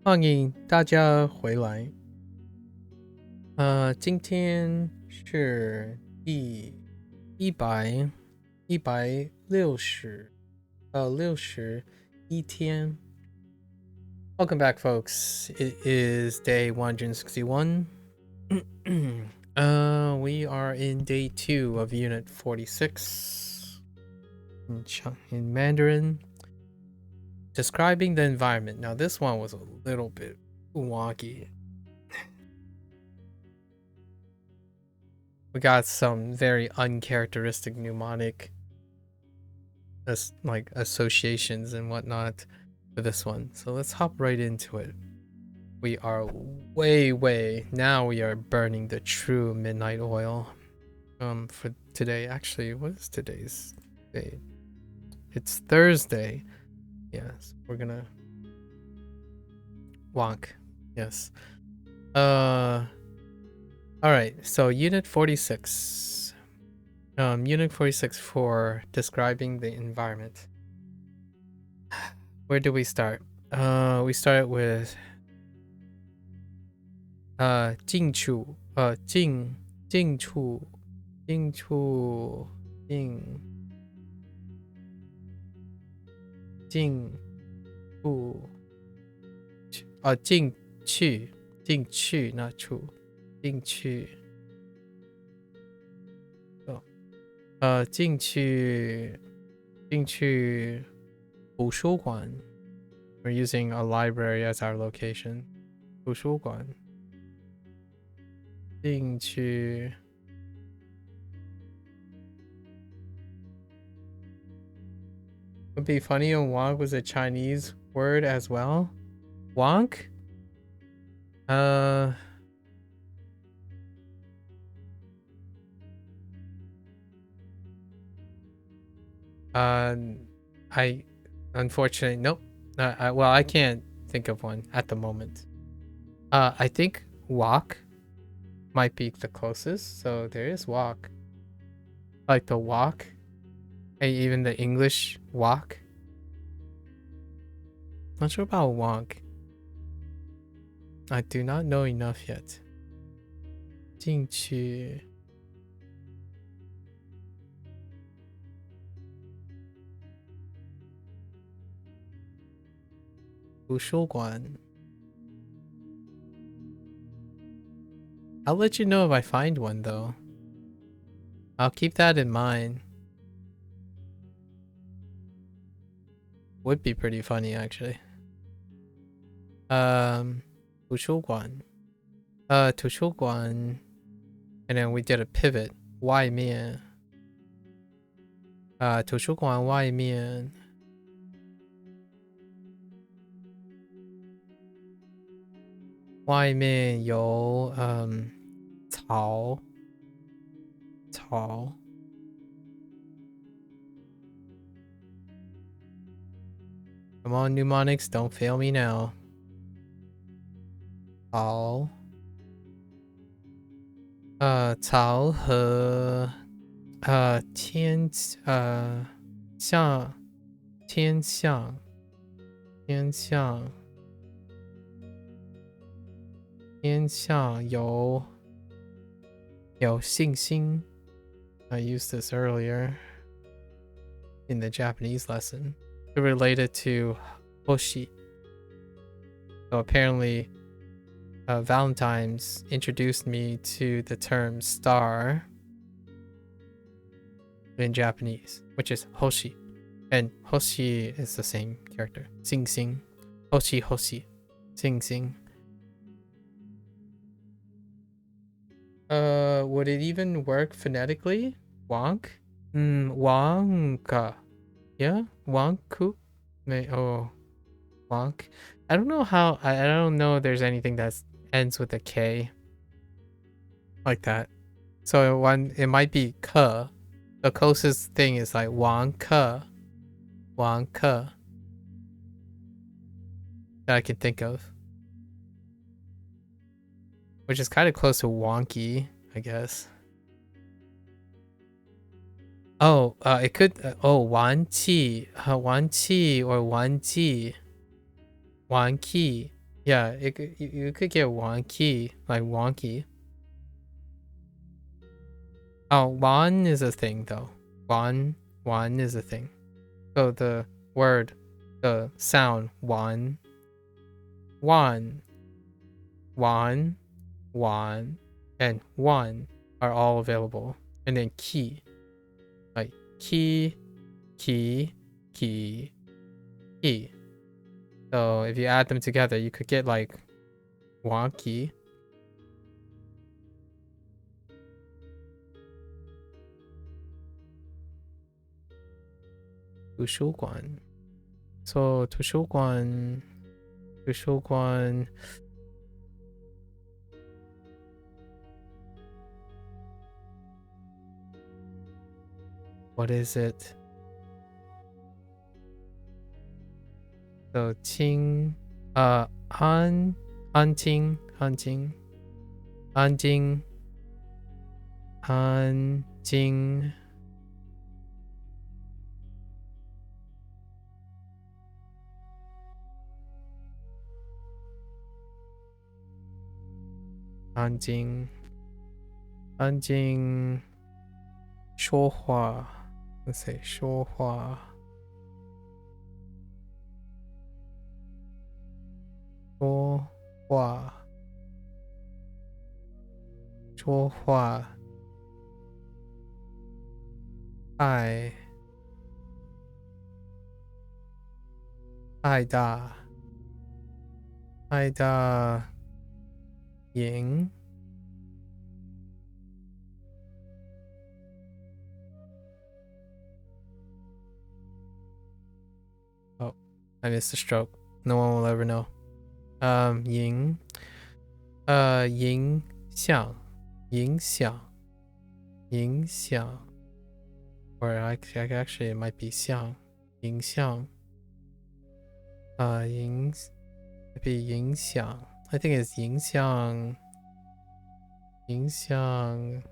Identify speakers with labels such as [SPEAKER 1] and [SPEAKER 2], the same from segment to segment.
[SPEAKER 1] 欢迎大家回来。今天是第161天。Welcome back, folks. It is day 161. We are in day 2 of Unit 46 in Mandarin. Describing the environment. Now, this one was a little bit wonky. We got some very uncharacteristic mnemonic like associations and whatnot for this one. So let's hop right into it. We are now we are burning the true midnight oil for today. Actually, what is today's date? It's Thursday. Yes, we're gonna wonk. Yes. All right, so Unit 46. Unit 46 for describing the environment. Where do we start? We start with 近处进去 not 处进去进去图书馆 we're using a library as our location 图书馆进去 would be funny if wonk was a Chinese word as well. Wonk? I unfortunately nope. Well, I can't think of one at the moment. I think walk might be the closest. So there is walk, like the walk, and even the English walk. Not sure about wonk. I do not know enough yet. 进去图书馆 I'll let you know if I find one though. I'll keep that in mind. Would be pretty funny actually. 图书馆 图书馆 and then we did a pivot 外面图书馆外面外面有草 Come on, mnemonics, don't fail me now. 草草和天象有信心 I used this earlier in the Japanese lesson to relate it to hoshi. So apparently Valentine's introduced me to the term star in Japanese, which is hoshi. And hoshi is the same character. Sing sing. Hoshi. Sing sing. Would it even work phonetically? Wonk? Wonka. Yeah? Wonku? Wonk. I don't know how. I don't know if there's anything that ends with a K. Like that. So it might be ka. The closest thing is like Wonka. That I can think of. Which is kind of close to wonky, I guess. Oh, it could. Wan Qi or Wan Ji. Wan Qi. Yeah, you could get wonky, like wonky. Oh, wan is a thing though. Wan is a thing. So the word, the sound wan, wan, wan, wan, and one are all available. And then key, like key, key, key, key. So if you add them together, you could get like wonky. 图书馆. So 图书馆. What is it? So 清 安静安静安静安静安静安静说话 Let's say 说话说话说话爱爱大爱大赢 Oh, I missed a stroke. No one will ever know. 影影响 or actually it might be 像影像 might be 影响 I think it's 影响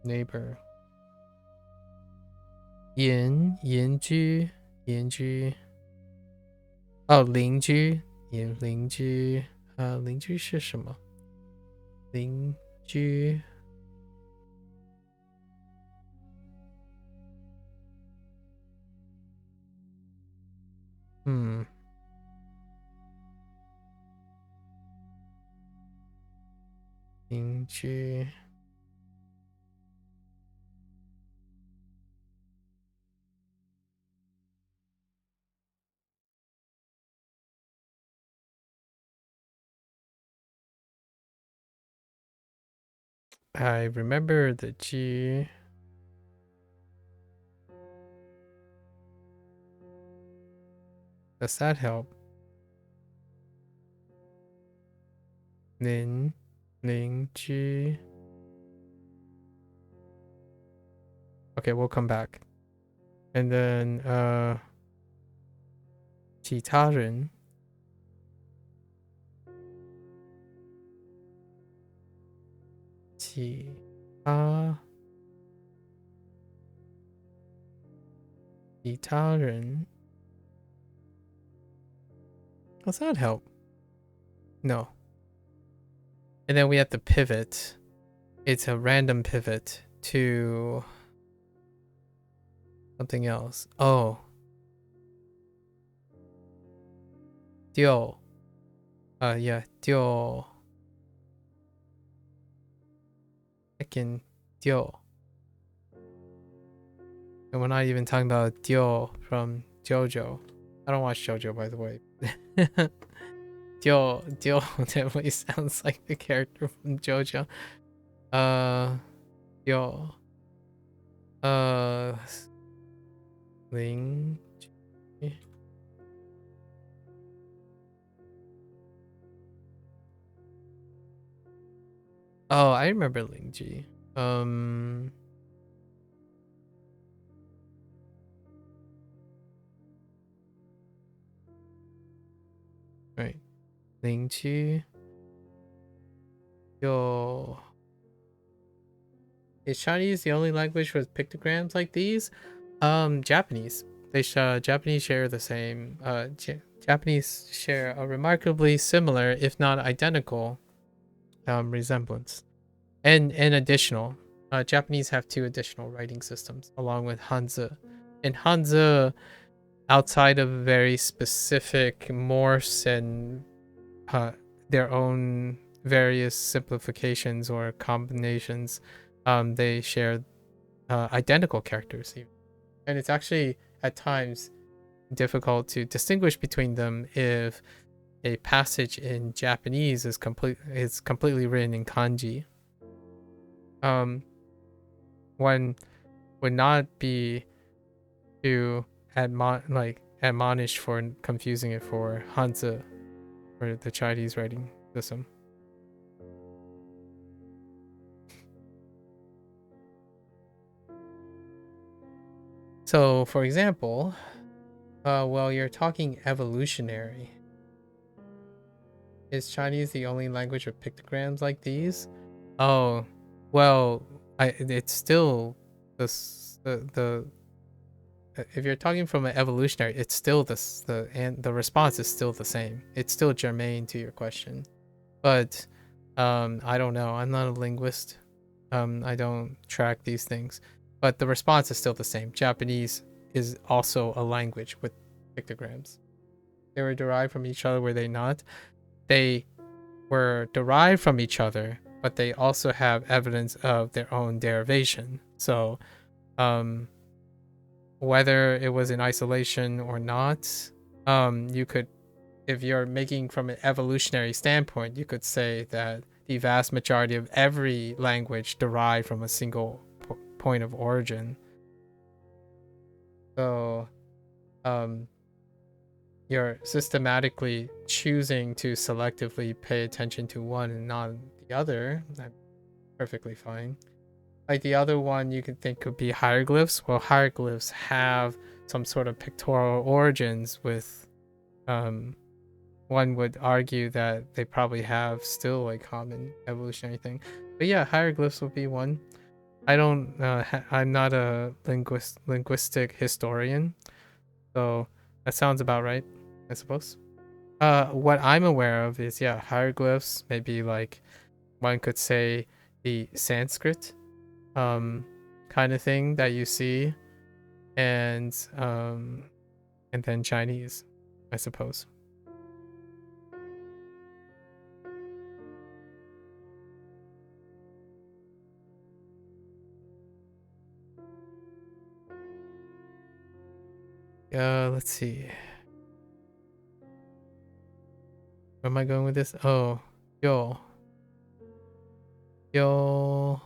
[SPEAKER 1] neighbor 邻居哦邻居邻居邻居是什么邻居邻居 I remember the G. Does that help? Nin G. Okay, we'll come back. And then 其他人其他人 Does that help? No. And then we have to pivot. It's a random pivot to something else. Oh. 丢 yeah, 丢 I can 丢 and we're not even talking about 丢 from JoJo. I don't watch JoJo, by the way. 丢 definitely sounds like the character from JoJo. 丢邻居 Oh, I remember Lingji. Right. Lingji. Yo. Is Chinese the only language with pictograms like these? Japanese. Japanese share the same Japanese share a remarkably similar, if not identical, resemblance. And additional, Japanese have two additional writing systems along with Hanzi. And Hanzi, outside of very specific Morse and their own various simplifications or combinations, they share identical characters even. And it's actually at times difficult to distinguish between them if a passage in Japanese is completely written in kanji. One would not be too admonished for confusing it for Hanzi, for the Chinese writing system. So, for example, well, you're talking evolutionary. Is Chinese the only language with pictograms like these? Oh, well, it's still the if you're talking from an evolutionary, it's still the response is still the same. It's still germane to your question, but I don't know. I'm not a linguist. I don't track these things, but the response is still the same. Japanese is also a language with pictograms. They were derived from each other, were they not? They were derived from each other, but they also have evidence of their own derivation. So, whether it was in isolation or not, you could, if you're making from an evolutionary standpoint, you could say that the vast majority of every language derived from a single point of origin. So, you're systematically choosing to selectively pay attention to one and not the other. That's perfectly fine. Like the other one you could think could be hieroglyphs. Well, hieroglyphs have some sort of pictorial origins with, one would argue that they probably have still a common evolutionary thing. But yeah, hieroglyphs would be one. I don't, I'm not a linguistic historian, so that sounds about right, I suppose. What I'm aware of is, yeah, hieroglyphs, maybe like one could say the Sanskrit kind of thing that you see, and then Chinese, I suppose. Let's see. Where am I going with this? Oh, yo. Yo.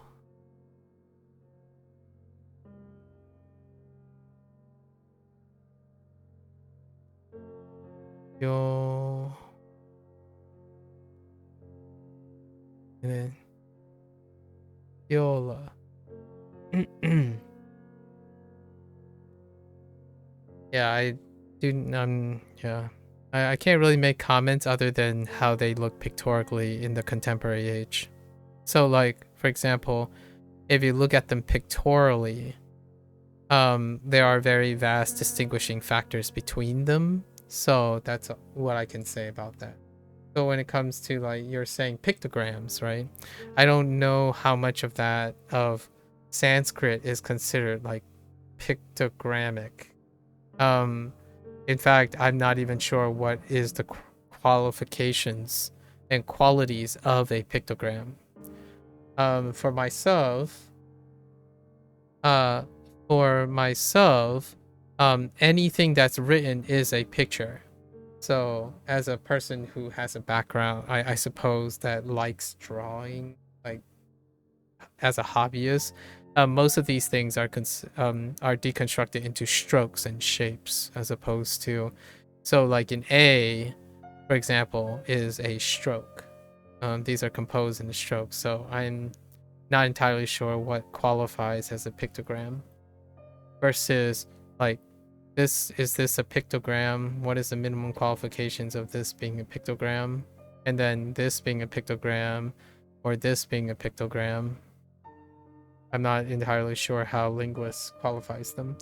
[SPEAKER 1] Yo. And then Yola. Yeah, I do. Yeah. I can't really make comments other than how they look pictorially in the contemporary age. So, like, for example, if you look at them pictorially, there are very vast distinguishing factors between them. So that's what I can say about that. So when it comes to, like, you're saying pictograms, right? I don't know how much of that of Sanskrit is considered like pictogrammic. In fact, I'm not even sure what is the qualifications and qualities of a pictogram. For myself, uh, anything that's written is a picture. So, as a person who has a background, I suppose that likes drawing, like as a hobbyist, most of these things are deconstructed into strokes and shapes, as opposed to, so like an A, for example, is a stroke. These are composed in a stroke. So I'm not entirely sure what qualifies as a pictogram versus, like, is this a pictogram? What is the minimum qualifications of this being a pictogram? And then this being a pictogram, or this being a pictogram. I'm not entirely sure how linguists qualifies them.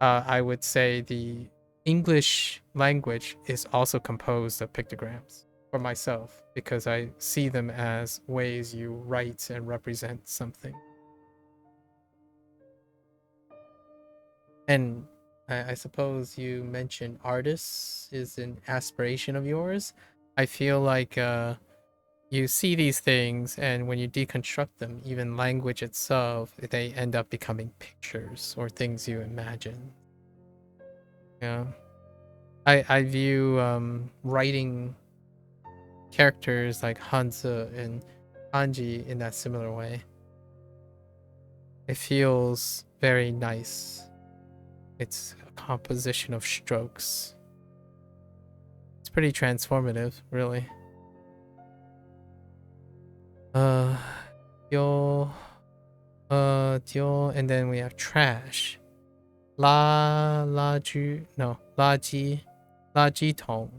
[SPEAKER 1] I would say the English language is also composed of pictograms for myself because I see them as ways you write and represent something. And I suppose you mentioned artists is an aspiration of yours. I feel like you see these things, and when you deconstruct them, even language itself, they end up becoming pictures or things you imagine. Yeah. I view writing characters like Hanzi and Kanji in that similar way. It feels very nice. It's a composition of strokes. It's pretty transformative, really. Yo, and then we have trash. La ju, no, la ji tong.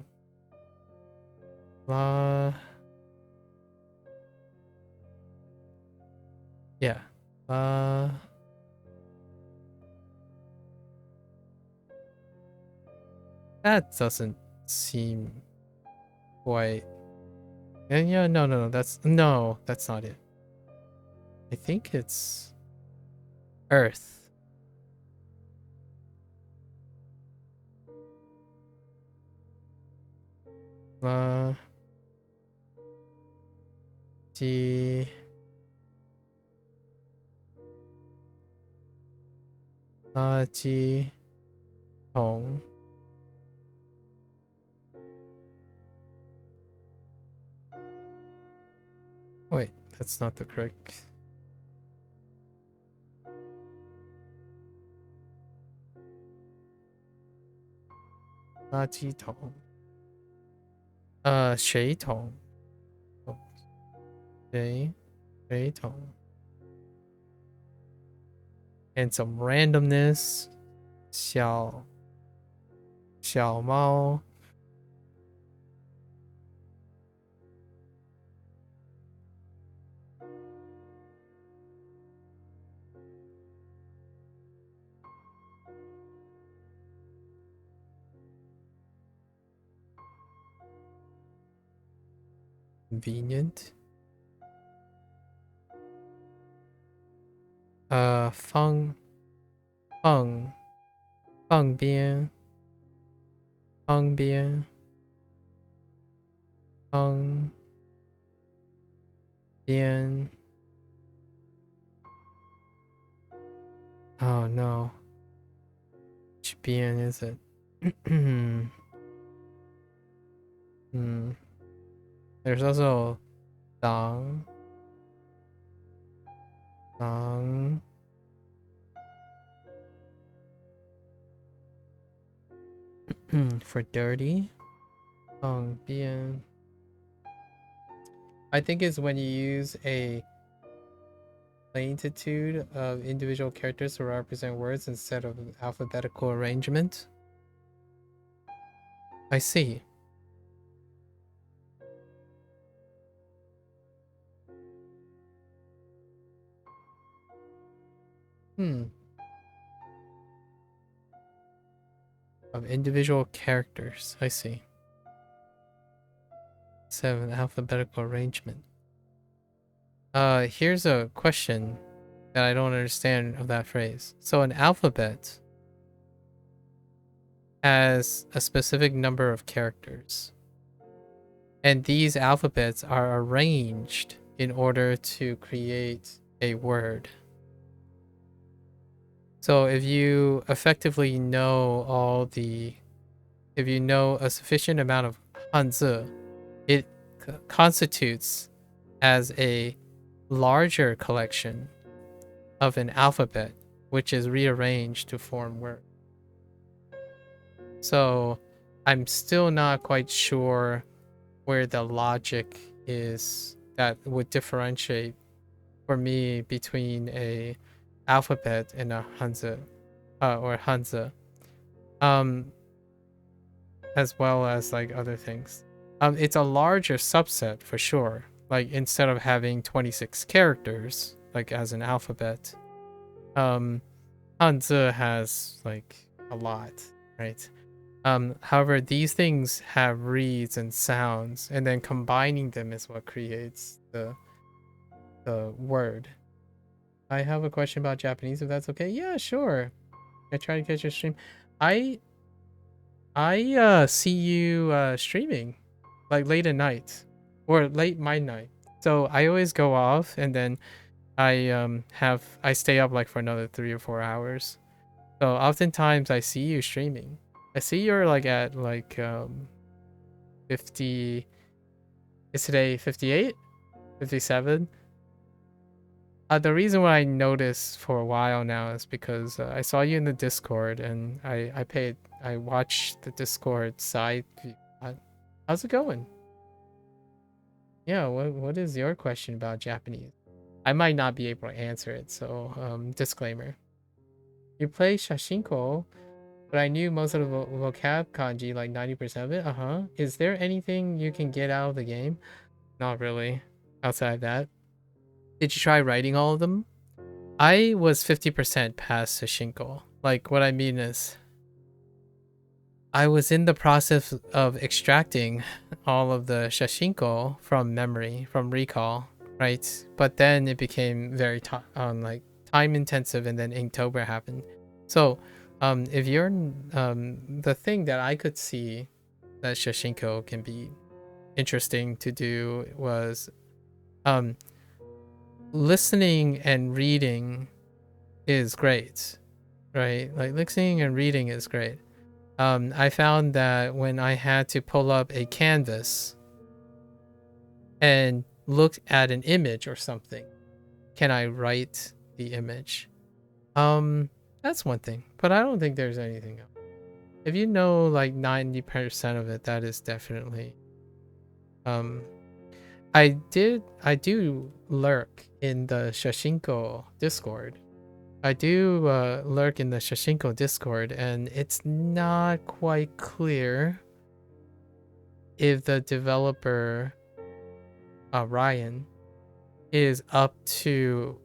[SPEAKER 1] Yeah. That doesn't seem quite. Yeah, no, that's not it. I think it's Earth. Ji tong. Wait, that's not the correct. La ji tong. Shui tong. Shui tong. And some randomness. 小猫 convenient. 方便 Oh no. Which 边 is it? There's also 党 for dirty. 边 I think it's when you use a plentitude of individual characters to represent words instead of alphabetical arrangement. I see. Of individual characters. I see. Instead of an alphabetical arrangement. Here's a question that I don't understand of that phrase. So an alphabet has a specific number of characters. And these alphabets are arranged in order to create a word. So if you effectively know if you know a sufficient amount of Hanzi, it constitutes as a larger collection of an alphabet, which is rearranged to form words. So I'm still not quite sure where the logic is that would differentiate for me between a alphabet and a Hanzi or Hanzi, as well as like other things. It's a larger subset for sure. Like instead of having 26 characters, like as an alphabet, Hanzi has like a lot, right? However, these things have reads and sounds, and then combining them is what creates the word. I have a question about Japanese, if that's okay. Yeah, sure. I try to catch your stream. I see you streaming like late at night or late my night. So I always go off and then I stay up like for another 3 or 4 hours. So oftentimes I see you streaming. I see you're like at like 50. Is today 58? 57? The reason why I noticed for a while now is because I saw you in the Discord and I watched the Discord side view. How's it going? Yeah, what is your question about Japanese? I might not be able to answer it, so disclaimer. You play Shashinko, but I knew most of the vocab kanji, like 90% of it. Uh-huh. Is there anything you can get out of the game? Not really. Outside of that. Did you try writing all of them? I was 50% past Shashinko. Like, what I mean is, I was in the process of extracting all of the Shashinko from memory, from recall, right? But then it became very like time intensive, and then Inktober happened. So, if you're the thing that I could see that Shashinko can be interesting to do was listening and reading is great, right? Like listening and reading is great. I found that when I had to pull up a canvas and look at an image or something, can I write the image? That's one thing, but I don't think there's anything else. If you know like 90% of it, that is definitely. I do lurk in the Shashinko Discord. I do lurk in the Shashinko Discord, and it's not quite clear if the developer, Ryan, is up to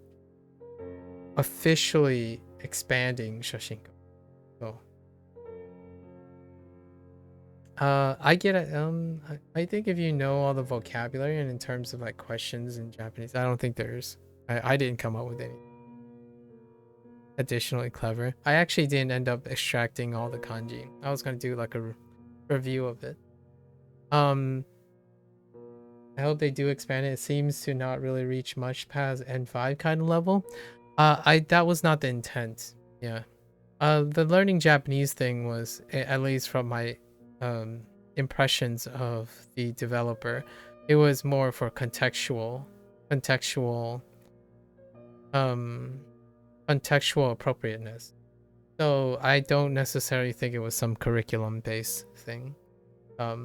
[SPEAKER 1] officially expanding Shashinko. So, I get it. I think if you know all the vocabulary and in terms of like questions in Japanese, I don't think there's. I didn't come up with any additionally clever. I actually didn't end up extracting all the kanji. I was gonna do like a review of it. I hope they do expand it. It seems to not really reach much past N5 kind of level. That was not the intent. Yeah. The learning Japanese thing was, at least from my impressions of the developer, it was more for contextual appropriateness. So I don't necessarily think it was some curriculum based thing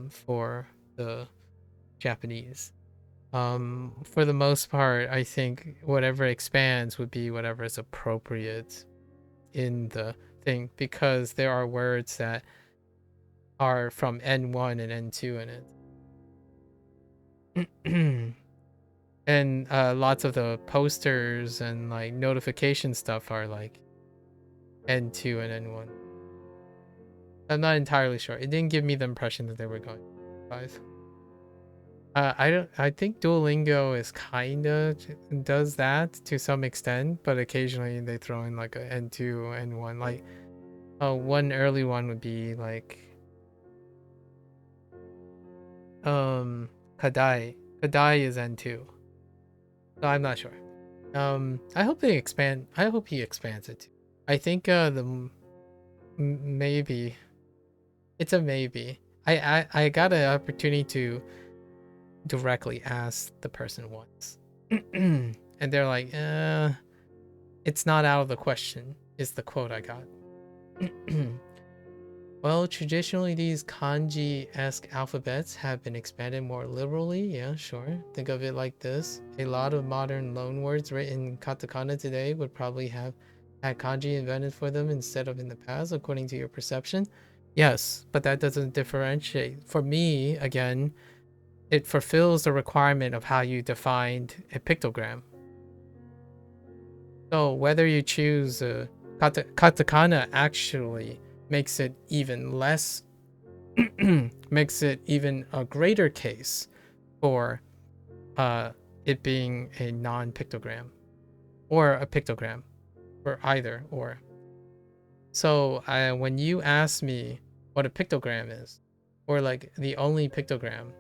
[SPEAKER 1] for the Japanese. For the most part, I think whatever expands would be whatever is appropriate in the thing, because there are words that are from N1 and N2 in it. And lots of the posters and like notification stuff are like N2 and N1. I'm not entirely sure. It didn't give me the impression that they were going 5. I think Duolingo is kinda does that to some extent, but occasionally they throw in like a N2, N1. Like, one early one would be like Kadai. Kadai is N2. So I'm not sure. I hope they expand. I hope he expands it too. I think maybe it's a maybe. I got an opportunity to directly ask the person once, and they're like, it's not out of the question, is the quote I got. Well, traditionally these kanji-esque alphabets have been expanded more liberally. Yeah, sure. Think of it like this. A lot of modern loanwords written in katakana today would probably have had kanji invented for them instead of in the past, according to your perception. Yes, but that doesn't differentiate. For me, again, it fulfills the requirement of how you defined a pictogram. So whether you choose katakana actually makes it even less makes it even a greater case for it being a non-pictogram or a pictogram, or either or. So when you ask me what a pictogram is, or like the only pictogram,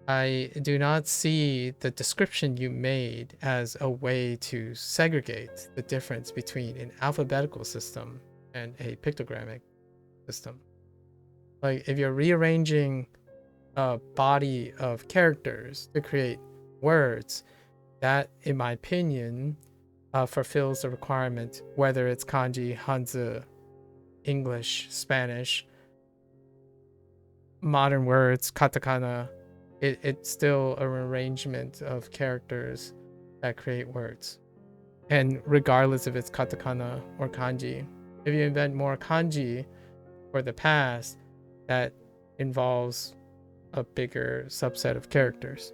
[SPEAKER 1] I do not see the description you made as a way to segregate the difference between an alphabetical system and a pictogrammic system. Like if you're rearranging a body of characters to create words, that, in my opinion, fulfills the requirement, whether it's kanji, hanzi, English, Spanish, modern words, katakana. It's still a arrangement of characters that create words. And regardless if it's katakana or kanji, if you invent more kanji for the past, that involves a bigger subset of characters.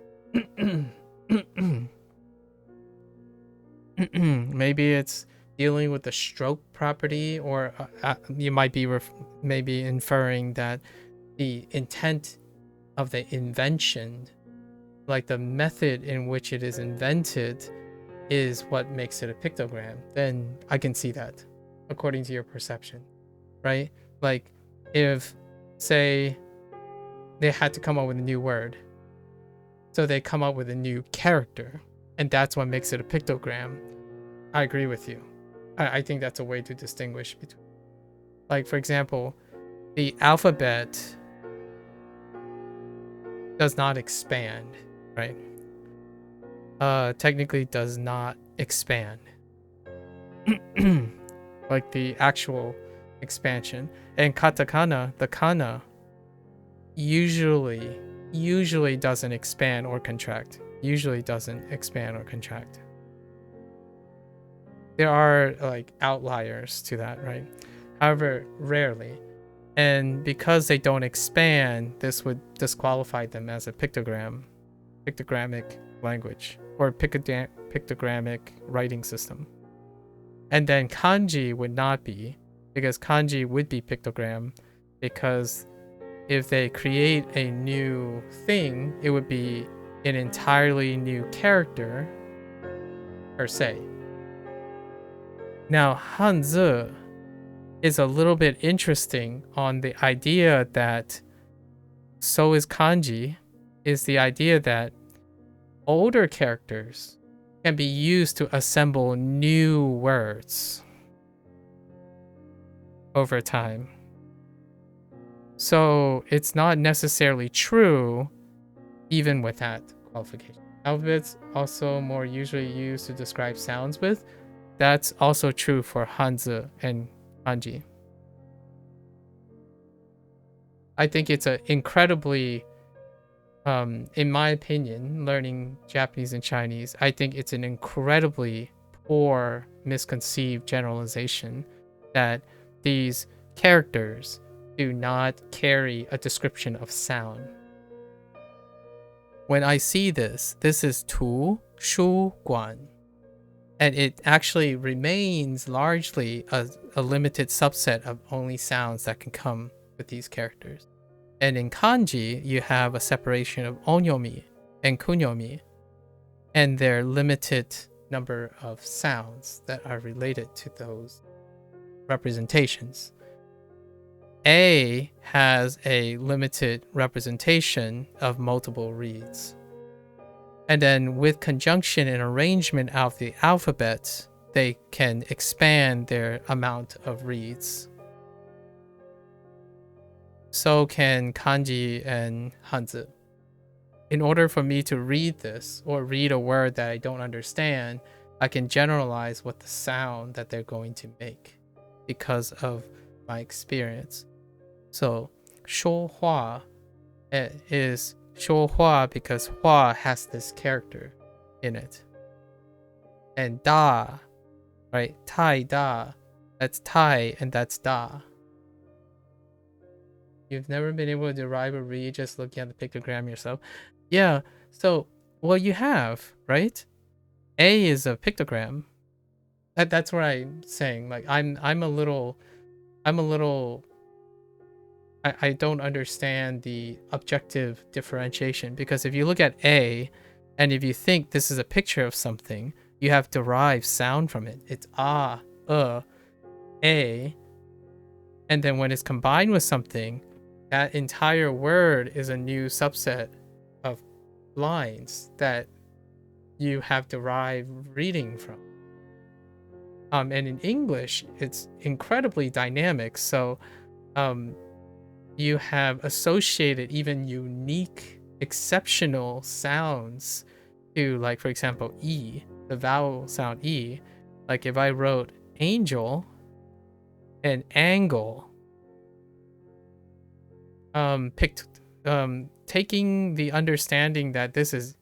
[SPEAKER 1] Maybe it's dealing with the stroke property, or you might be maybe inferring that the intent of the invention, like the method in which it is invented, is what makes it a pictogram. Then I can see that according to your perception, right? Like if, say, they had to come up with a new word, so they come up with a new character, and that's what makes it a pictogram. I agree with you. I think that's a way to distinguish between, like, for example, the alphabet does not expand, right? Technically does not expand. Like the actual expansion. And katakana, the kana, usually doesn't expand or contract. Usually doesn't expand or contract. There are like outliers to that, right? However, rarely. And because they don't expand, this would disqualify them as a pictogrammic language, or pictogrammic writing system. And then kanji would not be, because kanji would be pictogram, because if they create a new thing, it would be an entirely new character per se. Now, hanzi is a little bit interesting on the idea that so is kanji, is the idea that older characters can be used to assemble new words over time. So it's not necessarily true even with that qualification. Alphabets also more usually used to describe sounds with. That's also true for hanzi and kanji. I think it's an incredibly, in my opinion, learning Japanese and Chinese, I think it's an incredibly poor, misconceived generalization that these characters do not carry a description of sound. When I see this is tu, shu, guan. And it actually remains largely a limited subset of only sounds that can come with these characters. And in kanji, you have a separation of onyomi and kunyomi, and their limited number of sounds that are related to those representations. A has a limited representation of multiple reads. And then with conjunction and arrangement of the alphabet, they can expand their amount of reads. So can kanji and hanzi. In order for me to read this or read a word that I don't understand, I can generalize what the sound that they're going to make because of my experience. So, 说话 is 说话 because 话 has this character in it. And da, right? Tai da, that's tai and that's da. You've never been able to derive a read just looking at the pictogram yourself. Yeah, so, well, you have, right? A is a pictogram. That's what I'm saying. Like, I'm a little I don't understand the objective differentiation, because if you look at A, and if you think this is a picture of something, you have derived sound from it. It's ah, a, and then when it's combined with something, that entire word is a new subset of lines that you have derived reading from. And in English, it's incredibly dynamic. So you have associated even unique, exceptional sounds to, like, for example, E, the vowel sound E. Like if I wrote angel and angle, taking the understanding that this is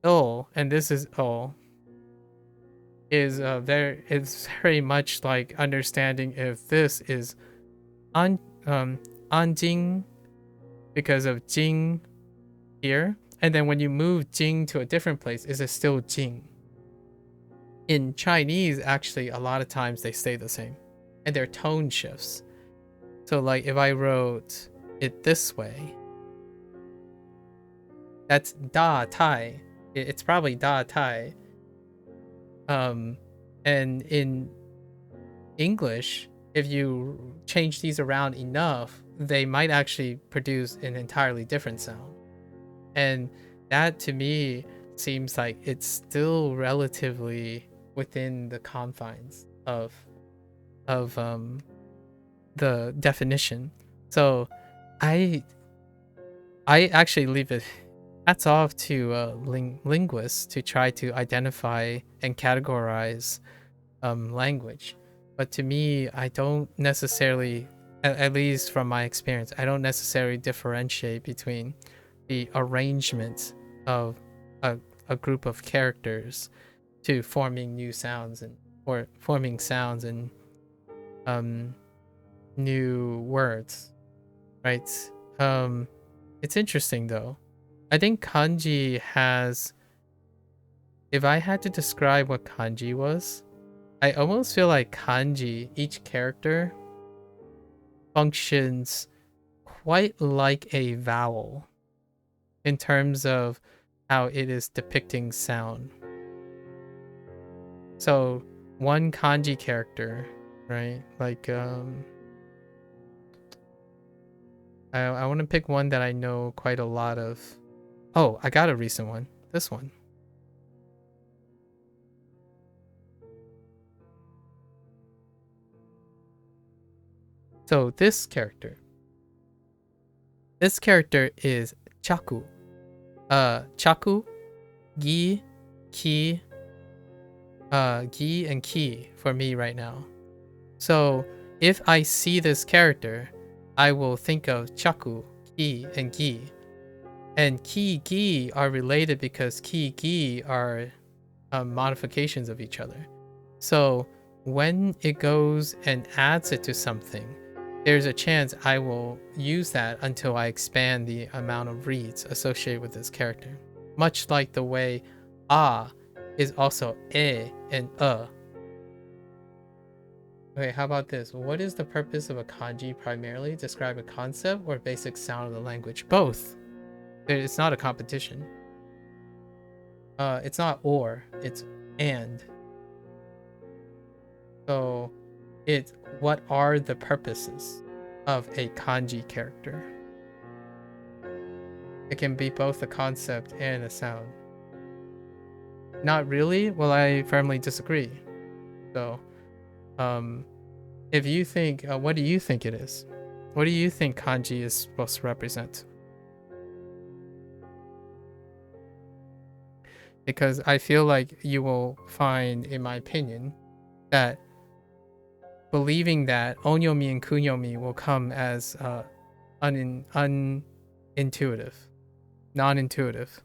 [SPEAKER 1] ill and this is ill is very much like understanding if this is anjing because of jing here, and then when you move jing to a different place, is it still jing? In Chinese, actually, a lot of times they stay the same, and they're tone shifts. So like if I wrote it this way, that's da tai. It's probably da tai. And in English, if you change these around enough, they might actually produce an entirely different sound. And that to me seems like it's still relatively within the confines of the definition. So I actually leave it, hats off to linguists to try to identify and categorize language. But to me, I don't necessarily, at least from my experience, I don't necessarily differentiate between the arrangement of a group of characters to forming new sounds or forming sounds and new words, right? It's interesting though. I think kanji has, if I had to describe what kanji was, I almost feel like kanji, each character functions quite like a vowel in terms of how it is depicting sound. So one kanji character, right? Like I want to pick one that I know quite a lot of. Oh, I got a recent one. This one. So this character is Chaku. Chaku, Gi, Ki, Gi, and Ki for me right now. So if I see this character, I will think of Chaku, Ki, and Gi. And Ki, Gi are related because Ki, Gi are modifications of each other. So when it goes and adds it to something, there's a chance I will use that until I expand the amount of reads associated with this character. Much like the way a is also e and Okay, how about this? What is the purpose of a kanji primarily? Describe a concept or basic sound of the language? Both. It's not a competition. It's not or, it's and. So it's what are the purposes of a kanji character? It can be both a concept and a sound. Not really? Well, I firmly disagree. So, if you think, what do you think it is? What do you think kanji is supposed to represent? Because I feel like you will find, in my opinion, that believing that onyomi and kunyomi will come as unintuitive, non-intuitive.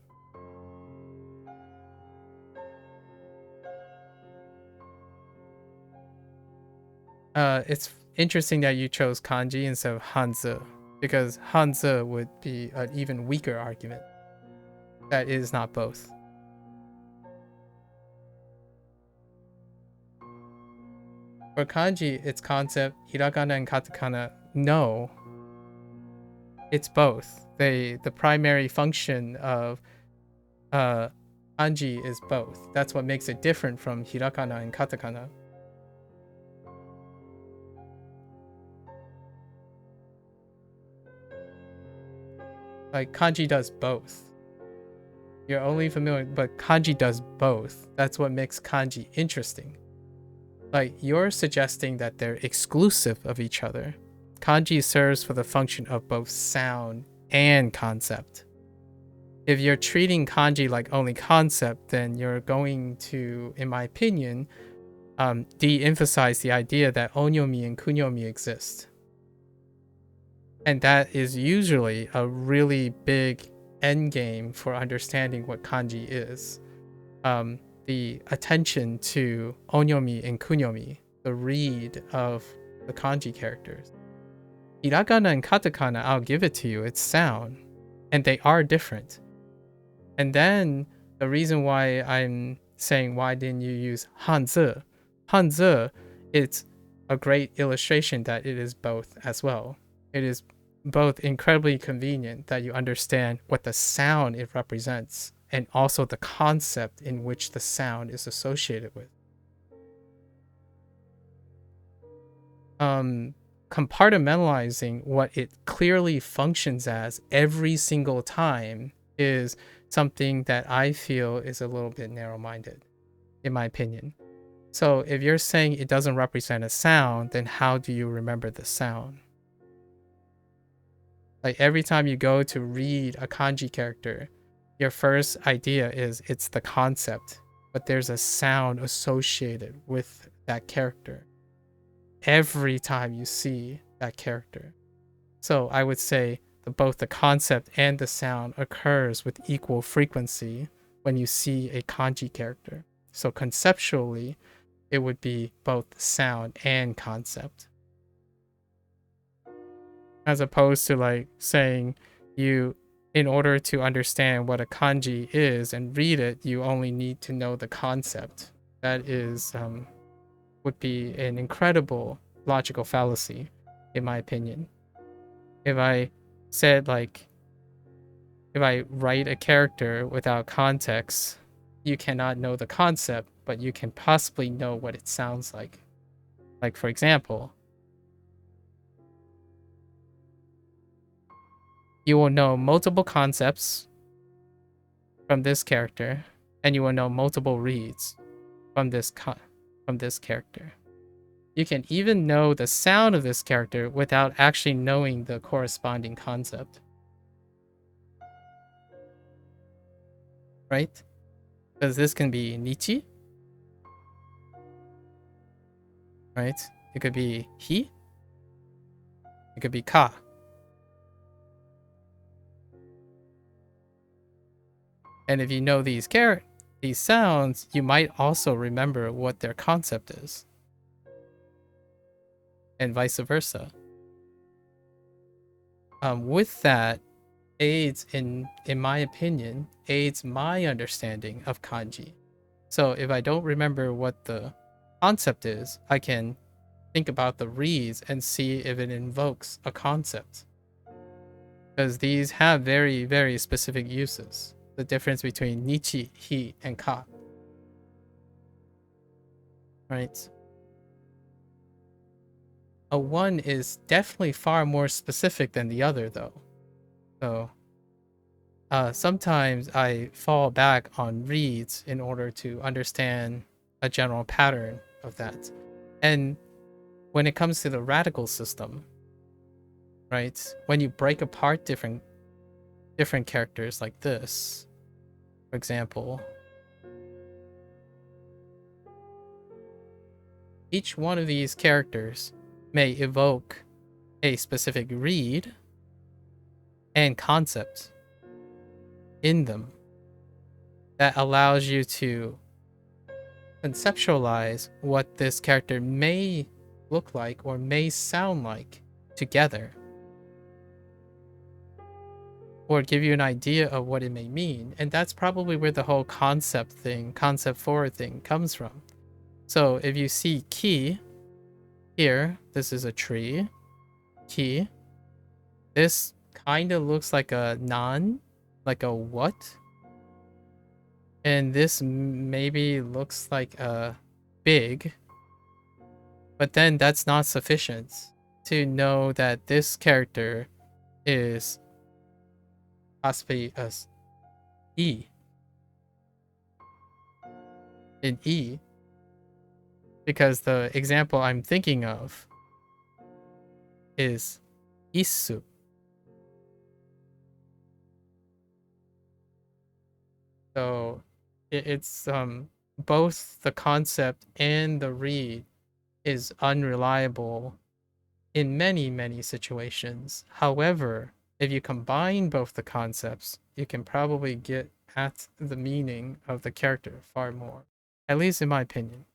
[SPEAKER 1] It's interesting that you chose kanji instead of hanzi, because hanzi would be an even weaker argument that it is not both. For kanji, it's concept, hiragana and katakana, no. It's both. The primary function of kanji is both. That's what makes it different from hiragana and katakana. Like, kanji does both. You're only familiar, but kanji does both. That's what makes kanji interesting. Like, you're suggesting that they're exclusive of each other. Kanji serves for the function of both sound and concept. If you're treating kanji like only concept, then you're going to, in my opinion, de-emphasize the idea that onyomi and kunyomi exist. And that is usually a really big end game for understanding what kanji is. The attention to onyomi and kunyomi, the read of the kanji characters. Hiragana and katakana, I'll give it to you, it's sound. And they are different. And then the reason why I'm saying why didn't you use hanzi? Hanzi, it's a great illustration that it is both as well. It is both incredibly convenient that you understand what the sound it represents and also the concept in which the sound is associated with. Compartmentalizing what it clearly functions as every single time is something that I feel is a little bit narrow-minded, in my opinion. So if you're saying it doesn't represent a sound, then how do you remember the sound? Like, every time you go to read a kanji character, your first idea is it's the concept, but there's a sound associated with that character every time you see that character. So I would say that both the concept and the sound occurs with equal frequency when you see a kanji character. So conceptually, it would be both sound and concept. As opposed to like saying you, in order to understand what a kanji is and read it, you only need to know the concept. That is, would be an incredible logical fallacy, in my opinion. If I said, like, if I write a character without context, you cannot know the concept, but you can possibly know what it sounds like. Like, for example, you will know multiple concepts from this character, and you will know multiple reads from this character. You can even know the sound of this character without actually knowing the corresponding concept. Right? Because this can be nichi. Right? It could be hi. It could be ka. And if you know these sounds, you might also remember what their concept is. And vice versa. With that, aids, in my opinion, aids my understanding of kanji. So if I don't remember what the concept is, I can think about the reads and see if it invokes a concept. Because these have very, very specific uses. The difference between nichi, hi, and ka. Right? A one is definitely far more specific than the other, though. So sometimes I fall back on reads in order to understand a general pattern of that. And when it comes to the radical system, right, when you break apart different characters like this, for example, each one of these characters may evoke a specific read and concept in them that allows you to conceptualize what this character may look like or may sound like together, or give you an idea of what it may mean. And that's probably where the whole concept forward thing comes from. So if you see ki here, this is a tree. Ki, this kind of looks like a nan, like a what, and this maybe looks like a big, but then that's not sufficient to know that this character is possibly a E in E, because the example I'm thinking of is isu. So it's both the concept and the read is unreliable in many situations. However, if you combine both the concepts, you can probably get at the meaning of the character far more, at least in my opinion.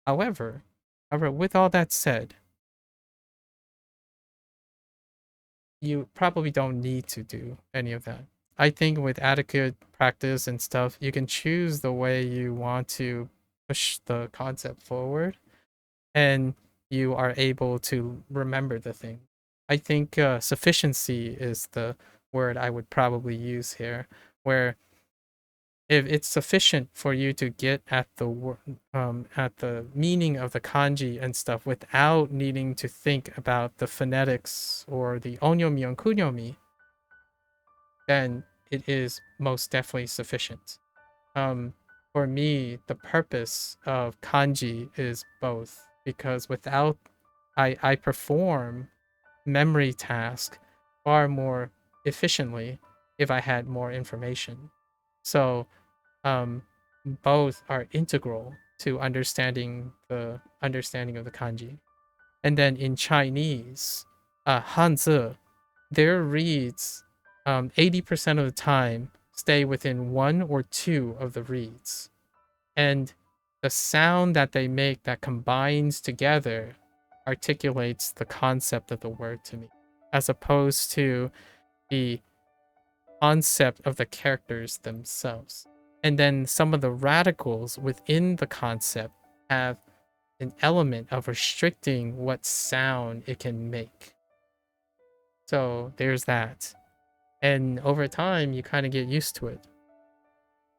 [SPEAKER 1] However, with all that said, you probably don't need to do any of that. I think with adequate practice and stuff, you can choose the way you want to push the concept forward, and you are able to remember the thing. I think sufficiency is the word I would probably use here, where if it's sufficient for you to get at the meaning of the kanji and stuff without needing to think about the phonetics or the onyomi and kunyomi, then it is most definitely sufficient. For me, the purpose of kanji is both, because without I perform memory task far more efficiently if I had more information. So um, both are integral to understanding of the kanji. And then in Chinese, Hanzi, their reads 80% of the time stay within one or two of the reads. And the sound that they make that combines together articulates the concept of the word to me, as opposed to the concept of the characters themselves. And then some of the radicals within the concept have an element of restricting what sound it can make. So there's that. And over time, you kind of get used to it,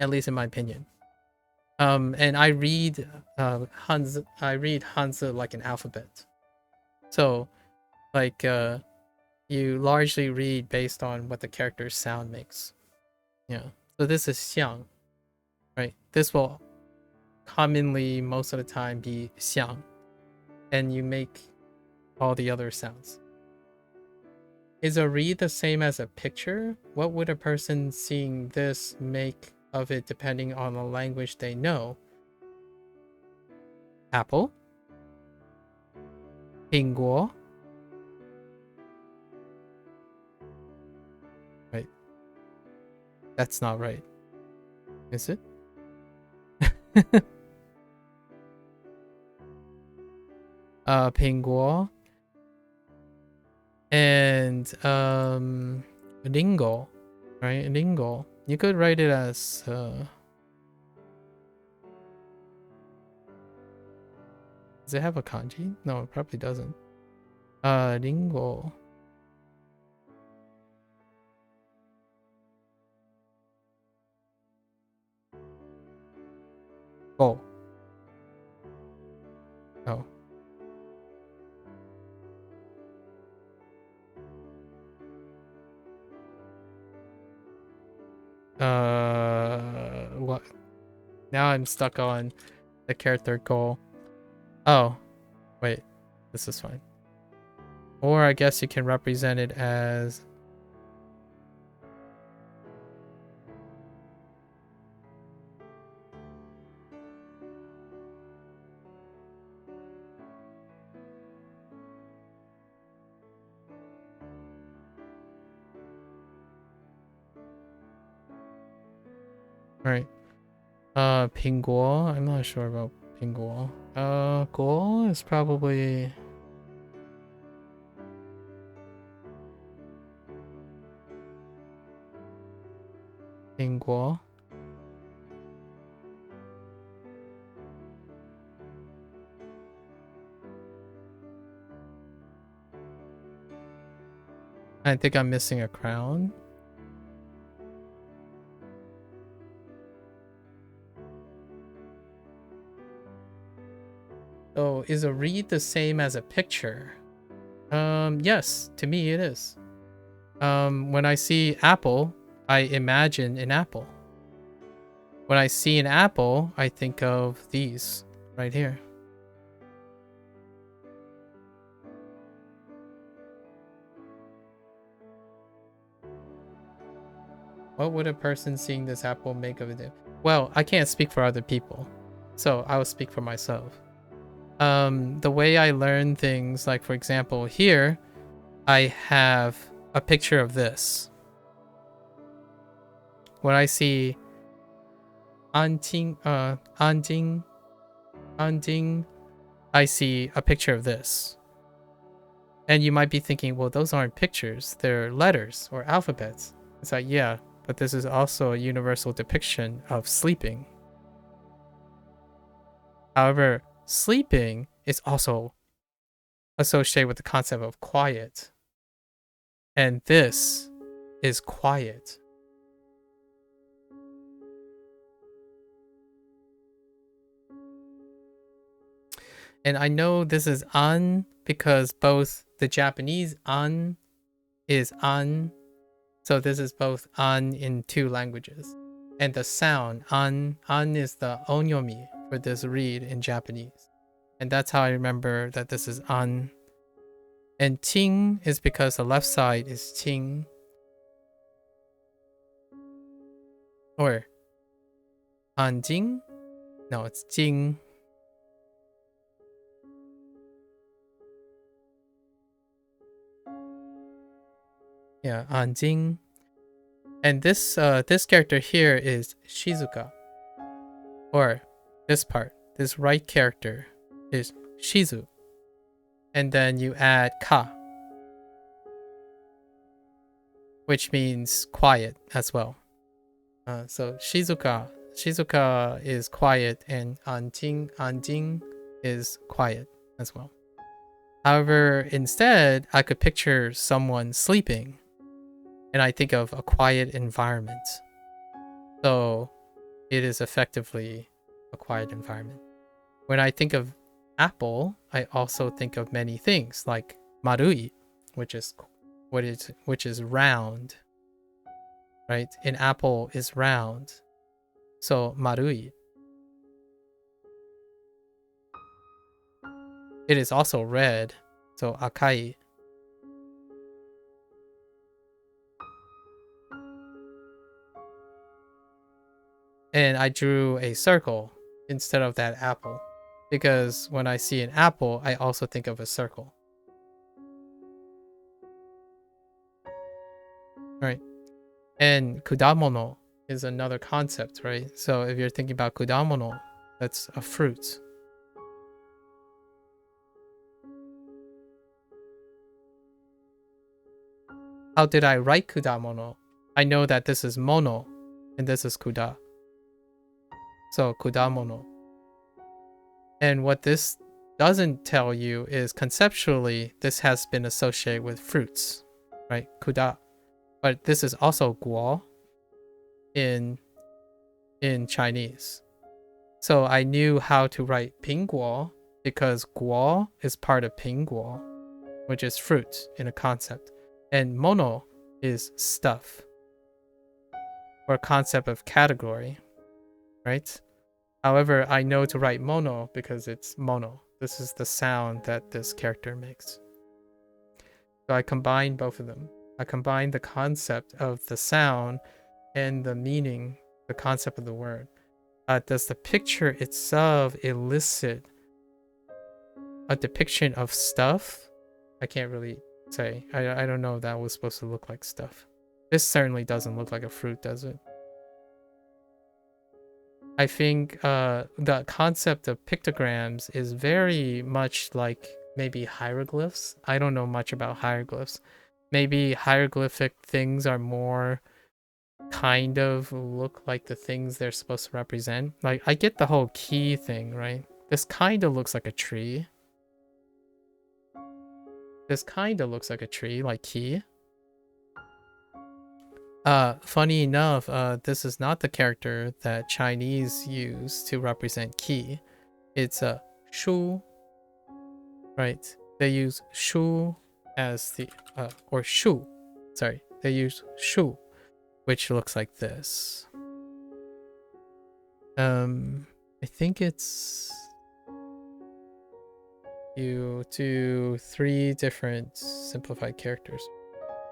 [SPEAKER 1] at least in my opinion. And I read Hanzi like an alphabet. So like you largely read based on what the character's sound makes. Yeah. So this is xiang, right? This will commonly most of the time be xiang, and you make all the other sounds. Is a read the same as a picture? What would a person seeing this make of it depending on the language they know? Apple? 苹果? Right. That's not right. Is it? 苹果 and lingo, right? Lingo. You could write it as does it have a kanji? No, it probably doesn't. Lingo. Go. Oh. What? Now I'm stuck on the character goal. Oh, wait. This is fine. Or I guess you can represent it as right. 苹果. I'm not sure about 苹果. 果 is probably 苹果. I think I'm missing a crown. So is a read the same as a picture? Yes, to me it is. When I see apple, I imagine an apple. When I see an apple, I think of these right here. What would a person seeing this apple make of it? Well, I can't speak for other people, so I will speak for myself. The way I learn things, like for example, here, I have a picture of this. When I see anjing, I see a picture of this. And you might be thinking, well, those aren't pictures, they're letters or alphabets. It's like, yeah, but this is also a universal depiction of sleeping. However, sleeping is also associated with the concept of quiet. And this is quiet. And I know this is an because both the Japanese an is an. So this is both an in two languages. And the sound an is the onyomi for this read in Japanese. And that's how I remember that this is an. And ting is because the left side is ting. Or anjing? No, it's jing. Yeah, anjing. And this character here is Shizuka. Or this part, this right character is Shizu. And then you add ka, which means quiet as well. So Shizuka is quiet, and anjing is quiet as well. However, instead, I could picture someone sleeping, and I think of a quiet environment. So it is effectively a quiet environment. When I think of apple, I also think of many things like marui, which is round, right? An apple is round, so marui. It is also red, so akai. And I drew a circle instead of that apple, because when I see an apple, I also think of a circle. Right? And kudamono is another concept, right? So if you're thinking about kudamono, that's a fruit. How did I write kudamono? I know that this is mono and this is kuda. So kudamono. And what this doesn't tell you is conceptually this has been associated with fruits, right? Kuda. But this is also guo in Chinese. So I knew how to write pingguo because guo is part of pingguo, which is fruit in a concept. And mono is stuff or concept of category, right? However, I know to write mono because it's mono. This is the sound that this character makes. So I combine both of them. I combine the concept of the sound and the meaning, the concept of the word. Does the picture itself elicit a depiction of stuff? I can't really say. I don't know if that was supposed to look like stuff. This certainly doesn't look like a fruit, does it? I think the concept of pictograms is very much like maybe hieroglyphs. I don't know much about hieroglyphs. Maybe hieroglyphic things are more kind of look like the things they're supposed to represent. Like, I get the whole key thing, right? This kind of looks like a tree. This kind of looks like a tree, like key. Funny enough, this is not the character that Chinese use to represent qi. It's a shu, right? They use shu as the or shu. Sorry, they use shu, which looks like this. I think it's you do 3 different simplified characters.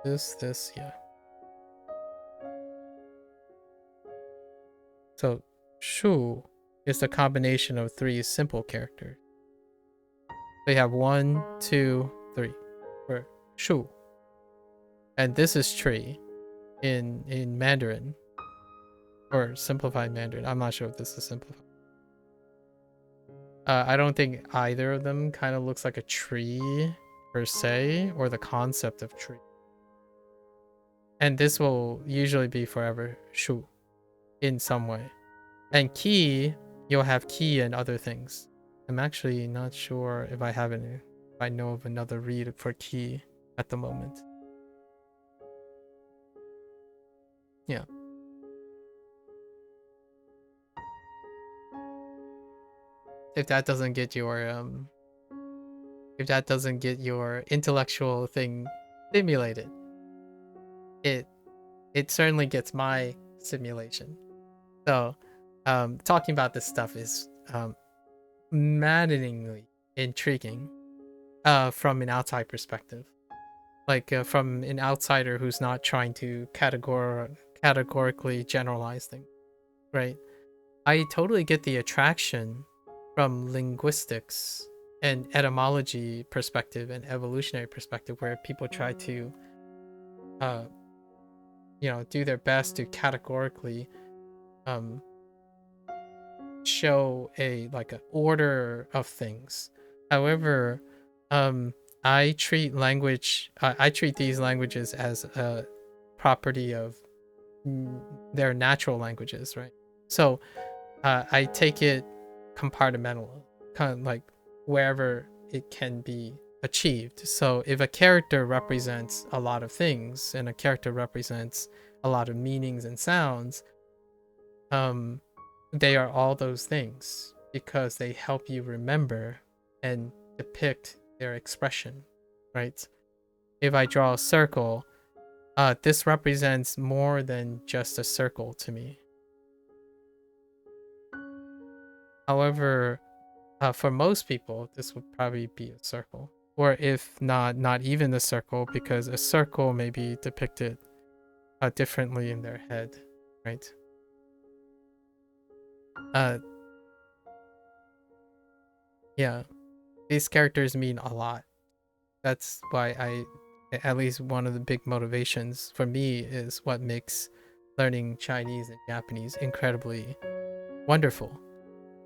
[SPEAKER 1] This, yeah. So shu is the combination of 3 simple characters. They have 1, 2, 3 for shu. And this is tree in Mandarin. Or simplified Mandarin. I'm not sure if this is simplified. I don't think either of them kind of looks like a tree per se, or the concept of tree. And this will usually be forever shu in some way. And qi, you'll have qi and other things. I'm actually not sure if I have any, if I know of another read for qi at the moment. Yeah. If that doesn't get your intellectual thing stimulated, it certainly gets my stimulation. So talking about this stuff is maddeningly intriguing from an outside perspective, like from an outsider who's not trying to categorically generalize things, right? I totally get the attraction from linguistics and etymology perspective and evolutionary perspective, where people try to do their best to categorically show an order of things. However, I treat these languages as a property of their natural languages, right? So I take it compartmental, kind of like wherever it can be achieved. So if a character represents a lot of things and a character represents a lot of meanings and sounds, they are all those things because they help you remember and depict their expression, right? If I draw a circle, this represents more than just a circle to me. However, for most people, this would probably be a circle. Or if not even a circle, because a circle may be depicted differently in their head, right? Yeah, these characters mean a lot. That's why at least one of the big motivations for me is what makes learning Chinese and Japanese incredibly wonderful.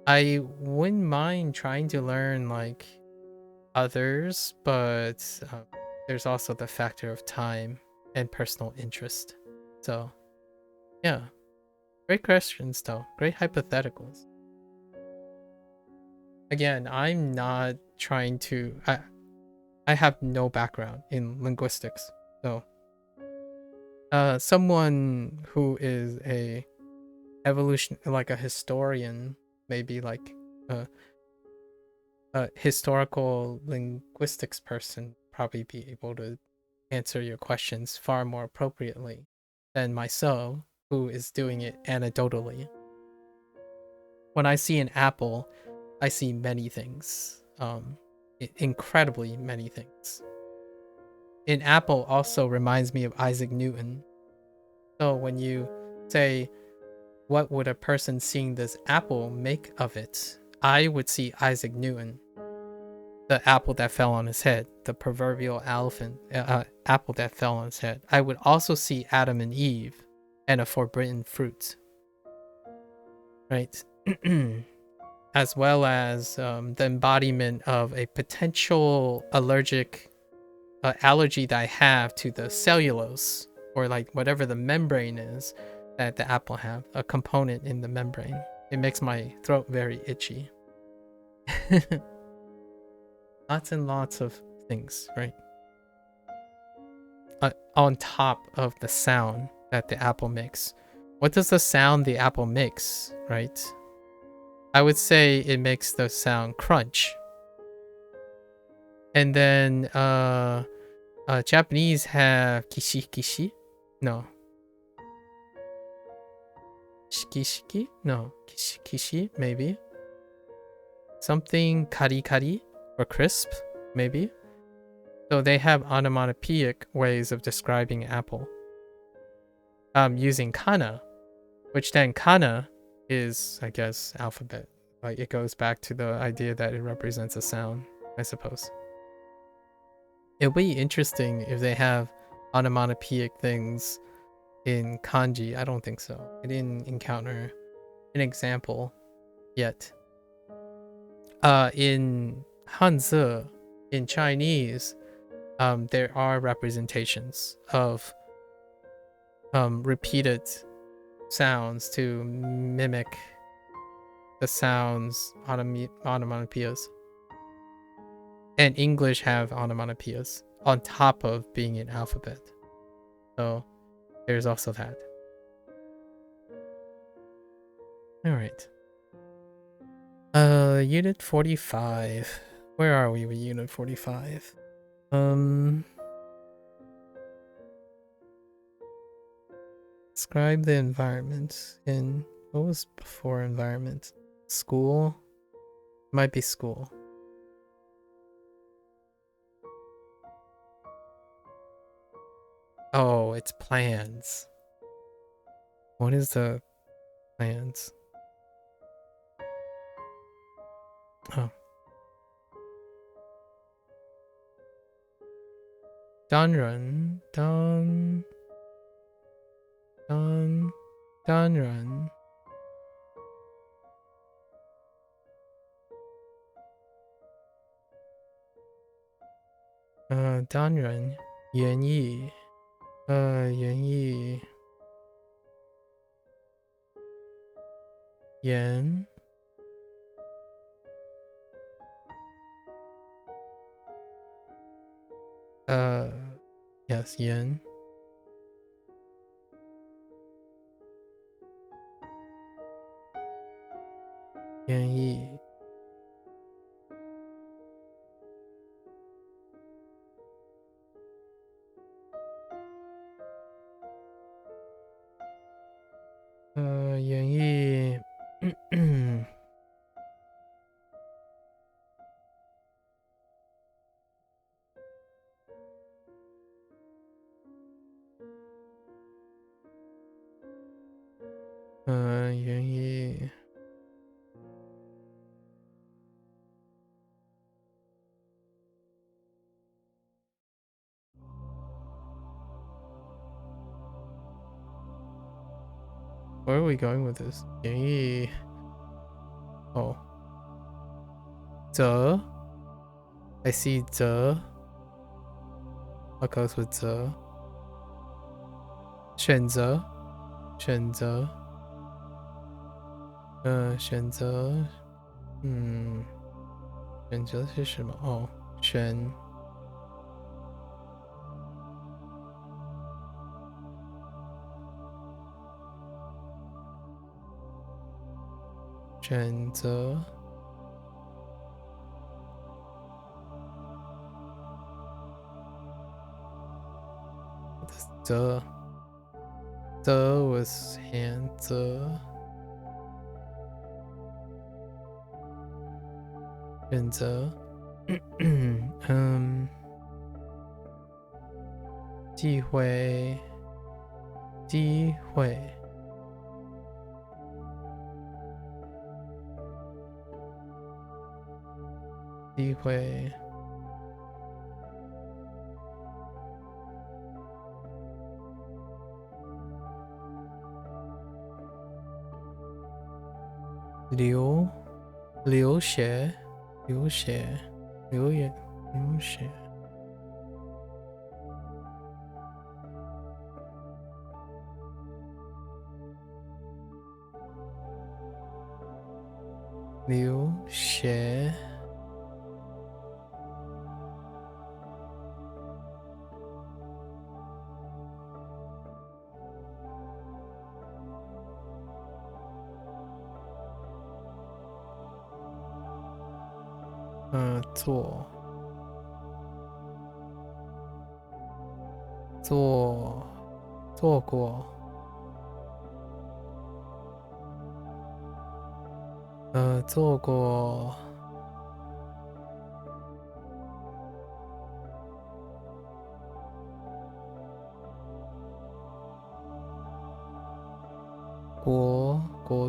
[SPEAKER 1] I wouldn't mind trying to learn like others, but there's also the factor of time and personal interest. So yeah, great questions though, great hypotheticals. Again, I'm not trying to I have no background in linguistics, so someone who is a evolution, like a historian, maybe like a historical linguistics person, probably be able to answer your questions far more appropriately than myself, who is doing it anecdotally. When I see an apple, I see many things, incredibly many things. An apple also reminds me of Isaac Newton. So when you say, what would a person seeing this apple make of it? I would see Isaac Newton, the apple that fell on his head, the proverbial apple that fell on his head. I would also see Adam and Eve and a forbidden fruit, right? As well as the embodiment of a potential allergy that I have to the cellulose, or like whatever the membrane is that the apple have, a component in the membrane. It makes my throat very itchy. Lots and lots of things, right? On top of the sound that the apple makes. What does the sound the apple makes, right? I would say it makes the sound crunch. And then Japanese have kishi kishi? No. Shiki shiki? No. Kishi kishi? Maybe. Something kari kari or crisp? Maybe. So they have onomatopoeic ways of describing apple. Using kana, which then kana is, I guess, alphabet. Like it goes back to the idea that it represents a sound, I suppose. It'd be interesting if they have onomatopoeic things in kanji. I don't think so. I didn't encounter an example yet. In Hanzi, in Chinese, there are representations of repeated sounds to mimic the sounds onomatopoeias. And English have onomatopoeias on top of being an alphabet. So there's also that. All right. Unit 45. Where are we with Unit 45? Describe the environment in, what was before environment? School? Might be school. Oh, it's plans. What is the plans? Oh. Danren. Danren. Danren. 原意。原意。言。Yes, 言。原意。原意。原意。Where are we going with this? 原意。Oh. 则 I see 则 What goes with 则 选择选择选择选择是什么？哦，选选择则 was hand 则选择机会机会机会流血流血流血流血流血做过，做过国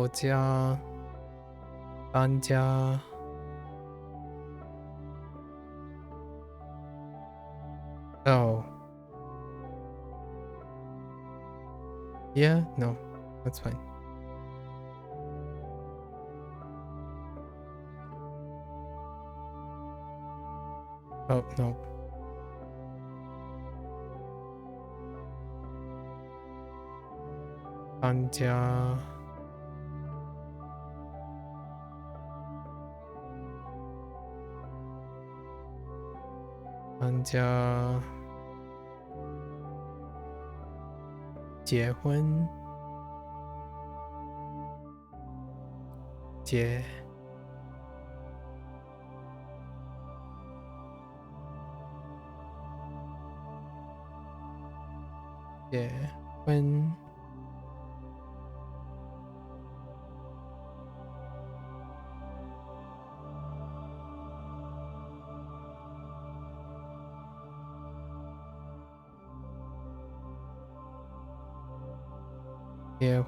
[SPEAKER 1] 家搬家Oh yeah no that's fine Oh no搬家结婚结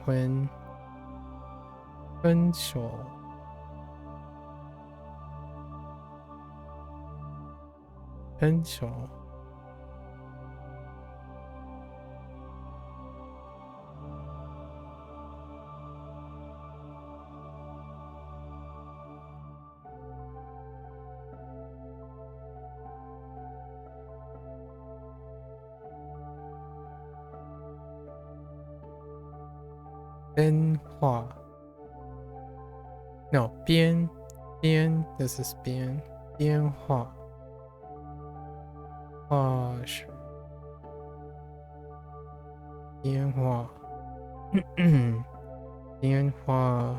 [SPEAKER 1] 婚分手编画 No 编 This is 编画室编画编画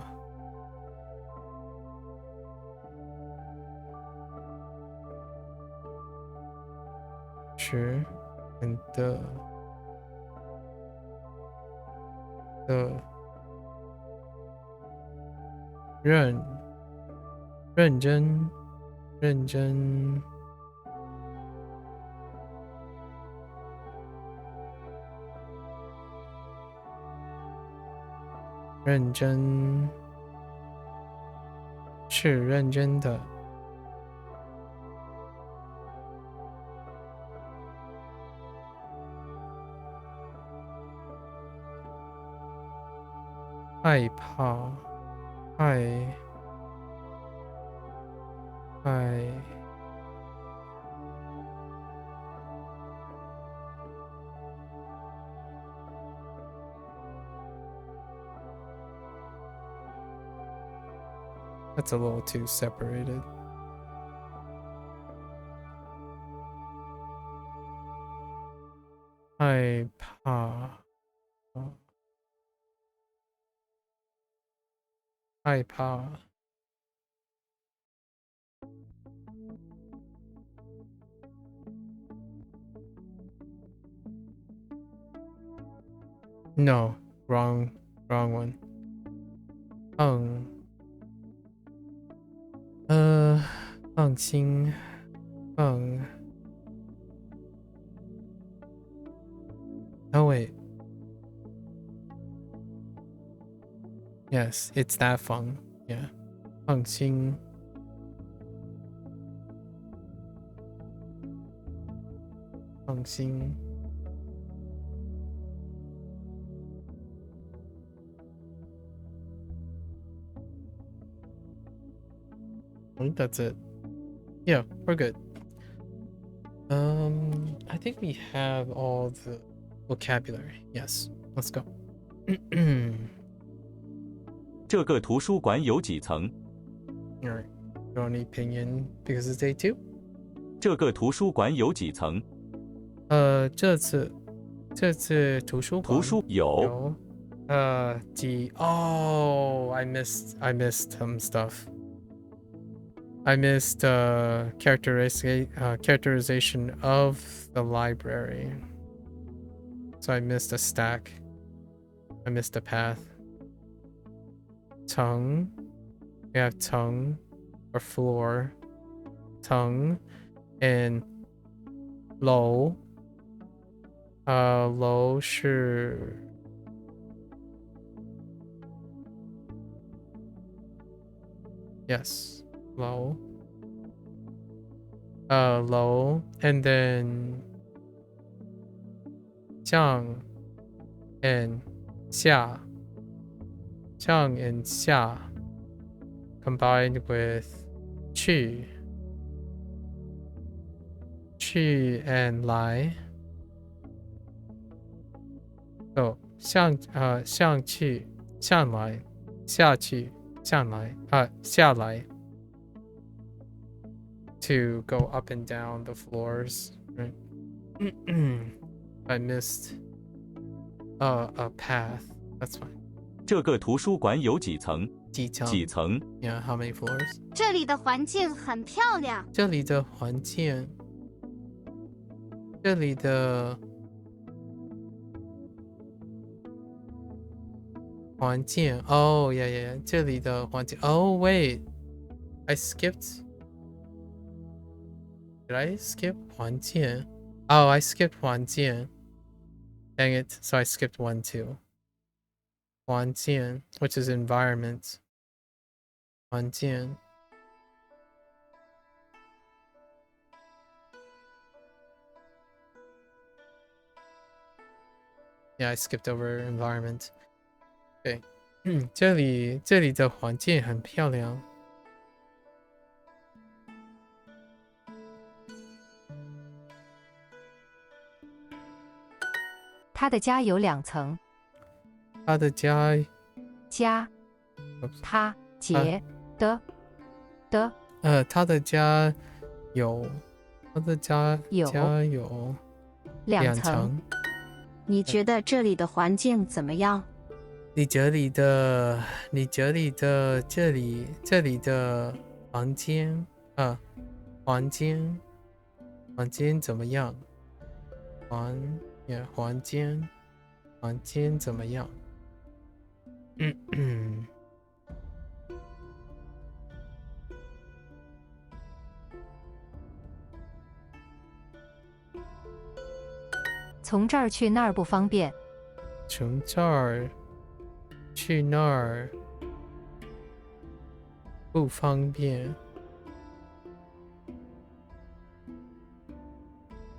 [SPEAKER 1] 室的认真是认真的害怕That's a little too separated.害怕 No, wrong one. 放心Oh wait. Yes, it's that fun. Yeah. 放心I think that's it. Yeah, we're good. I think we have all the vocabulary. Yes, let's go.
[SPEAKER 2] 这个图书馆有几层
[SPEAKER 1] Alright. You want any opinion because it's day 2?
[SPEAKER 2] 这个图书馆有几层
[SPEAKER 1] 这次图书馆
[SPEAKER 2] 有
[SPEAKER 1] Oh, I missed some stuff. I missed characterization of the library. So I missed a stack. I missed a path. Tongue. We have tongue or floor. Tongue and low. Low 是 yes, low. Low, and then 上 and 下. 上 and 下 combined with 去 and 来. So 上去上来下去上来下来 to go up and down the floors, right? I missed a path. That's fine.
[SPEAKER 2] 这个图书馆有几层？
[SPEAKER 1] 几层？
[SPEAKER 2] 几层？
[SPEAKER 1] Yeah, how many floors?
[SPEAKER 3] 这里的环境很漂亮。
[SPEAKER 1] 这里的环境，这里的环境 Oh, yeah. 这里的环境 Oh, wait. I skipped. Did I skip 环境? Oh, I skipped 环境. Dang it. So I skipped 1, 2. 环境, which is environment. 环境. Yeah, I skipped over environment. Okay. 这里的环境很漂亮。
[SPEAKER 4] 他的家有2层。
[SPEAKER 1] 他的家
[SPEAKER 4] 家，他杰的
[SPEAKER 1] 他的家有，他的家有2层。
[SPEAKER 3] 你觉得这里的环境怎么样？
[SPEAKER 1] 你这里的这里的房间环境怎么样？环境怎么样？
[SPEAKER 4] 从这儿去那儿不方便。
[SPEAKER 1] 从这儿去那儿不方便。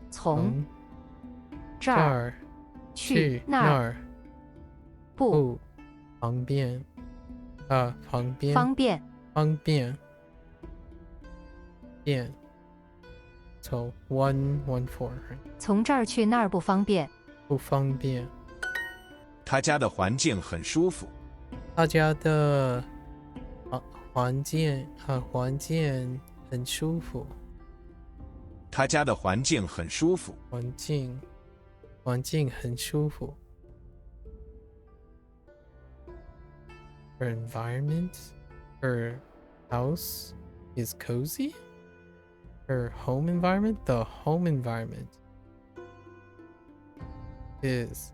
[SPEAKER 4] 从这
[SPEAKER 1] 这
[SPEAKER 4] 儿
[SPEAKER 1] 儿
[SPEAKER 4] 去
[SPEAKER 1] 那
[SPEAKER 4] 那儿
[SPEAKER 1] 不方便。方便便 So 114.
[SPEAKER 4] 从这儿去那儿不方便。
[SPEAKER 1] 不方便。
[SPEAKER 5] 他家的环境很舒服。
[SPEAKER 1] 他家的环境很舒服。
[SPEAKER 5] 他家的环境很舒服。
[SPEAKER 1] 环境很舒服。Her environment, her house is cozy. Her home environment, the home environment is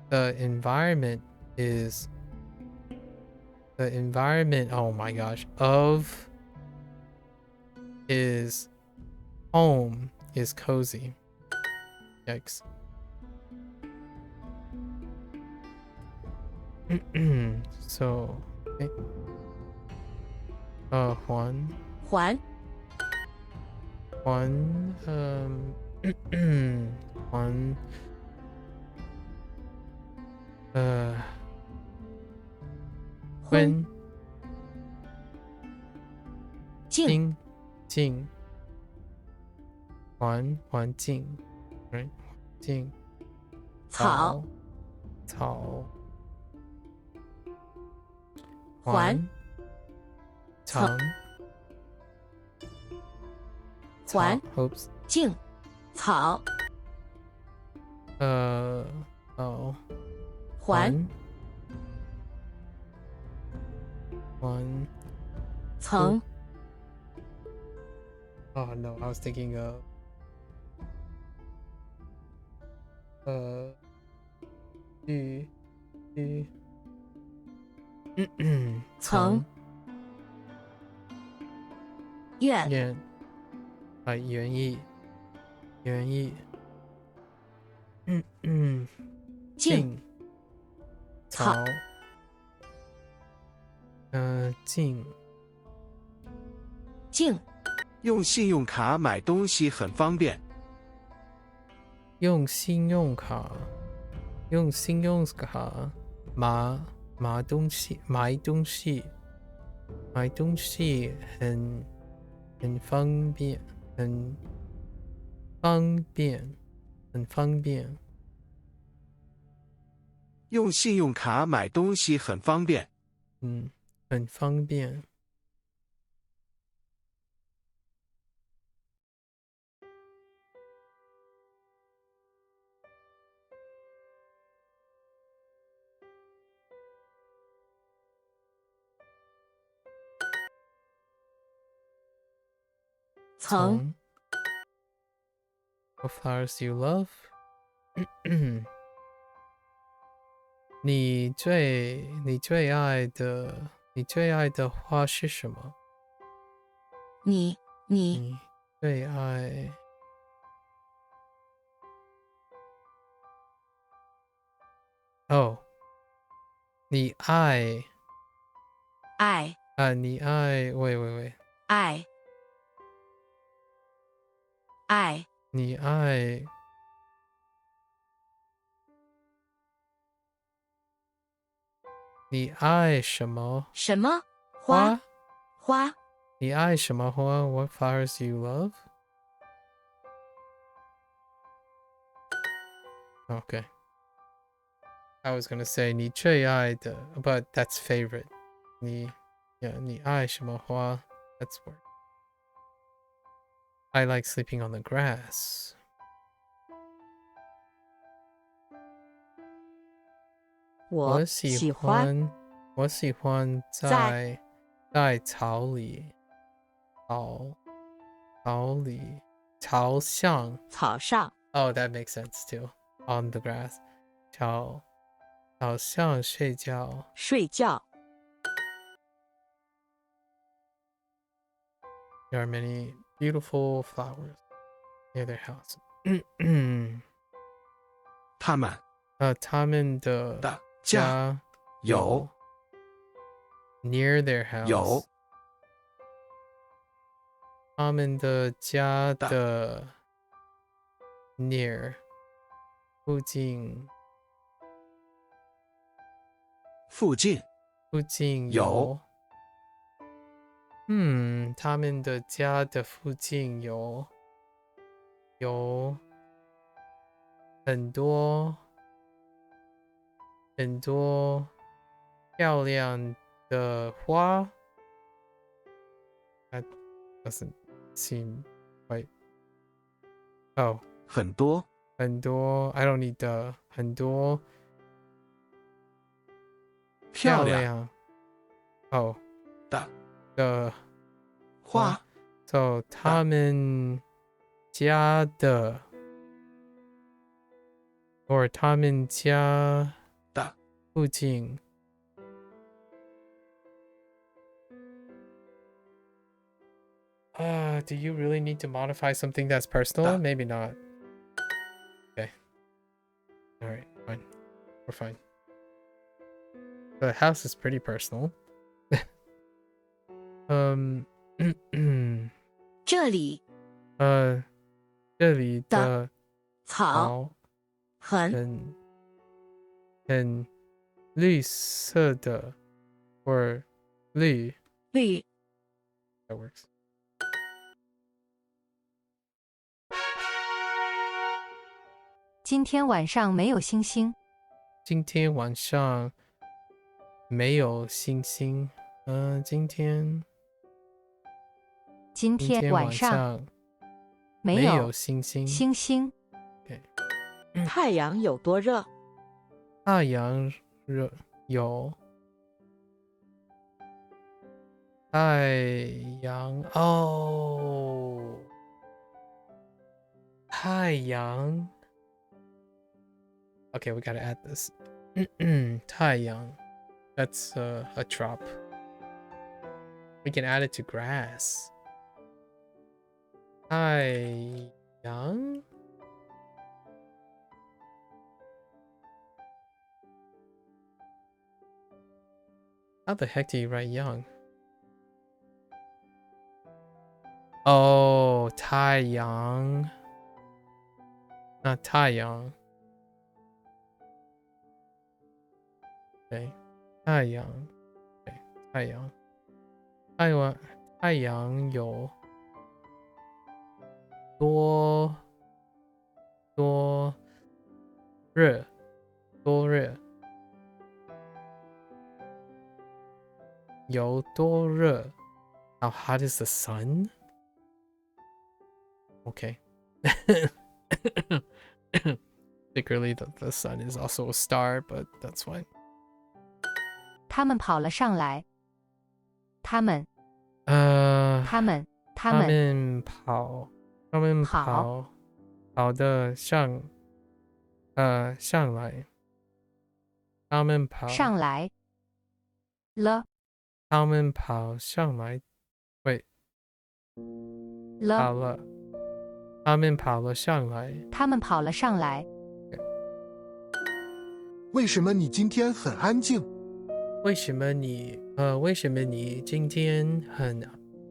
[SPEAKER 1] the environment, oh my gosh, of his home is cozy. Yikes. So, okay. 环环婚境环境 right 境草环长
[SPEAKER 3] 环
[SPEAKER 1] Oops.
[SPEAKER 3] 境草
[SPEAKER 1] 哦，
[SPEAKER 3] 环
[SPEAKER 1] 环
[SPEAKER 3] 层
[SPEAKER 1] Oh no, I was thinking of 玉
[SPEAKER 3] 层院
[SPEAKER 1] 燕园艺
[SPEAKER 3] 静
[SPEAKER 1] 草
[SPEAKER 3] 草
[SPEAKER 1] 静
[SPEAKER 3] 静
[SPEAKER 5] 用信用卡买东西很方便。
[SPEAKER 1] 用信用卡买东西很方便很方便。
[SPEAKER 5] 用信用卡买东西很方便。
[SPEAKER 1] 很方便。
[SPEAKER 3] 层
[SPEAKER 1] What flowers you love? 你最爱的花是什么？
[SPEAKER 3] 你
[SPEAKER 1] 你最爱你爱
[SPEAKER 3] 爱
[SPEAKER 1] 你爱喂
[SPEAKER 3] 爱爱
[SPEAKER 1] 你爱什么
[SPEAKER 3] 什么花花
[SPEAKER 1] 你爱什么花 What flowers you love? Okay. I was gonna say 你最爱的 but that's favorite. 你爱什么花 That's word. I like sleeping on the grass.
[SPEAKER 3] 我
[SPEAKER 1] 喜
[SPEAKER 3] 欢
[SPEAKER 1] 在草里朝向
[SPEAKER 3] 草上
[SPEAKER 1] Oh, that makes sense too. On the grass. 朝向睡觉。
[SPEAKER 3] 睡觉
[SPEAKER 1] There are many beautiful flowers near their house.
[SPEAKER 5] 他们
[SPEAKER 1] 他们的
[SPEAKER 5] 的
[SPEAKER 1] 家
[SPEAKER 5] 有
[SPEAKER 1] near their house
[SPEAKER 5] 有
[SPEAKER 1] 他们的家的 near 附近有他们的家的附近有很多漂亮的花。That doesn't seem quite. Oh,
[SPEAKER 5] 很多
[SPEAKER 1] I don't need the 很多
[SPEAKER 5] 漂亮
[SPEAKER 1] 哦的
[SPEAKER 5] 花
[SPEAKER 1] So 他们家的 or 他们家
[SPEAKER 5] 的
[SPEAKER 1] 附近do you really need to modify something that's personal? Maybe not. Okay. Alright, fine. We're fine. The house is pretty personal.
[SPEAKER 3] 这里
[SPEAKER 1] 这里的
[SPEAKER 3] 草
[SPEAKER 1] 很绿色的 or 绿 That works.
[SPEAKER 4] 今天晚上没有星星。
[SPEAKER 1] 今天晚上没有星星。今天晚上
[SPEAKER 4] 没
[SPEAKER 1] 没
[SPEAKER 4] 有
[SPEAKER 1] 有星星。
[SPEAKER 4] 星星。
[SPEAKER 1] Okay.
[SPEAKER 6] 太阳有多热？
[SPEAKER 1] 太阳热有太阳哦，太阳。Okay, we gotta add this. 太阳 That's a drop. We can add it to grass. 太阳 How the heck do you write young? Oh, 太阳 Not 太阳 Okay, 太阳 Okay, 太阳太阳有多热有多热 How hot is the sun? Okay. Secretly, the sun is also a star, but that's fine.
[SPEAKER 4] 他们跑了上来。他们
[SPEAKER 1] 他们跑的上来，他们跑
[SPEAKER 4] 上来了
[SPEAKER 1] 他们跑上来，wait 跑
[SPEAKER 4] 了，
[SPEAKER 1] 了，他们跑了上来。
[SPEAKER 4] 他们跑了上来。
[SPEAKER 7] 为什么你今天很安静？
[SPEAKER 1] 为什么你今天很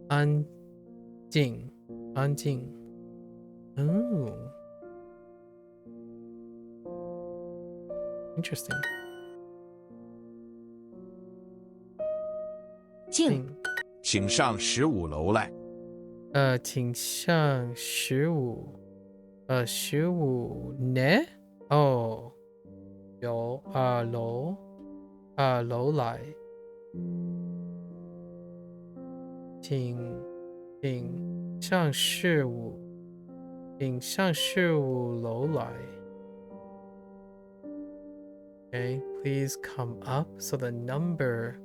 [SPEAKER 1] 安静？Oh, interesting.
[SPEAKER 6] 静，
[SPEAKER 5] 请上15楼来。
[SPEAKER 1] 请上15呢？哦，有2楼来，请上15楼来。Okay, please come up. So the number.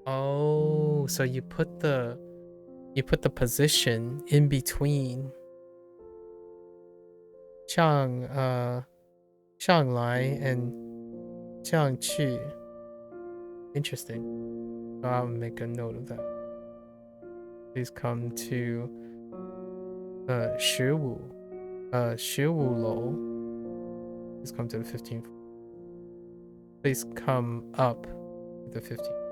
[SPEAKER 1] Oh, so you put the position in between 上来 and 上去 Interesting. So I'll make a note of that. Please come to 15楼 Please come to the 15th. Please come up to the 15th.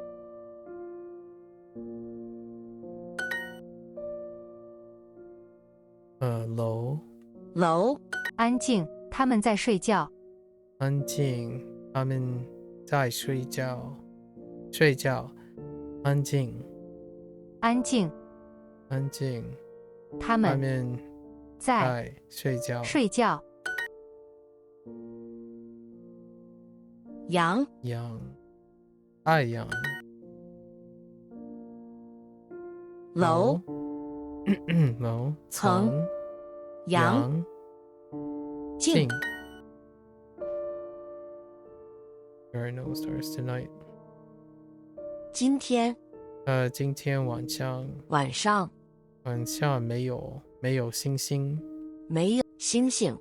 [SPEAKER 6] 楼，
[SPEAKER 4] 安静，他们在睡觉。
[SPEAKER 1] 安静，他们在睡觉。安静，
[SPEAKER 4] 安静，他
[SPEAKER 1] 他
[SPEAKER 4] 们
[SPEAKER 1] 们
[SPEAKER 4] 在
[SPEAKER 1] 睡觉。
[SPEAKER 4] 睡觉。
[SPEAKER 6] 阳，
[SPEAKER 1] 太阳。
[SPEAKER 6] 楼，
[SPEAKER 1] 楼，
[SPEAKER 6] 层，阳，静。
[SPEAKER 1] There are no stars tonight.
[SPEAKER 6] 今天
[SPEAKER 1] 今天晚上没有星星。
[SPEAKER 6] 没有星星。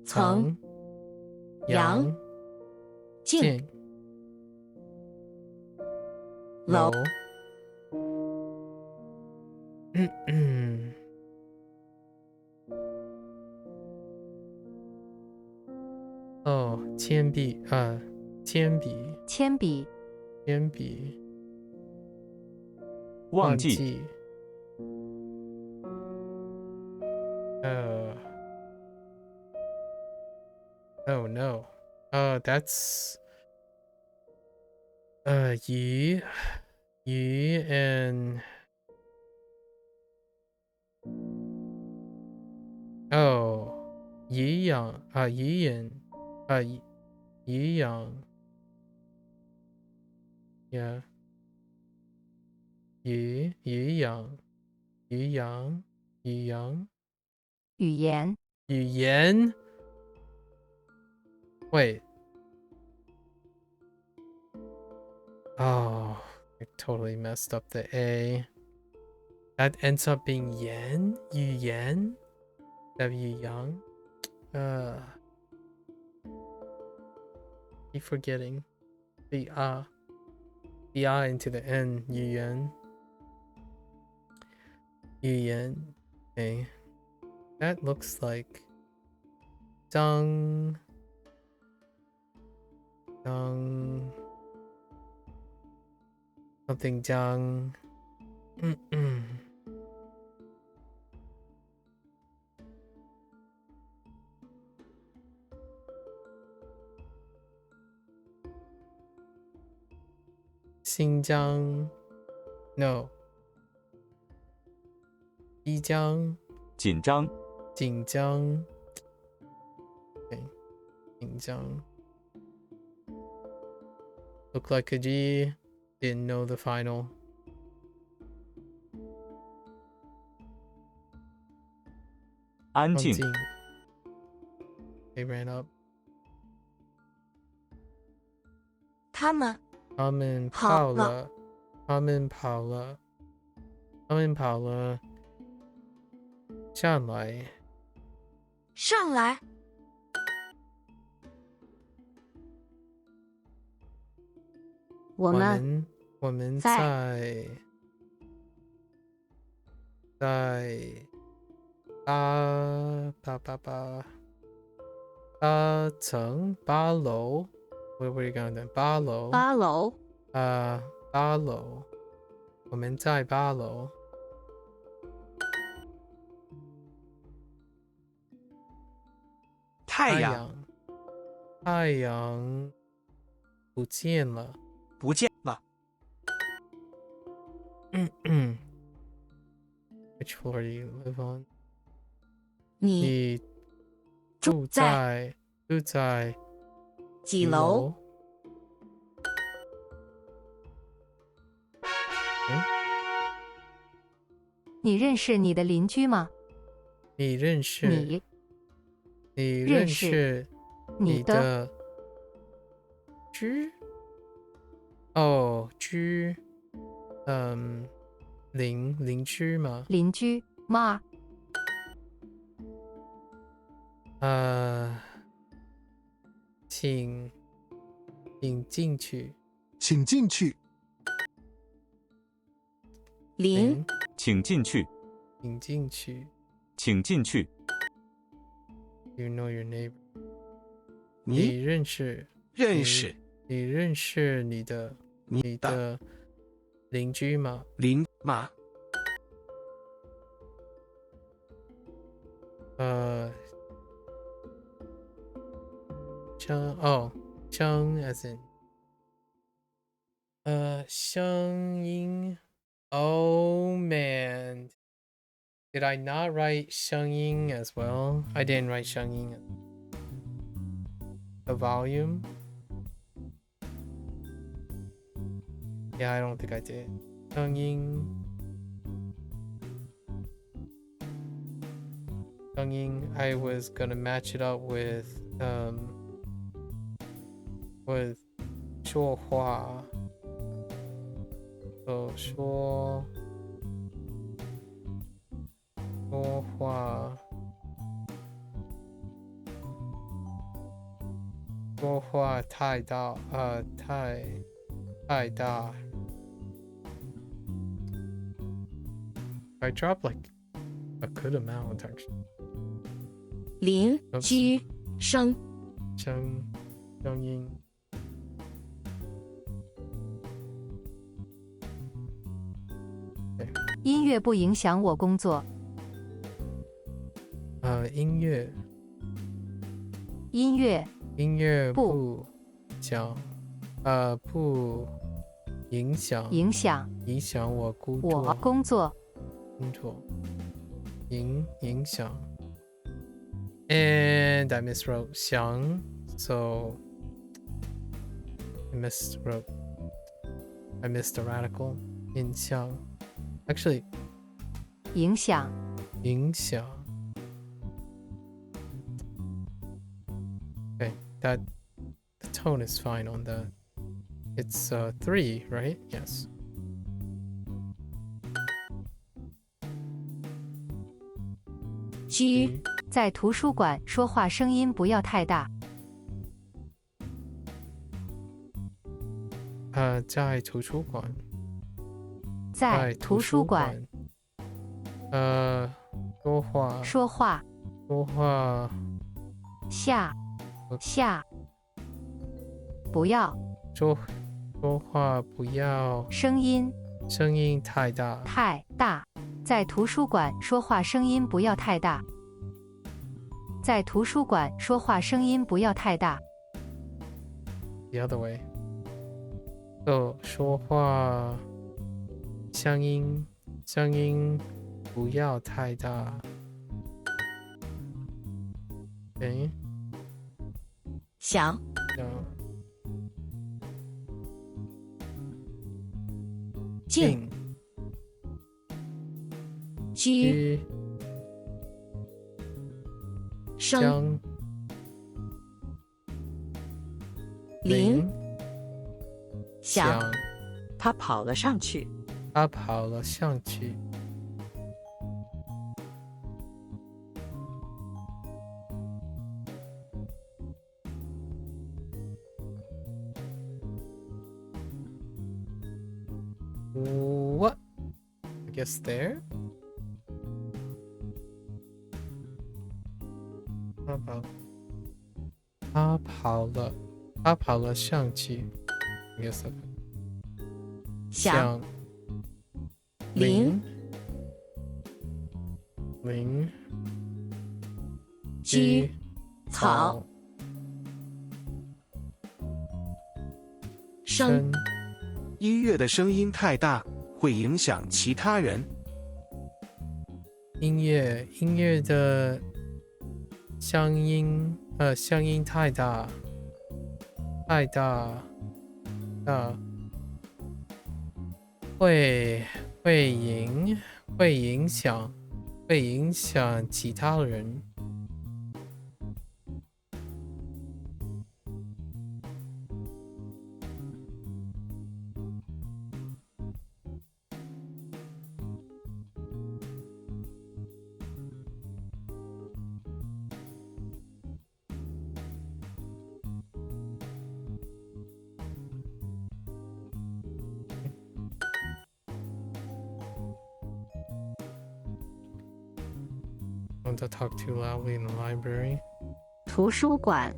[SPEAKER 6] 层，阳，静。楼，
[SPEAKER 1] 哦，铅笔。
[SPEAKER 2] 忘记。
[SPEAKER 1] Oh no. That's鱼 and oh 鱼养yeah 鱼养语言
[SPEAKER 4] 语言。
[SPEAKER 1] 语言 Wait. Oh, I totally messed up the A. That ends up being yen? Yu yen? W young? Keep forgetting. The I into the N. Yu yen. Yu yen. Okay. That looks like Dong. Dong. Something Dong. Xinjiang. No. 伊江
[SPEAKER 2] 紧张、
[SPEAKER 1] 锦江 Okay. 锦江 Look like a G. Didn't know the final.
[SPEAKER 2] 安静、
[SPEAKER 1] They ran up.
[SPEAKER 6] 他们
[SPEAKER 1] 他们
[SPEAKER 6] 跑
[SPEAKER 1] 跑
[SPEAKER 6] 了
[SPEAKER 1] 了，他们跑了，他们跑了，下来，
[SPEAKER 6] 上来，
[SPEAKER 3] 我们
[SPEAKER 1] 我们
[SPEAKER 3] 在
[SPEAKER 1] 在八层八楼 Where were you going then? 八楼
[SPEAKER 3] 8楼，
[SPEAKER 1] 八楼，我们在八楼。
[SPEAKER 5] 太阳
[SPEAKER 1] 太阳不见了。
[SPEAKER 5] 不见了。
[SPEAKER 1] Which floor do you live on?
[SPEAKER 6] 你
[SPEAKER 1] 你住在
[SPEAKER 6] 几楼？
[SPEAKER 4] 你认识你的邻居吗？
[SPEAKER 1] 你认识
[SPEAKER 4] 你
[SPEAKER 1] 认识
[SPEAKER 4] 你的
[SPEAKER 1] 的居？哦，居，邻居吗？
[SPEAKER 4] 邻居吗？
[SPEAKER 1] 请进去。
[SPEAKER 7] 请进去。
[SPEAKER 6] 邻
[SPEAKER 2] 请进去，
[SPEAKER 1] 请进去。
[SPEAKER 2] 请进去。
[SPEAKER 1] You know your neighbor.
[SPEAKER 5] 你
[SPEAKER 1] 认识
[SPEAKER 5] 认识
[SPEAKER 1] 你认识你的邻居吗？
[SPEAKER 5] 邻吗？
[SPEAKER 1] 声 as in 声音 Oh man, did I not write 声音 as well? I didn't write 声音 The volume? Yeah, I don't think I did. 声音 I was gonna match it up with 说话 So 说话太大太大 I dropped like a good amount actually
[SPEAKER 6] 邻居声
[SPEAKER 1] 声音
[SPEAKER 4] 音乐不影响我工作。
[SPEAKER 1] 音乐不影响我工作影响 And I miswrote 响 so I missed the radical 影响 Actually
[SPEAKER 4] 影响
[SPEAKER 1] 影响。Okay, that the tone is fine on that. It's 3, right? Yes.
[SPEAKER 6] 居
[SPEAKER 4] 在图书馆说话声音不要太大。
[SPEAKER 1] 在图书馆。
[SPEAKER 4] 在图书馆
[SPEAKER 1] 说话。
[SPEAKER 4] 说话。
[SPEAKER 1] 说话。
[SPEAKER 4] 下不要
[SPEAKER 1] 说话不要
[SPEAKER 4] 声音
[SPEAKER 1] 太大。
[SPEAKER 4] 太大。在图书馆说话声音不要太大。在图书馆说话声音不要太大。
[SPEAKER 1] The other way. 说话声音不要太大。Okay.
[SPEAKER 6] 想静居声铃响
[SPEAKER 8] 他跑了上去。
[SPEAKER 1] What? I guess there?他跑了上去。I guess that.
[SPEAKER 6] 响铃居草声
[SPEAKER 5] 音乐的声音太大，会影响其他人。
[SPEAKER 1] 音乐的声音太大会影响其他人。Don't talk too loudly in the library.
[SPEAKER 3] 图书馆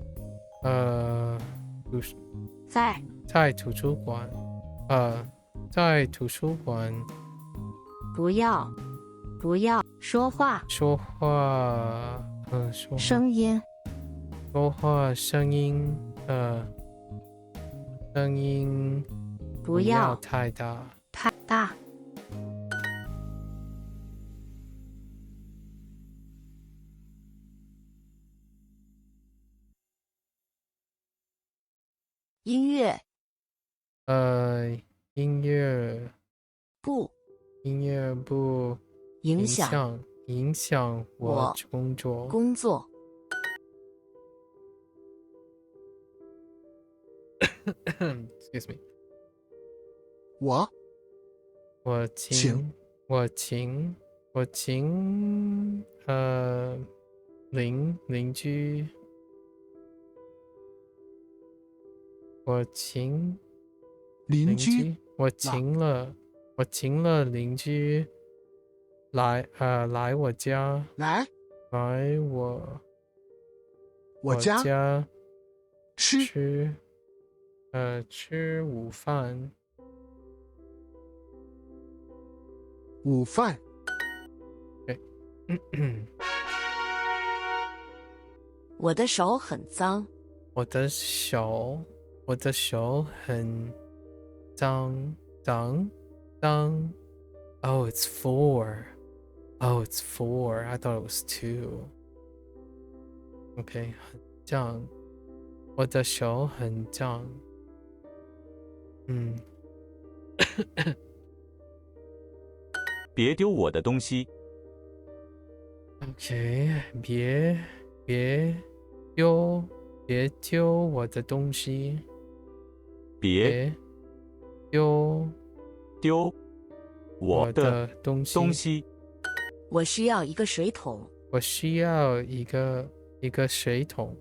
[SPEAKER 1] 在图书馆。在图书馆。
[SPEAKER 3] 不要说话
[SPEAKER 1] 说话
[SPEAKER 3] 声音不要
[SPEAKER 1] 太大。
[SPEAKER 6] 音乐
[SPEAKER 1] 音乐不
[SPEAKER 6] 影响
[SPEAKER 1] 我
[SPEAKER 6] 工作。
[SPEAKER 1] Excuse me.
[SPEAKER 7] 我
[SPEAKER 1] 请邻居。我请
[SPEAKER 7] 邻居
[SPEAKER 1] 我请了邻居来我家
[SPEAKER 7] 来
[SPEAKER 1] 我
[SPEAKER 7] 家
[SPEAKER 1] 吃午饭。
[SPEAKER 6] 我的手很脏。
[SPEAKER 1] 我的手很脏。Oh, it's 4. Oh, it's 4. I thought it was 2. Okay, 很脏。我的手很脏。
[SPEAKER 2] 别丢我的东西。
[SPEAKER 1] OK， 别丢我的东西，
[SPEAKER 2] 别
[SPEAKER 1] 丢
[SPEAKER 2] 丢我的
[SPEAKER 1] 东西。
[SPEAKER 2] 东西。
[SPEAKER 6] 我需要一个水桶。
[SPEAKER 1] 我需要一个水桶。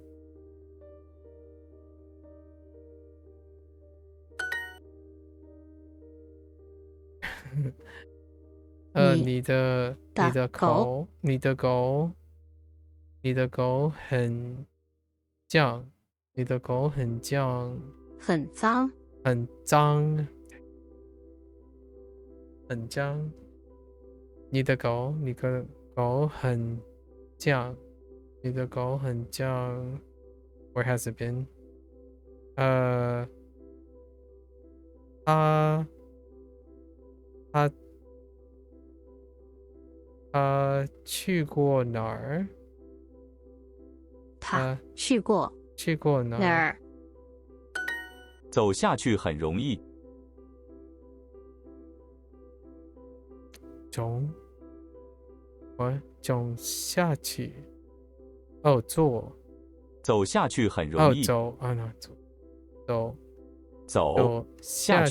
[SPEAKER 1] 你的狗很犟，你的狗很犟，
[SPEAKER 3] 很脏，
[SPEAKER 1] 很脏，很脏。你的狗很犟，你的狗很犟。Where has it been? 他去过哪儿？
[SPEAKER 3] 他去过
[SPEAKER 1] 哪
[SPEAKER 3] 哪儿？
[SPEAKER 2] 走下去很容易。
[SPEAKER 1] 走下去。坐。
[SPEAKER 2] 走下去很容易。
[SPEAKER 1] 走下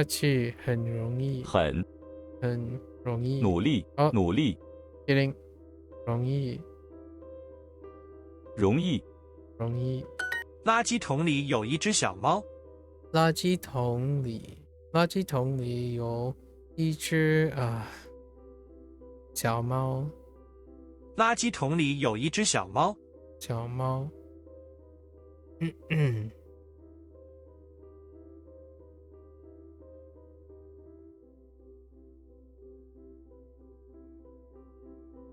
[SPEAKER 1] 去很容易。很容易。
[SPEAKER 2] 努力。努力。
[SPEAKER 1] 容易。
[SPEAKER 5] 垃圾桶里有一只小猫。
[SPEAKER 1] 垃圾桶里有一只小猫。
[SPEAKER 5] 垃圾桶里有一只小猫。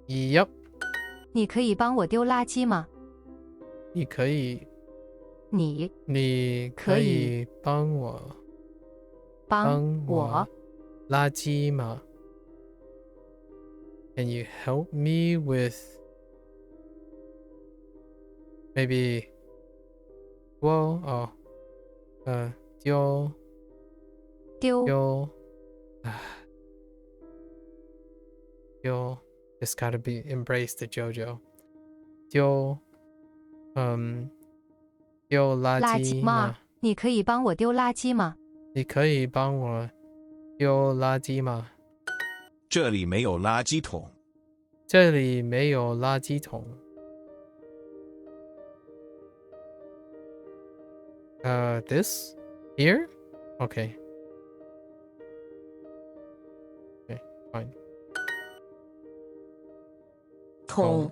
[SPEAKER 1] Yep。
[SPEAKER 4] 你可以帮我丢垃圾吗？
[SPEAKER 1] 你可以帮我垃圾吗？ Can you help me with maybe丢just gotta be embrace the JoJo 丢垃圾吗？
[SPEAKER 4] 你可以帮我丢垃圾吗？
[SPEAKER 1] 你可以帮我丢垃圾吗？
[SPEAKER 5] 这里没有垃圾桶。
[SPEAKER 1] 这里没有垃圾桶。This here? Okay. Okay, fine.
[SPEAKER 6] 桶。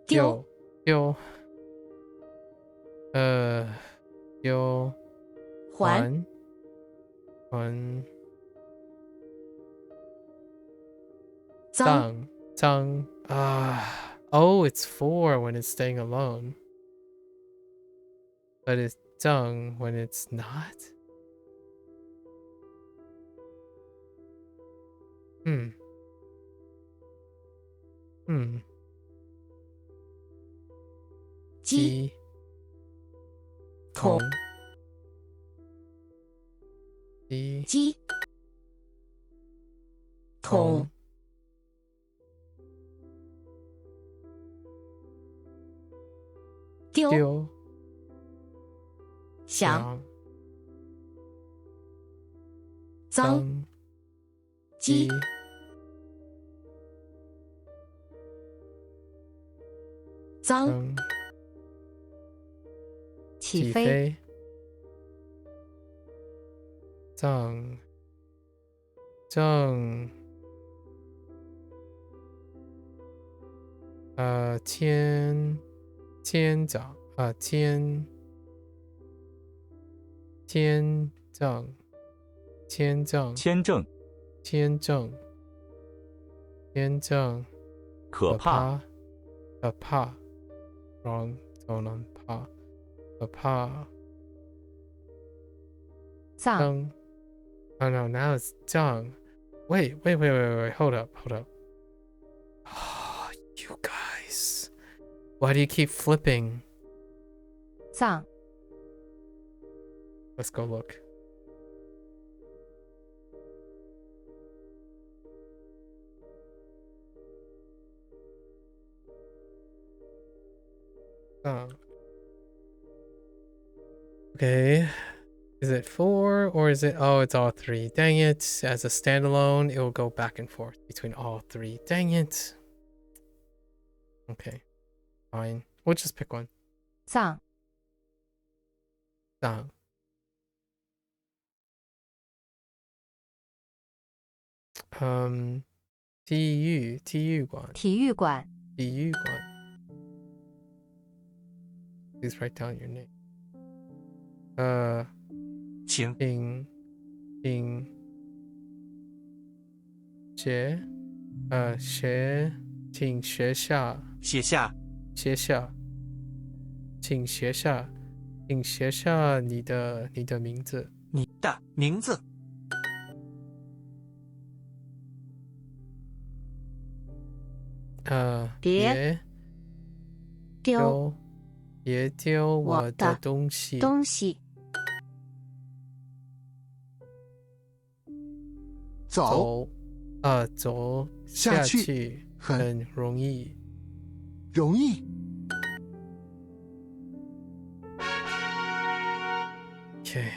[SPEAKER 1] 丢。还。脏。Oh, it's 4 when it's staying alone. But it's 脏 when it's not?
[SPEAKER 6] 鸡。
[SPEAKER 1] 桶。
[SPEAKER 6] 鸡。桶。丢。想。脏。鸡。脏。
[SPEAKER 4] 起飞。
[SPEAKER 1] 脏。天长。天正。
[SPEAKER 2] 可怕。
[SPEAKER 1] wrong tone on 怕。可怕。
[SPEAKER 4] 脏。
[SPEAKER 1] Oh no, now it's 脏。Wait, hold up. Oh, you guys. Why do you keep flipping?
[SPEAKER 4] 脏。
[SPEAKER 1] Let's go look. Okay. Is it 4 or is it... Oh, it's all 3. Dang it. As a standalone, it will go back and forth between all 3. Dang it. Okay. Fine. We'll just pick one.
[SPEAKER 4] 脏
[SPEAKER 1] Dang. TU 馆
[SPEAKER 4] 体育馆
[SPEAKER 1] Please write down your name.
[SPEAKER 5] 请
[SPEAKER 1] 请学下你的名字。
[SPEAKER 5] 你的名字。
[SPEAKER 3] 别丢
[SPEAKER 1] 别丢我的东西。
[SPEAKER 7] 走
[SPEAKER 1] 走
[SPEAKER 7] 下去
[SPEAKER 1] 去
[SPEAKER 7] 很
[SPEAKER 1] 很容易。
[SPEAKER 7] 容易。
[SPEAKER 1] OK，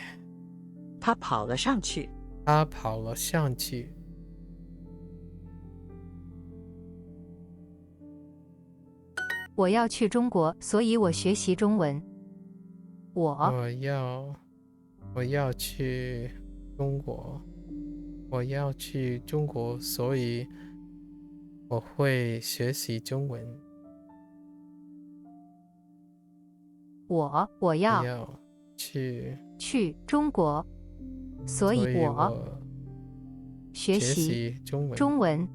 [SPEAKER 8] 他跑了上去。
[SPEAKER 1] 他跑了上去。
[SPEAKER 4] 我要去中国，所以我学习中文。
[SPEAKER 1] 我要去中国。我要去中国，所以我会学习中文。
[SPEAKER 4] 我要
[SPEAKER 1] 去
[SPEAKER 4] 中国，所以我学习中文。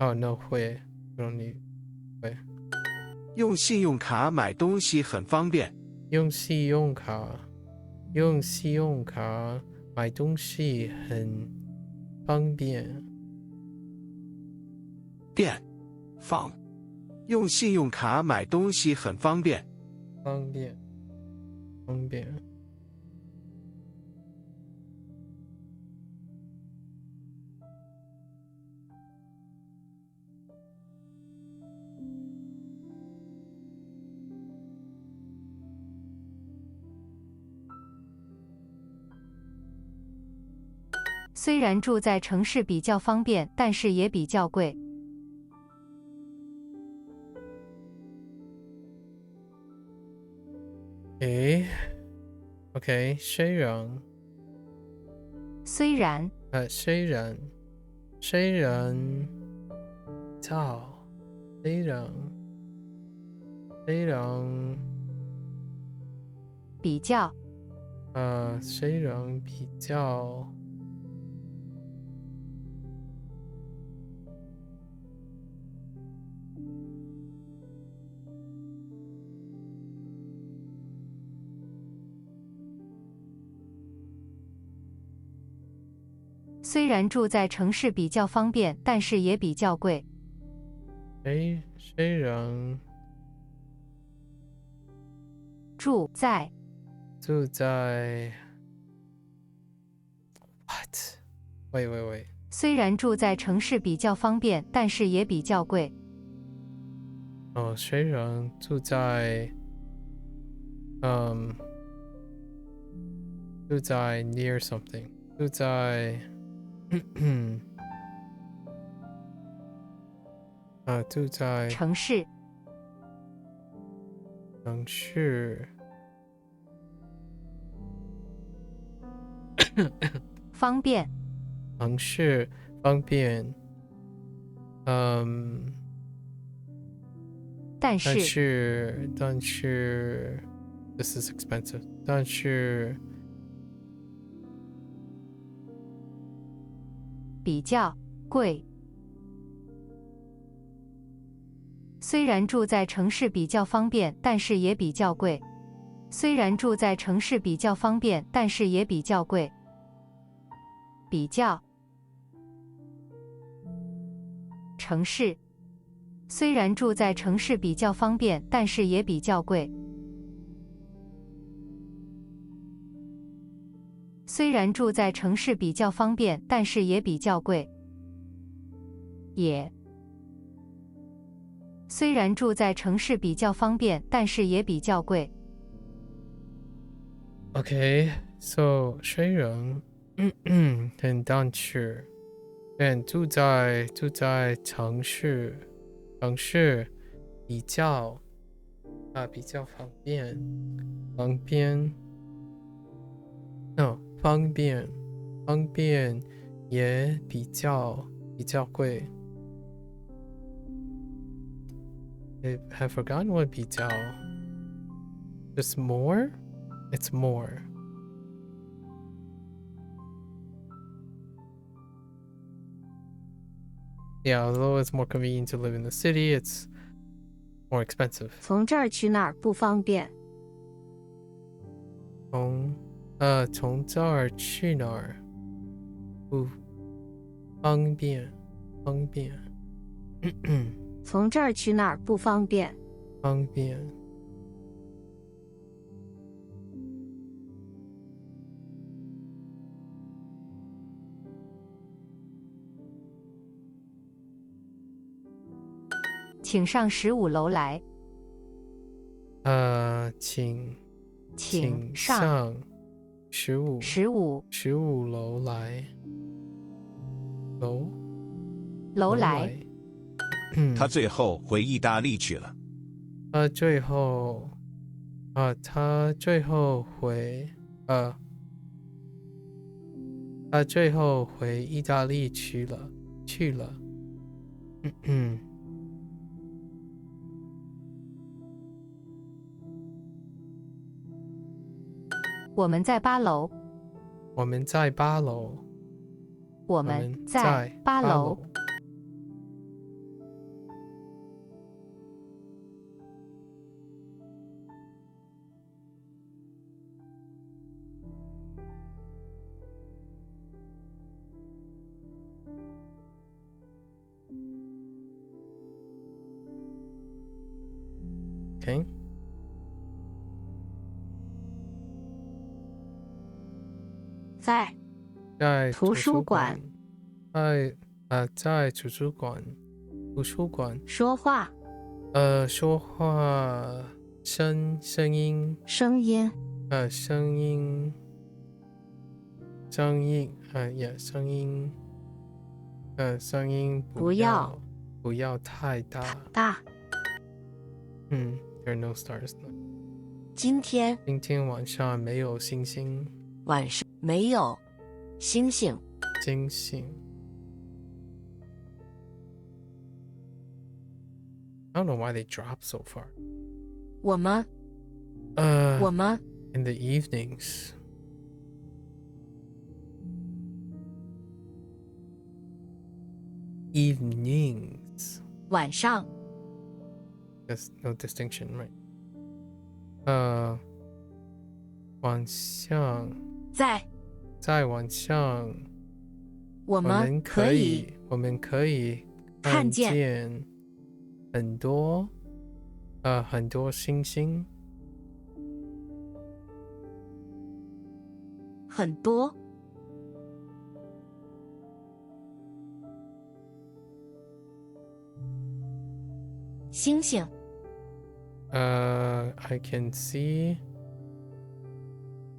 [SPEAKER 1] 哦，那会容易会。
[SPEAKER 5] 用信用卡买东西很方便。
[SPEAKER 1] 用信用卡买东西很方便。
[SPEAKER 5] 电放。用信用卡买东西很方便。
[SPEAKER 1] 方便。
[SPEAKER 4] 虽然住在城市比较方便，但是也比较贵。
[SPEAKER 1] OK， 虽然
[SPEAKER 4] 比较
[SPEAKER 1] 虽然比较
[SPEAKER 4] 虽然住在城市比较方便，但是也比较贵。
[SPEAKER 1] 虽然
[SPEAKER 4] 住在
[SPEAKER 1] What？ 喂。
[SPEAKER 4] 虽然住在城市比较方便，但是也比较贵。
[SPEAKER 1] 哦，虽然住在near something， 住在住在
[SPEAKER 4] 城市方便但是
[SPEAKER 1] this is expensive， 但是
[SPEAKER 4] 比较贵。虽然住在城市比较方便，但是也比较贵。虽然住在城市比较方便，但是也比较贵。比较城市。虽然住在城市比较方便，但是也比较贵。虽然住在城市比较方便，但是也比较贵。虽然住在城市比较方便，但是也比较贵。
[SPEAKER 1] Okay, so 虽然很但是，但住在城市比较比较方便也比较贵。I have forgotten what 比较 just more? It's more. Yeah, although it's more convenient to live in the city, it's more expensive.
[SPEAKER 3] 从这儿去那儿不方便。
[SPEAKER 1] 从这儿去哪儿不方便？
[SPEAKER 3] 从这儿去那儿不方便。
[SPEAKER 1] 方便。
[SPEAKER 4] 请上15楼来。
[SPEAKER 1] 请上15楼来。
[SPEAKER 4] 楼来。
[SPEAKER 5] 他最后回意大利去了。
[SPEAKER 1] 他最后回意大利去了。
[SPEAKER 4] 我们在8楼。
[SPEAKER 1] 我们在8楼。
[SPEAKER 4] 我们在8楼。
[SPEAKER 1] Okay. 在
[SPEAKER 3] 图书馆。
[SPEAKER 1] 在图书馆。
[SPEAKER 3] 说话。
[SPEAKER 1] 说话声音。
[SPEAKER 3] 声音不
[SPEAKER 1] 要太大。There are no stars.
[SPEAKER 6] 今天
[SPEAKER 1] 晚上没有星星。
[SPEAKER 6] 晚上没有星星。
[SPEAKER 1] I don't know why they drop so far.
[SPEAKER 6] 我们
[SPEAKER 1] in the evenings. Evenings.
[SPEAKER 6] 晚上
[SPEAKER 1] There's no distinction, right? 晚上在晚上
[SPEAKER 6] 我们可以
[SPEAKER 1] 看见很多星星。
[SPEAKER 6] 很多星星。
[SPEAKER 1] I can see.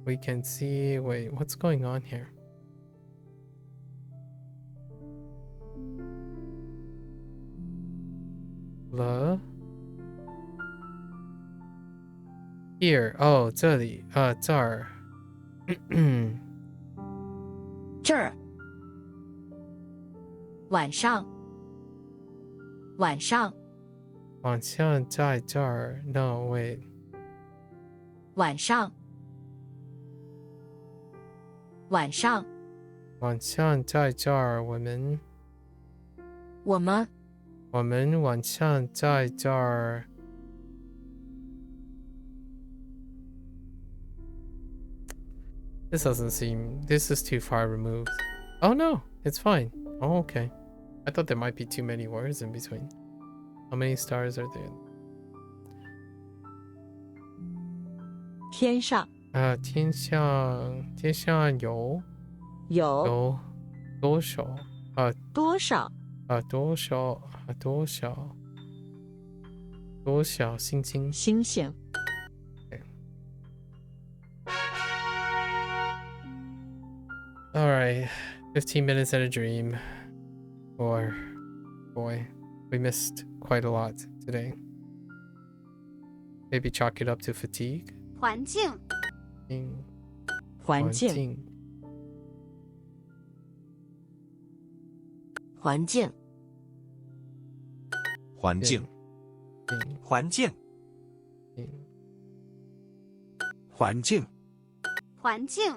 [SPEAKER 1] We can see. Wait, what's going on here? Here. Oh, 这里。这儿。
[SPEAKER 6] 这儿。晚上
[SPEAKER 1] 在这儿。No, wait.
[SPEAKER 6] 晚上
[SPEAKER 1] 在这儿。我们晚上在这儿。This doesn't seem. This is too far removed. Oh no, it's fine. Oh, okay. I thought there might be too many words in between. How many stars are there?
[SPEAKER 8] 天上
[SPEAKER 1] 天上有多少？
[SPEAKER 8] 多少？
[SPEAKER 1] 多少？多小星星。
[SPEAKER 8] 星星。
[SPEAKER 1] All right, 15 minutes at a dream. Or, boy, we missed quite a lot today. Maybe chalk it up to fatigue.
[SPEAKER 3] 环境，
[SPEAKER 8] 环境。
[SPEAKER 9] 环境，
[SPEAKER 5] 环境，环境，环境，
[SPEAKER 3] 环境，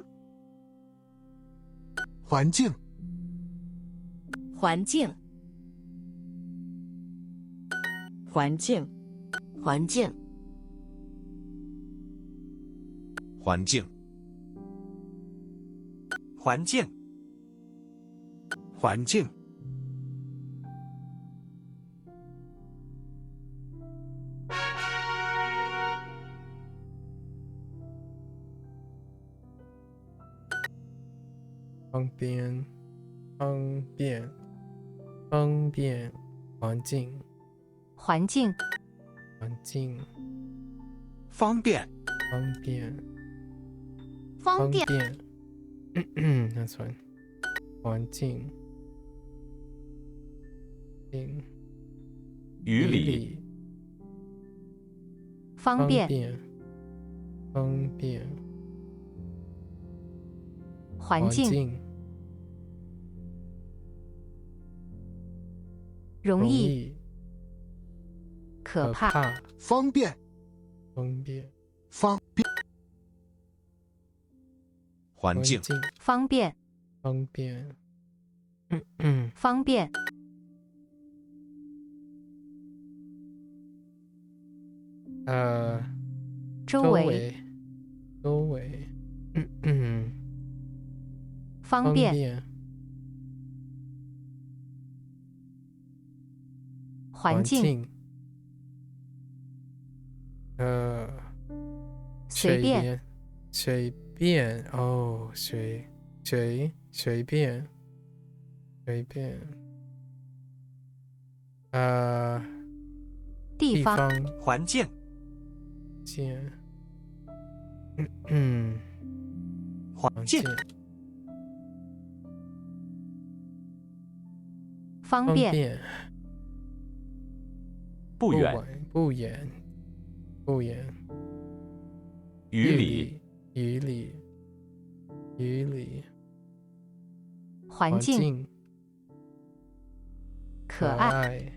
[SPEAKER 7] 环境，
[SPEAKER 6] 环境，
[SPEAKER 8] 环境。
[SPEAKER 9] 环境，
[SPEAKER 5] 环境，环境，环境。
[SPEAKER 1] 方便，方便，方便，环境，
[SPEAKER 4] 环境，
[SPEAKER 1] 环境，
[SPEAKER 5] 方便，
[SPEAKER 1] 方便，
[SPEAKER 3] 方便，
[SPEAKER 1] That's fine. 环境，
[SPEAKER 2] 于理，
[SPEAKER 4] 方便，
[SPEAKER 1] 方便，
[SPEAKER 4] 环境，容易，可怕，
[SPEAKER 7] 方便，
[SPEAKER 1] 方便，
[SPEAKER 7] 方便，
[SPEAKER 5] 环境，
[SPEAKER 4] 方便，
[SPEAKER 1] 方便，
[SPEAKER 4] 方便，周围，
[SPEAKER 1] 周围，
[SPEAKER 4] 方便，环境，随便，
[SPEAKER 1] 随便，哦，随便，随便，
[SPEAKER 4] 地方，
[SPEAKER 5] 环境，环境，
[SPEAKER 4] 方便，
[SPEAKER 2] 不远，
[SPEAKER 1] 不远，不远，
[SPEAKER 2] 于理，
[SPEAKER 1] 于理，于理，
[SPEAKER 4] 环境，可爱，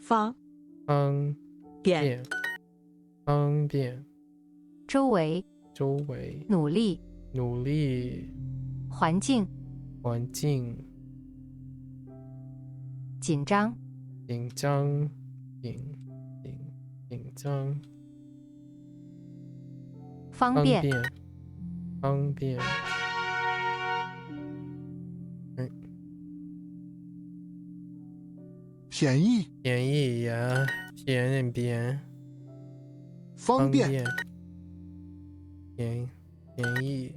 [SPEAKER 8] 方便，
[SPEAKER 1] 方便，
[SPEAKER 4] 周围，
[SPEAKER 1] 周围，
[SPEAKER 4] 努力，
[SPEAKER 1] 努力，
[SPEAKER 4] 环境，
[SPEAKER 1] 环境，
[SPEAKER 4] 紧张，
[SPEAKER 1] 紧张，紧张，
[SPEAKER 4] 方便，
[SPEAKER 1] 方便，
[SPEAKER 7] 便宜，
[SPEAKER 1] 便宜呀，便便，
[SPEAKER 7] 方便，
[SPEAKER 1] 便宜，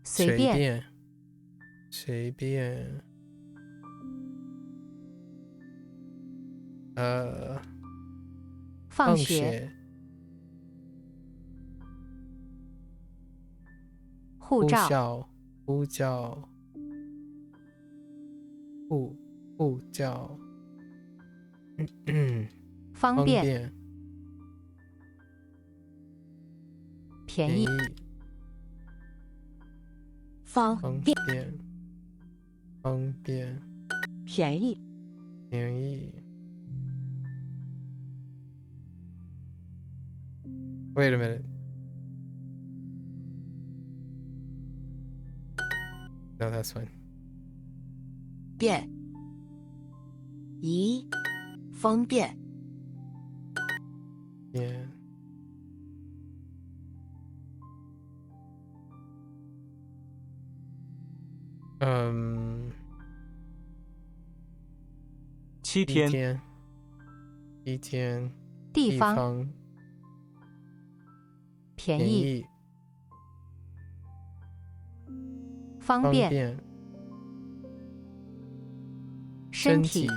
[SPEAKER 4] 随便，
[SPEAKER 1] 随便，
[SPEAKER 4] 放学，护照，
[SPEAKER 1] 护照，护照，
[SPEAKER 4] 方便，便宜，
[SPEAKER 6] 方便，
[SPEAKER 1] 方便，
[SPEAKER 8] 便宜，
[SPEAKER 1] 便宜。Wait a minute. No, that's fine.
[SPEAKER 9] 便，宜，方便，
[SPEAKER 1] Yeah.
[SPEAKER 2] 7天，
[SPEAKER 1] 一天，
[SPEAKER 4] 地方，便宜，方便，身体，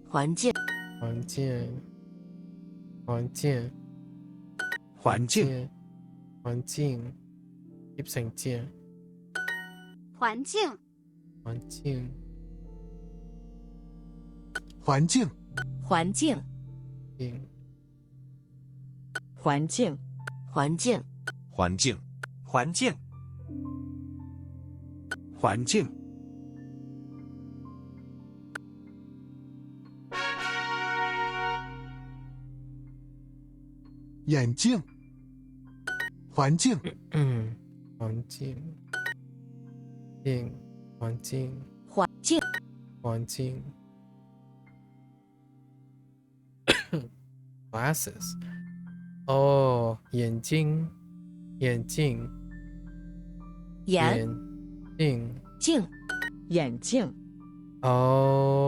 [SPEAKER 9] 环境，
[SPEAKER 1] 环境，环境，
[SPEAKER 5] 环境，
[SPEAKER 1] 环境，接成键，
[SPEAKER 3] 环境，
[SPEAKER 1] 环境，
[SPEAKER 7] 环境，
[SPEAKER 6] 环境，
[SPEAKER 8] 环境，
[SPEAKER 9] 环境，
[SPEAKER 5] 环境，环境，环境，
[SPEAKER 7] 眼镜，环境，
[SPEAKER 1] 环境，环境，
[SPEAKER 6] 环境，
[SPEAKER 1] 环境，glasses， 哦，眼睛，眼镜，
[SPEAKER 6] 眼
[SPEAKER 1] 镜，
[SPEAKER 6] 镜，
[SPEAKER 8] 眼镜，
[SPEAKER 1] 哦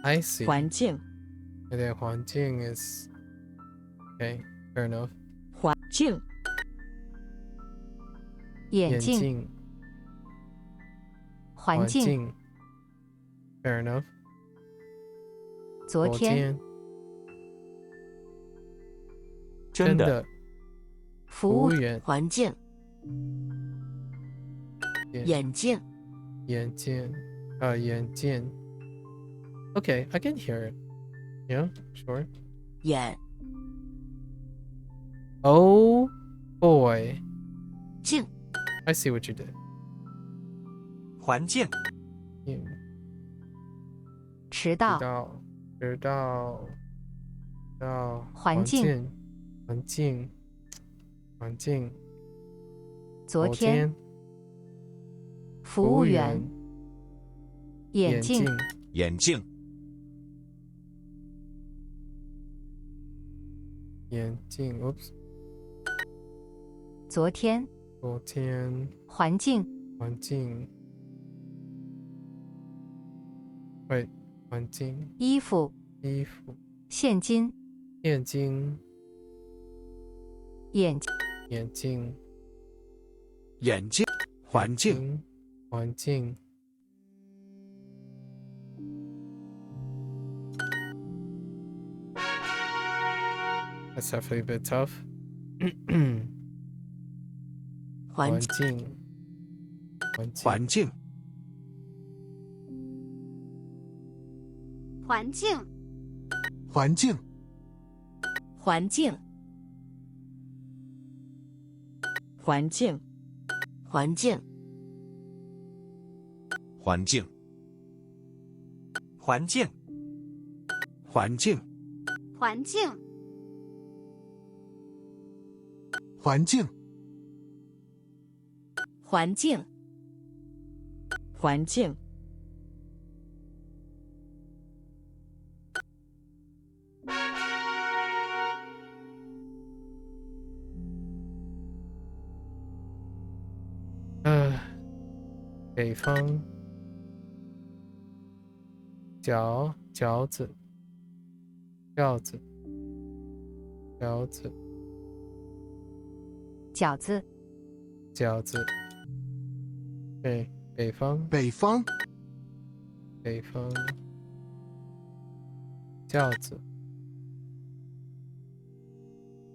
[SPEAKER 1] ，I see。
[SPEAKER 8] 环境，
[SPEAKER 1] 对，环境 is okay, fair enough。
[SPEAKER 8] 环境，
[SPEAKER 4] 眼镜，环境，
[SPEAKER 1] fair enough。
[SPEAKER 4] 昨天，
[SPEAKER 2] 真的，
[SPEAKER 4] 服务，
[SPEAKER 1] 服务员，
[SPEAKER 9] 环境，眼镜，
[SPEAKER 1] 眼镜，眼镜。Okay, I can hear it. Yeah, sure.
[SPEAKER 9] 眼
[SPEAKER 1] Oh boy,
[SPEAKER 9] 镜，
[SPEAKER 1] I see what you did.
[SPEAKER 5] 环境，
[SPEAKER 4] 迟到，
[SPEAKER 1] 知道，
[SPEAKER 4] 环境，
[SPEAKER 1] 环境，环境。
[SPEAKER 4] 昨天，服务员，眼镜，
[SPEAKER 5] 眼镜，
[SPEAKER 1] 眼镜 ，oops，
[SPEAKER 4] 昨天，
[SPEAKER 1] 昨天，
[SPEAKER 4] 环境，
[SPEAKER 1] 环境，喂，环境，
[SPEAKER 4] 衣服，
[SPEAKER 1] 衣服，
[SPEAKER 4] 现金，
[SPEAKER 1] 现金，
[SPEAKER 4] 眼镜，
[SPEAKER 1] 眼镜，
[SPEAKER 5] 眼镜，环境，
[SPEAKER 1] 环境。That's definitely a bit tough. 环
[SPEAKER 9] 环境，
[SPEAKER 1] 境，
[SPEAKER 5] 环境，
[SPEAKER 3] 环境，
[SPEAKER 7] 环境，
[SPEAKER 6] 环境，
[SPEAKER 8] 环境，
[SPEAKER 9] 环境，
[SPEAKER 5] 环境，环境，环境，
[SPEAKER 3] 环境，
[SPEAKER 7] 环境，
[SPEAKER 6] 环境，
[SPEAKER 8] 环境，
[SPEAKER 1] 北方，饺子，饺子，饺子，
[SPEAKER 4] 饺子，
[SPEAKER 1] 饺子。对，北方，
[SPEAKER 7] 北方，
[SPEAKER 1] 北方，饺子。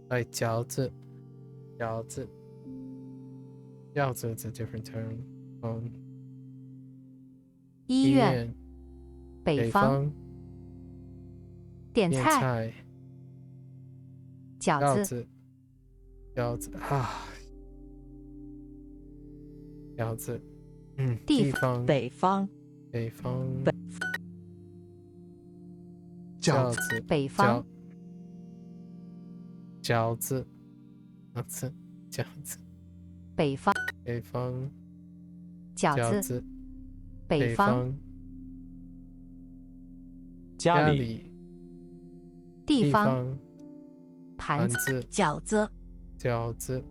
[SPEAKER 1] 哎，饺子，饺子，饺子 is a different term.
[SPEAKER 4] 医院，北方，点
[SPEAKER 1] 点
[SPEAKER 4] 菜，
[SPEAKER 1] 菜，
[SPEAKER 4] 饺子，
[SPEAKER 1] 饺子，饺子啊，饺子，
[SPEAKER 4] 地
[SPEAKER 1] 方，
[SPEAKER 8] 北方，
[SPEAKER 1] 北方，
[SPEAKER 7] 饺子，
[SPEAKER 1] 子，
[SPEAKER 4] 北方，
[SPEAKER 1] 饺子，饺子，
[SPEAKER 4] 北方，
[SPEAKER 1] 北方，
[SPEAKER 4] 饺子，
[SPEAKER 1] 子，
[SPEAKER 4] 北方，
[SPEAKER 2] 家里，
[SPEAKER 1] 里，
[SPEAKER 4] 地方，盘子，
[SPEAKER 1] 盘子，
[SPEAKER 6] 饺子，
[SPEAKER 1] 饺子，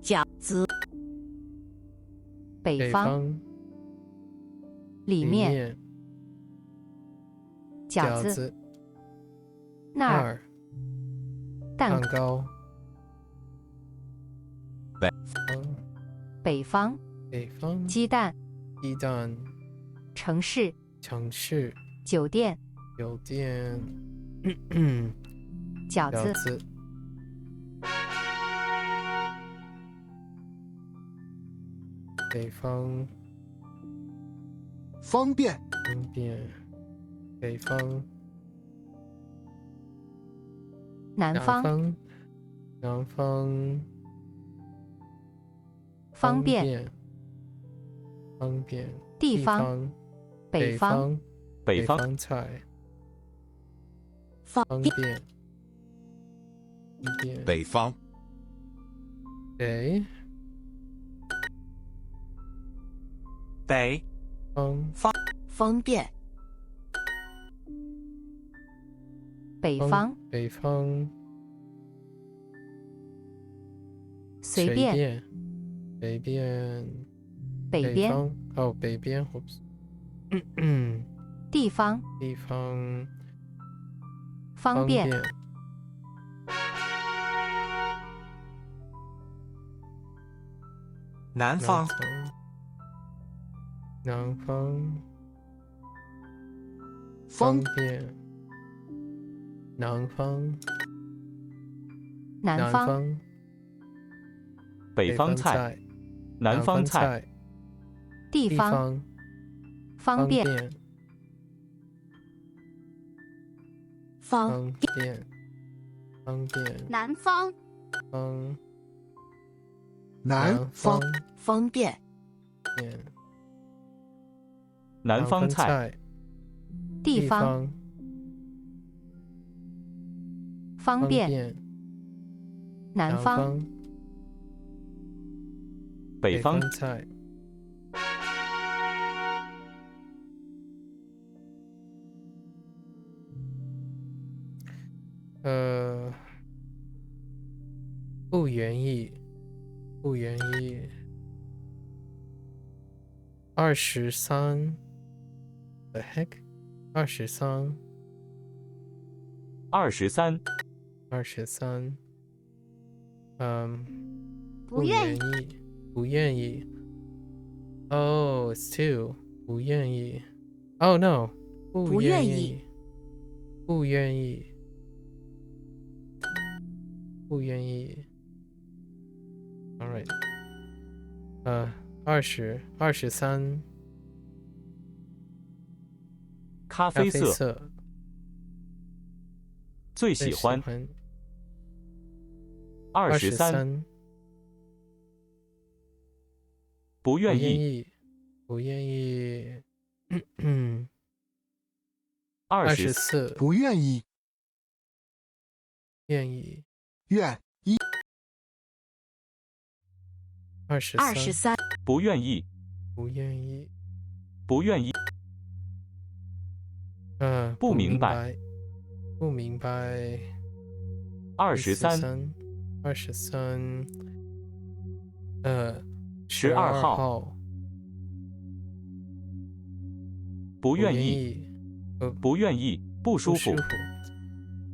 [SPEAKER 6] 饺子，
[SPEAKER 4] 北方，
[SPEAKER 1] 方，
[SPEAKER 4] 里面，饺子，
[SPEAKER 1] 子，
[SPEAKER 4] 那儿，蛋
[SPEAKER 1] 蛋糕，
[SPEAKER 4] 北方，
[SPEAKER 1] 北方，
[SPEAKER 4] 鸡蛋，
[SPEAKER 1] 鸡蛋，
[SPEAKER 4] 城市，
[SPEAKER 1] 城市，
[SPEAKER 4] 酒店，
[SPEAKER 1] 酒店，
[SPEAKER 4] 饺子，
[SPEAKER 1] 饺子，北方，
[SPEAKER 7] 方便，
[SPEAKER 1] 方便，北方，
[SPEAKER 4] 南方，
[SPEAKER 1] 南方，
[SPEAKER 4] 方便，
[SPEAKER 1] 方便，
[SPEAKER 4] 地方，北方，
[SPEAKER 2] 北方
[SPEAKER 1] 方菜，
[SPEAKER 9] 方
[SPEAKER 1] 方便，便，
[SPEAKER 10] 北方，
[SPEAKER 1] 北，
[SPEAKER 5] 北
[SPEAKER 1] 方，
[SPEAKER 9] 方便，
[SPEAKER 4] 北方，
[SPEAKER 1] 北方，
[SPEAKER 4] 随便，
[SPEAKER 1] 北边，
[SPEAKER 4] 北边，
[SPEAKER 1] 方，哦，北边，oops，
[SPEAKER 4] 地方，
[SPEAKER 1] 地方，
[SPEAKER 4] 方便，
[SPEAKER 5] 南方，
[SPEAKER 1] 南方，
[SPEAKER 7] 方
[SPEAKER 1] 便，南方，
[SPEAKER 4] 南方，
[SPEAKER 2] 北方菜，南方菜，
[SPEAKER 4] 地方，方便，
[SPEAKER 9] 方
[SPEAKER 1] 便，方便，
[SPEAKER 3] 南方，
[SPEAKER 1] 方，
[SPEAKER 7] 南方，
[SPEAKER 9] 方便，
[SPEAKER 1] 便，
[SPEAKER 2] 南方菜，
[SPEAKER 4] 地方，方便，南方，
[SPEAKER 2] 北方
[SPEAKER 1] 菜，不愿意，不愿意。23 ，the heck？ 23，
[SPEAKER 2] 23，
[SPEAKER 1] 23，
[SPEAKER 3] 不愿意，
[SPEAKER 1] 不愿意。Oh, it's 2， 不愿意。Oh no， 不愿意，不愿意，不愿意。All right， 20 23，
[SPEAKER 2] 咖啡色，
[SPEAKER 1] 色，
[SPEAKER 2] 最喜欢23，不愿意，
[SPEAKER 1] 不愿意。
[SPEAKER 2] 24，
[SPEAKER 7] 不愿意，
[SPEAKER 1] 愿意。
[SPEAKER 7] 愿意，
[SPEAKER 9] 23，
[SPEAKER 2] 不愿意，
[SPEAKER 1] 不愿意。
[SPEAKER 2] 不愿意，不明白，
[SPEAKER 1] 不明白。
[SPEAKER 2] 23，
[SPEAKER 1] 23，
[SPEAKER 2] 12号，不愿意，不愿意，不舒服。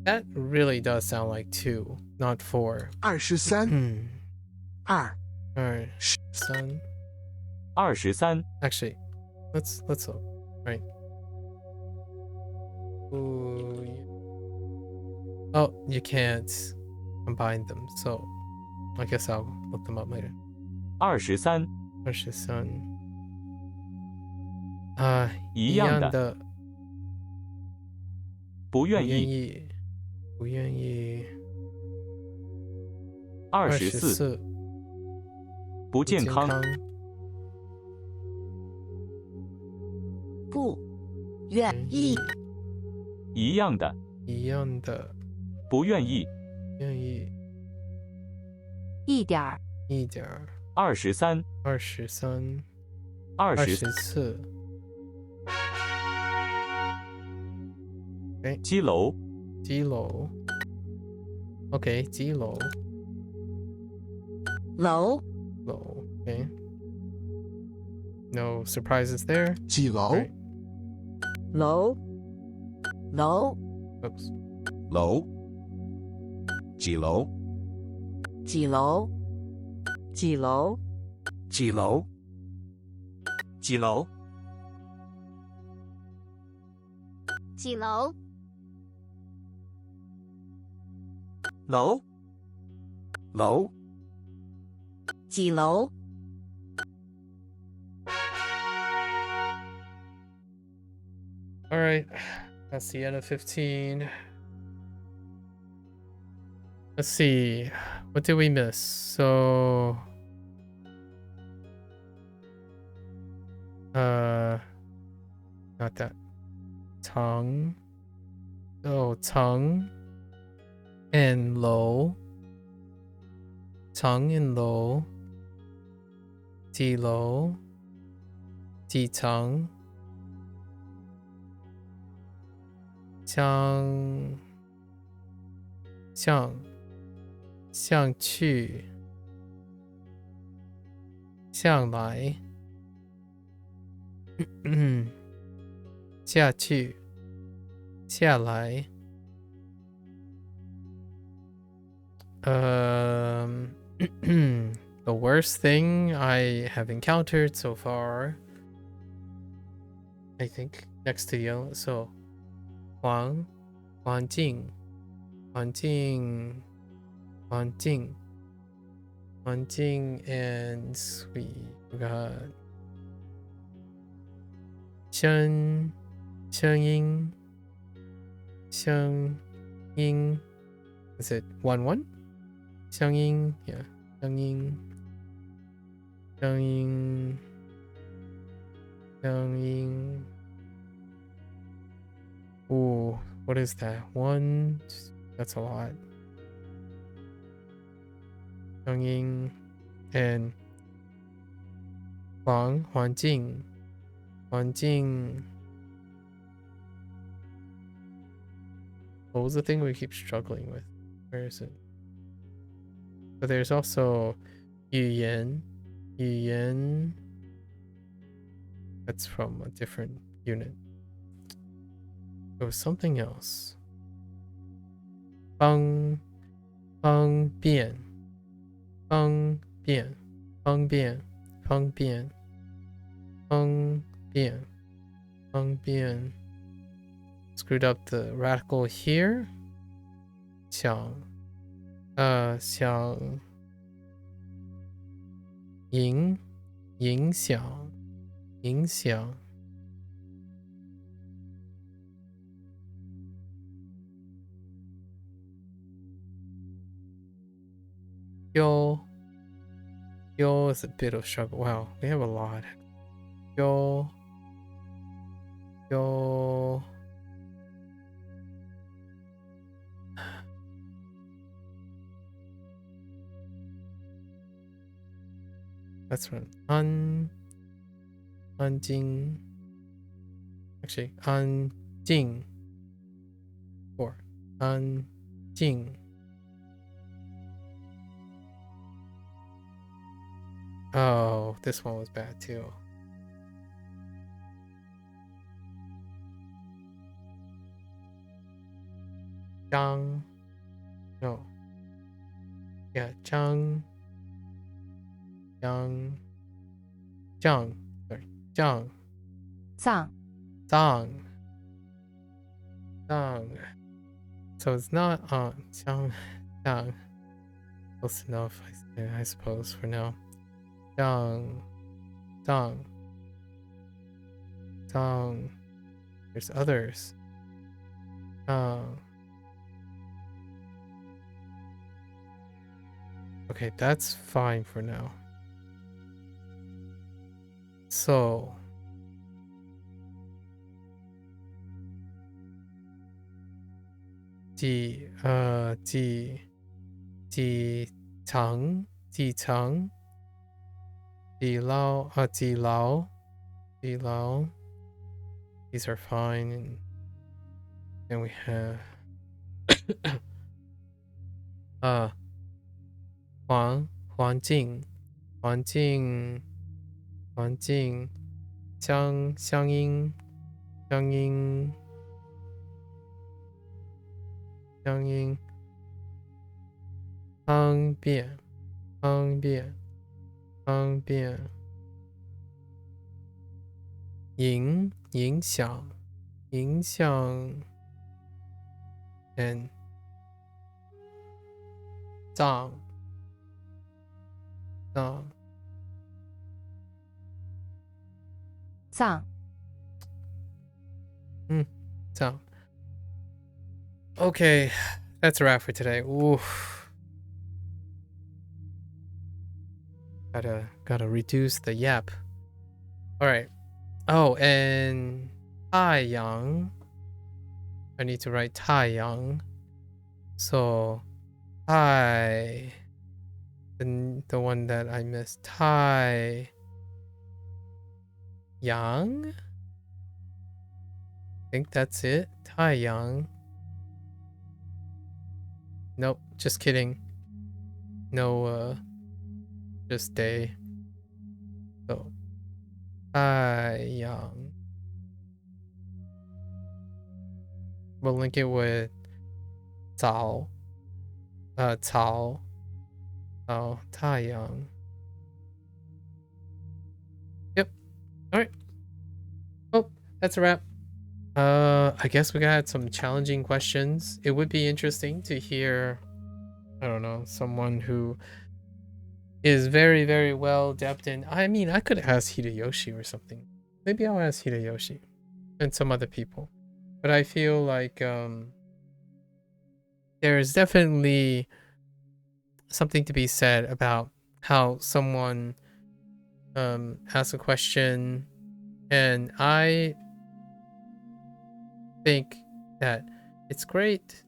[SPEAKER 1] That really does sound like 2, not 4.
[SPEAKER 7] 23，2，
[SPEAKER 1] 3.
[SPEAKER 2] 23，
[SPEAKER 1] Actually, let's look. Right. Ooh, yeah. Oh, you can't combine them, so I guess I'll look them up later.
[SPEAKER 2] 23，
[SPEAKER 1] 23.
[SPEAKER 2] 一样的，不愿意，
[SPEAKER 1] 不愿意。
[SPEAKER 2] 24，不健康，
[SPEAKER 9] 不愿意，
[SPEAKER 2] 一样的，
[SPEAKER 1] 一样的，
[SPEAKER 2] 不愿意，
[SPEAKER 1] 愿意。
[SPEAKER 4] 一点儿，
[SPEAKER 1] 一点儿。
[SPEAKER 2] 23，
[SPEAKER 1] 23，
[SPEAKER 2] 24，
[SPEAKER 1] Okay.
[SPEAKER 2] 基楼，
[SPEAKER 1] 基楼。Okay, 基楼。
[SPEAKER 9] 楼，
[SPEAKER 1] 楼。Okay. No surprises there.
[SPEAKER 7] 几楼？
[SPEAKER 1] Right.
[SPEAKER 8] 楼，
[SPEAKER 9] 楼，
[SPEAKER 1] Oops.
[SPEAKER 5] 楼，几楼，
[SPEAKER 6] 几楼，
[SPEAKER 8] 几楼，
[SPEAKER 5] 几楼，
[SPEAKER 2] 几楼，
[SPEAKER 3] 几楼？
[SPEAKER 2] 楼，
[SPEAKER 5] 楼，
[SPEAKER 6] 几楼，
[SPEAKER 1] All right, that's the end of 15. Let's see, what did we miss? So, not that. Tongue. Oh, tongue and low. Tongue and low. T low. T tongue. 向去向来下去下来the worst thing I have encountered so far, I think, next to yellow. So 环境and we got 声音 is it 1 声音 yeah 声音 ooh, what is that? 1, that's a lot. 声音 and 环境 what was the thing we keep struggling with? Where is it? But there's also 语言 that's from a different unit. There was something else. 方便 screwed up the radical here. 想影响 Yo is a bit of struggle. Wow, we have a lot. Yo that's one. 安静 actually 安静 or 安静 oh, this one was bad too. Zhang no yeah Zhang sorry Zhang so it's not Zhang close enough I suppose for now. Zhang there's others. Okay, that's fine for now. So Ji Tang Ji Lao these are fine, and then we have 环境乡音乡音方便方便方便影响影响 and 脏脏
[SPEAKER 4] 脏
[SPEAKER 1] 脏 Okay, that's a wrap for today. Oof. Gotta reduce the yap. All right. Oh, and Taiyang. I need to write Taiyang. So, Tai. The one that I missed. Tai. Yang? I think that's it. Taiyang. Nope, just kidding. No, just day. So, Taiyang. We'll link it with Cao. Cao. Oh, Taiyang. Yep. Alright. Oh, that's a wrap. I guess we got some challenging questions. It would be interesting to hear, I don't know, someone who is very, very well adept in. I mean, I could ask Hideyoshi or something. Maybe I'll ask Hideyoshi and some other people. But I feel like there's definitely something to be said about how someone asks a question, and I think that it's great.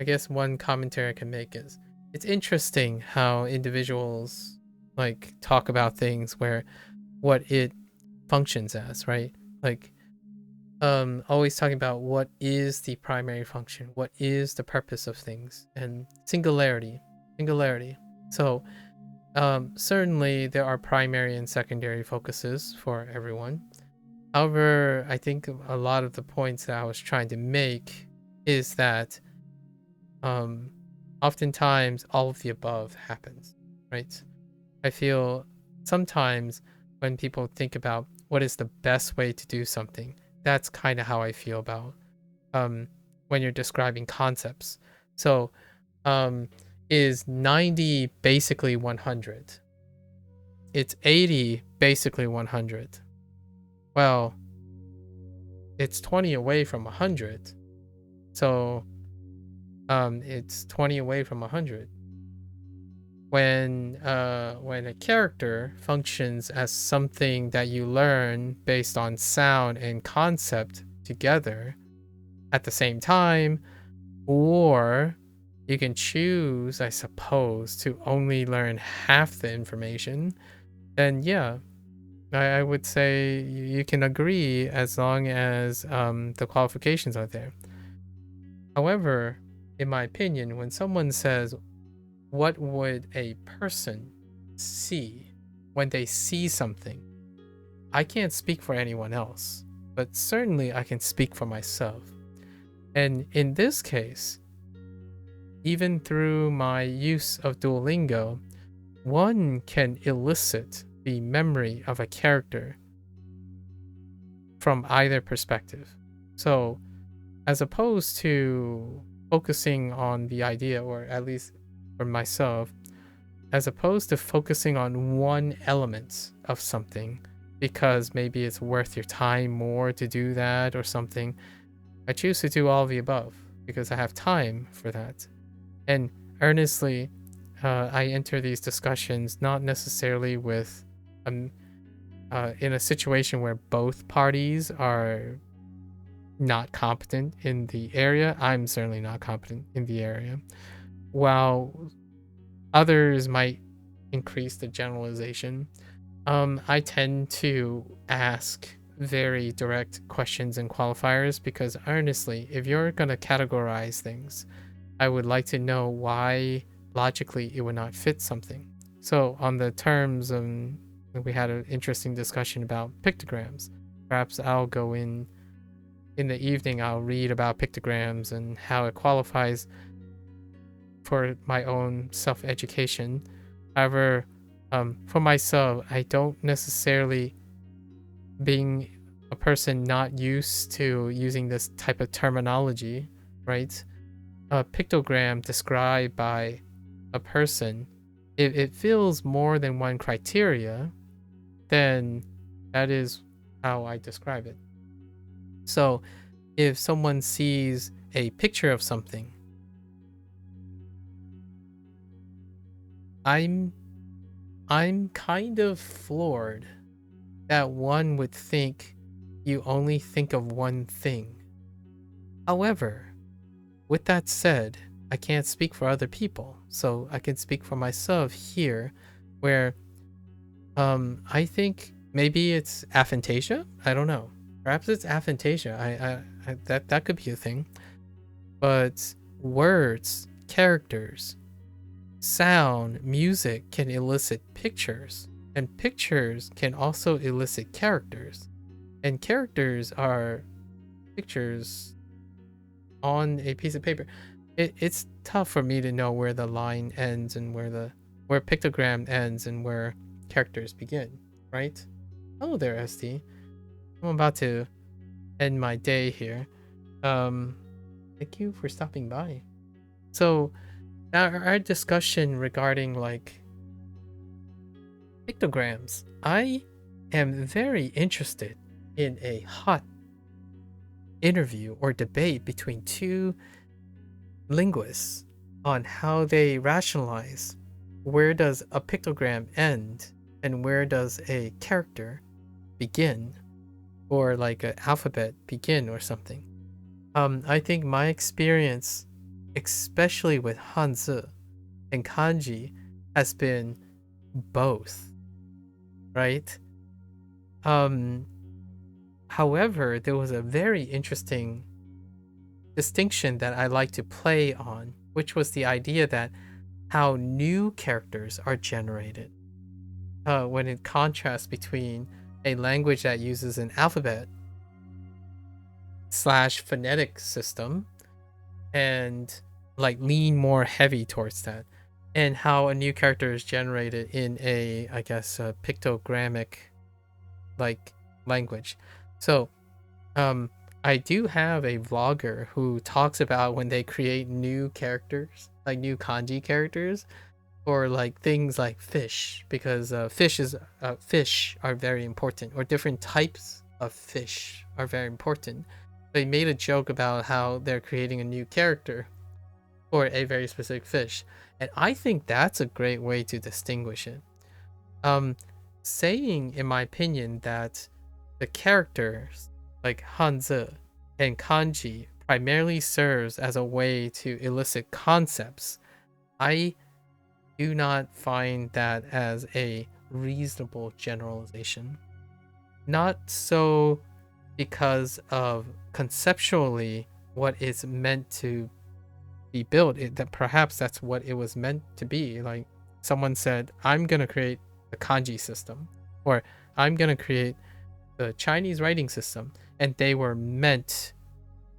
[SPEAKER 1] I guess one commentary I can make is it's interesting how individuals like talk about things where what it functions as, right? Like always talking about what is the primary function, what is the purpose of things, and singularity. So certainly there are primary and secondary focuses for everyone. However, I think a lot of the points that I was trying to make is that oftentimes all of the above happens, right? I feel sometimes when people think about what is the best way to do something, that's kind of how I feel about when you're describing concepts. So is 90 basically 100? It's 80 basically 100. Well, it's 20 away from 100. So it's 20 away from 100. When a character functions as something that you learn based on sound and concept together at the same time, or you can choose, I suppose, to only learn half the information, then yeah, I would say you can agree as long as the qualifications are there. However, in my opinion, when someone says, what would a person see when they see something? I can't speak for anyone else, but certainly I can speak for myself. And in this case, even through my use of Duolingo, one can elicit the memory of a character from either perspective. So, as opposed to focusing on the idea, or at least for myself, as opposed to focusing on one element of something because maybe it's worth your time more to do that or something, I choose to do all of the above because I have time for that. And earnestly, I enter these discussions not necessarily with in a situation where both parties are not competent in the area. I'm certainly not competent in the area. While others might increase the generalization, I tend to ask very direct questions and qualifiers because earnestly, if you're going to categorize things, I would like to know why logically it would not fit something. So on the terms, we had an interesting discussion about pictograms. Perhaps I'll go in in the evening I'll read about pictograms and how it qualifies for my own self-education. However, for myself, I don't necessarily, being a person not used to using this type of terminology, right? A pictogram described by a person, if it fills more than one criteria, then that is how I describe it. So if someone sees a picture of something, I'm kind of floored that one would think you only think of one thing. However, with that said, I can't speak for other people, so I can speak for myself here, where I think maybe it's aphantasia. I don't know. Perhaps it's aphantasia. That could be a thing. But words, characters, sound, music can elicit pictures, and pictures can also elicit characters, and characters are pictures on a piece of paper. It's tough for me to know where the line ends and where pictogram ends and where characters begin, right? Hello there, SD. I'm about to end my day here. Thank you for stopping by. So our discussion regarding like pictograms, I am very interested in a hot interview or debate between two linguists on how they rationalize where does a pictogram end and where does a character begin, or like an alphabet begin or something. I think my experience, especially with Hanzi and kanji, has been both, right? However, there was a very interesting distinction that I like to play on, which was the idea that how new characters are generated when it contrasts between a language that uses an alphabet / phonetic system and like lean more heavy towards that, and how a new character is generated in a, I guess, a pictogrammic like language. So I do have a vlogger who talks about when they create new characters, like new kanji characters, or like things like fish, because fish are very important, or different types of fish are very important. They made a joke about how they're creating a new character for a very specific fish, and I think that's a great way to distinguish it. Saying, in my opinion, that the characters like Hanzi and kanji primarily serves as a way to elicit concepts, I do not find that as a reasonable generalization. Not so because of conceptually what is meant to be built, that perhaps that's what it was meant to be. Like someone said, I'm going to create the kanji system, or I'm going to create the Chinese writing system, and they were meant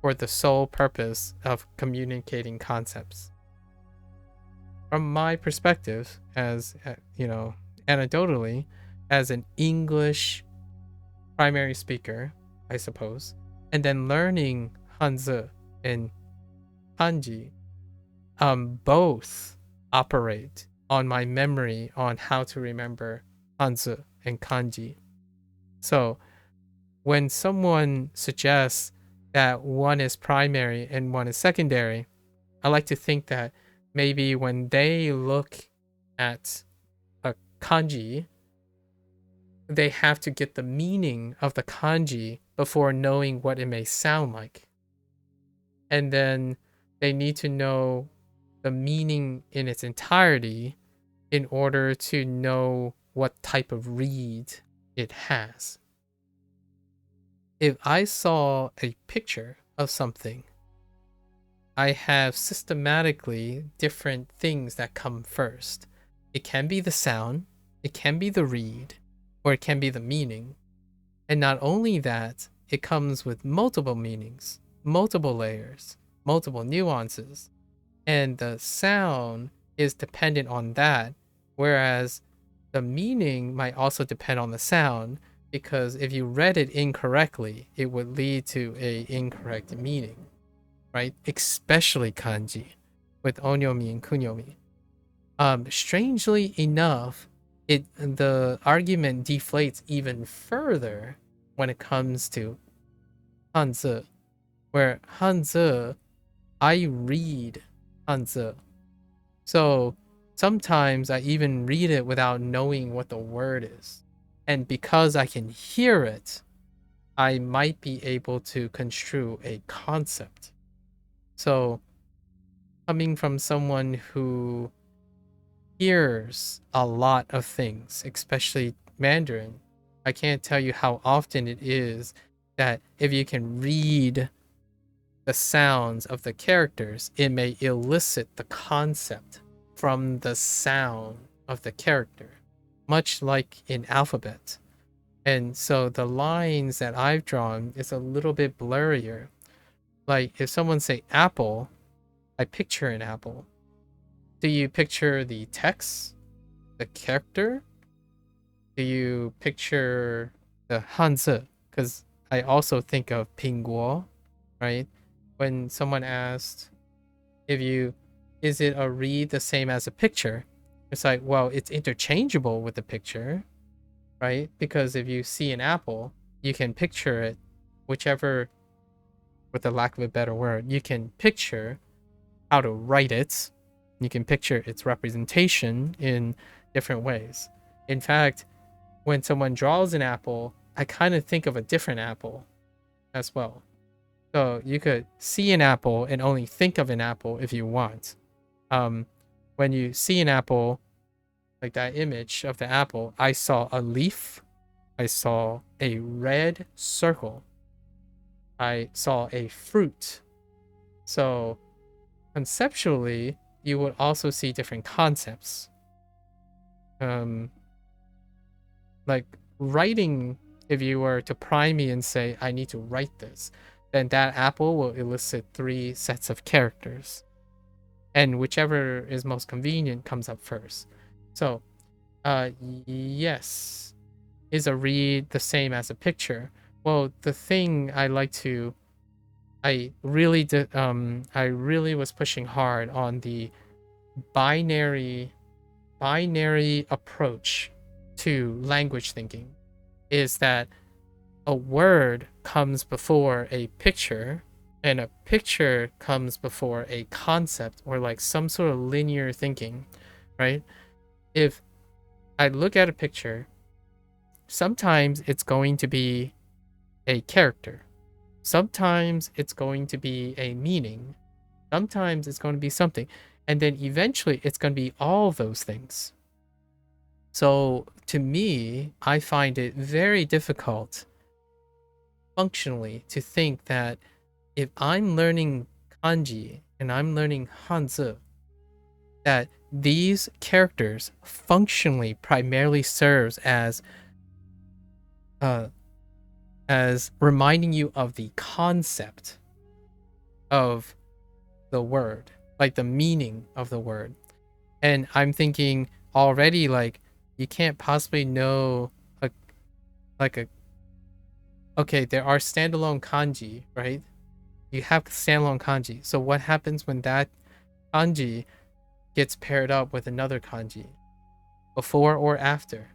[SPEAKER 1] for the sole purpose of communicating concepts. From my perspective, as anecdotally, as an English primary speaker, I suppose, and then learning Hanzi and kanji, both operate on my memory on how to remember Hanzi and kanji. So when someone suggests that one is primary and one is secondary, I like to think that maybe when they look at a kanji, they have to get the meaning of the kanji before knowing what it may sound like. And then they need to know the meaning in its entirety in order to know what type of read it has. If I saw a picture of something, I have systematically different things that come first. It can be the sound, it can be the read, or it can be the meaning. And not only that, it comes with multiple meanings, multiple layers, multiple nuances, and the sound is dependent on that, whereas the meaning might also depend on the sound, because if you read it incorrectly, it would lead to a incorrect meaning, right? Especially kanji with onyomi and kunyomi. Strangely enough, the argument deflates even further when it comes to Hanzi, where Hanzi, I read Hanzi. So sometimes I even read it without knowing what the word is. And because I can hear it, I might be able to construe a concept. So coming from someone who hears a lot of things, especially Mandarin, I can't tell you how often it is that if you can read the sounds of the characters, it may elicit the concept from the sound of the character, much like in alphabet. And so the lines that I've drawn is a little bit blurrier. Like if someone say apple, I picture an apple. Do you picture the text, the character? Do you picture the Hanzi? Because I also think of Pingguo, right? When someone asked is it a read the same as a picture? It's like, well, it's interchangeable with the picture, right? Because if you see an apple, you can picture it, whichever, with the lack of a better word, you can picture how to write it. You can picture its representation in different ways. In fact, when someone draws an apple, I kind of think of a different apple as well. So you could see an apple and only think of an apple if you want. When you see an apple, like that image of the apple, I saw a leaf, I saw a red circle, I saw a fruit. So conceptually, you would also see different concepts. Like writing, if you were to prime me and say, I need to write this, then that apple will elicit 3 sets of characters. And whichever is most convenient comes up first. So, yes. Is a read the same as a picture? Well, the thing I really was pushing hard on the binary approach to language thinking, is that a word comes before a picture, and a picture comes before a concept, or like some sort of linear thinking, right? If I look at a picture, sometimes it's going to be a character, sometimes it's going to be a meaning, sometimes it's going to be something, and then eventually it's going to be all those things. So to me, I find it very difficult functionally to think that if I'm learning kanji and I'm learning Hanzi, that these characters functionally primarily serves as reminding you of the concept of the word, like the meaning of the word. And I'm thinking already, like, you can't possibly know okay, there are standalone kanji, right? You have standalone kanji. So what happens when that kanji gets paired up with another kanji? Before or after?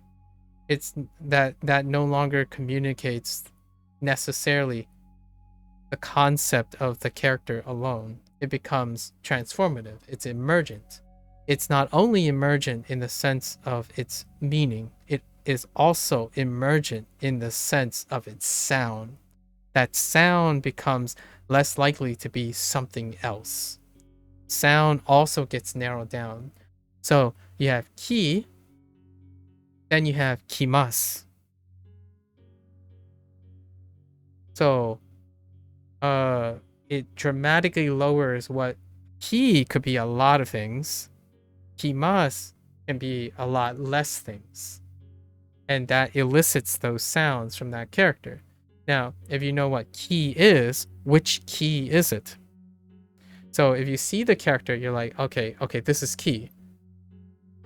[SPEAKER 1] It's that no longer communicates necessarily the concept of the character alone. It becomes transformative. It's emergent. It's not only emergent in the sense of its meaning, it is also emergent in the sense of its sound. That sound becomes less likely to be something else. Sound also gets narrowed down. So you have ki, then you have kimasu. So it dramatically lowers what ki could be a lot of things. Kimasu can be a lot less things. And that elicits those sounds from that character. Now, if you know what key is, which key is it? So if you see the character, you're like, okay, this is key.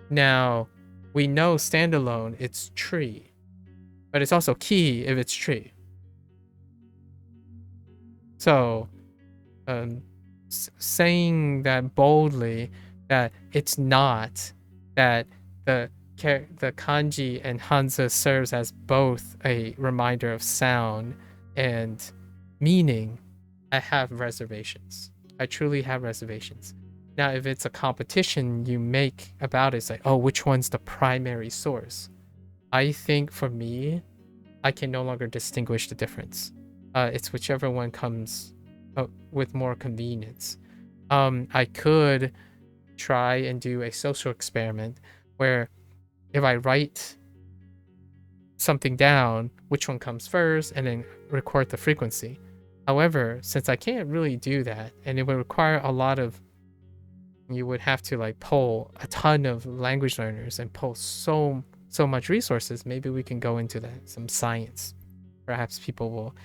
[SPEAKER 1] Now, we know standalone, it's tree. But it's also key if it's tree. So, saying that boldly, that it's not, that the kanji and hanzi serves as both a reminder of sound and meaning, I have reservations. I truly have reservations. Now, if it's a competition you make about it, it's like, oh, which one's the primary source? I think for me, I can no longer distinguish the difference. It's whichever one comes with more convenience. I could try and do a social experiment where if I write something down, which one comes first, and then record the frequency. However, since I can't really do that, and it would require a lot of, you would have to like poll a ton of language learners and poll so much resources, maybe we can go into that, some science. Perhaps people will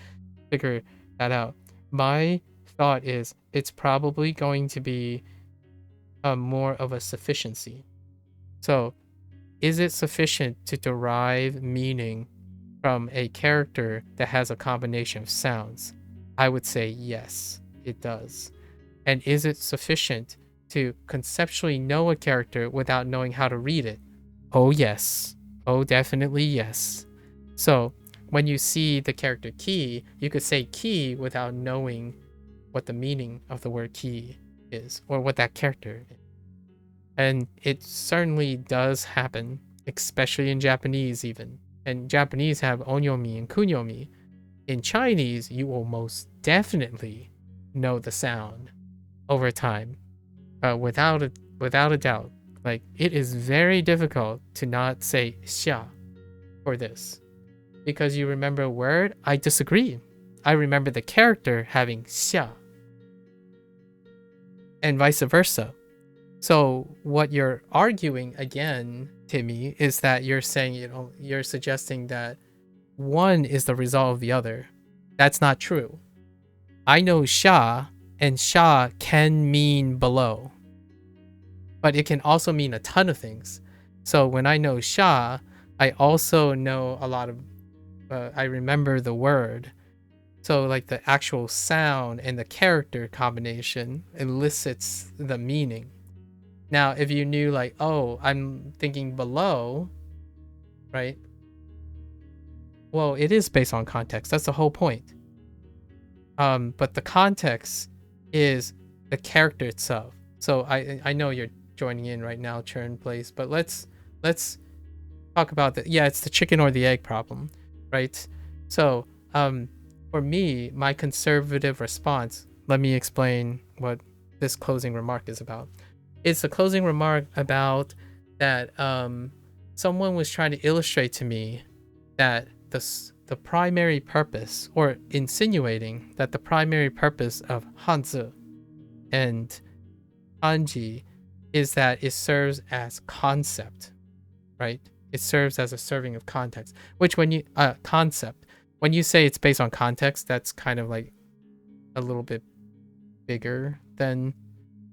[SPEAKER 1] figure that out. My thought is it's probably going to be more of a sufficiency. So is it sufficient to derive meaning from a character that has a combination of sounds? I would say yes, it does. And is it sufficient to conceptually know a character without knowing how to read it? Oh yes. Oh, definitely yes. So when you see the character key, you could say key without knowing what the meaning of the word key is or what that character is. And it certainly does happen, especially in Japanese even. And Japanese have onyomi and kunyomi. In Chinese, you will most definitely know the sound over time, without a doubt. Like, it is very difficult to not say xia for this. Because you remember a word, I disagree. I remember the character having xia. And vice versa. So what you're arguing again, Timmy, is that you're saying, you're suggesting that one is the result of the other. That's not true. I know sha, and sha can mean below. But it can also mean a ton of things. So when I know sha, I also know a lot of, I remember the word. So like the actual sound and the character combination elicits the meaning. Now, if you knew like, oh, I'm thinking below, right? Well, it is based on context. That's the whole point. But the context is the character itself. So I know you're joining in right now, Churn Place, but let's talk about the, it's the chicken or the egg problem, right? So for me, my conservative response, let me explain what this closing remark is about. It's a closing remark about that someone was trying to illustrate to me that the primary purpose, or insinuating that the primary purpose of Hanzi and Kanji is that it serves as concept, right? It serves as a serving of context, which when you, concept, when you say it's based on context, that's kind of like a little bit bigger than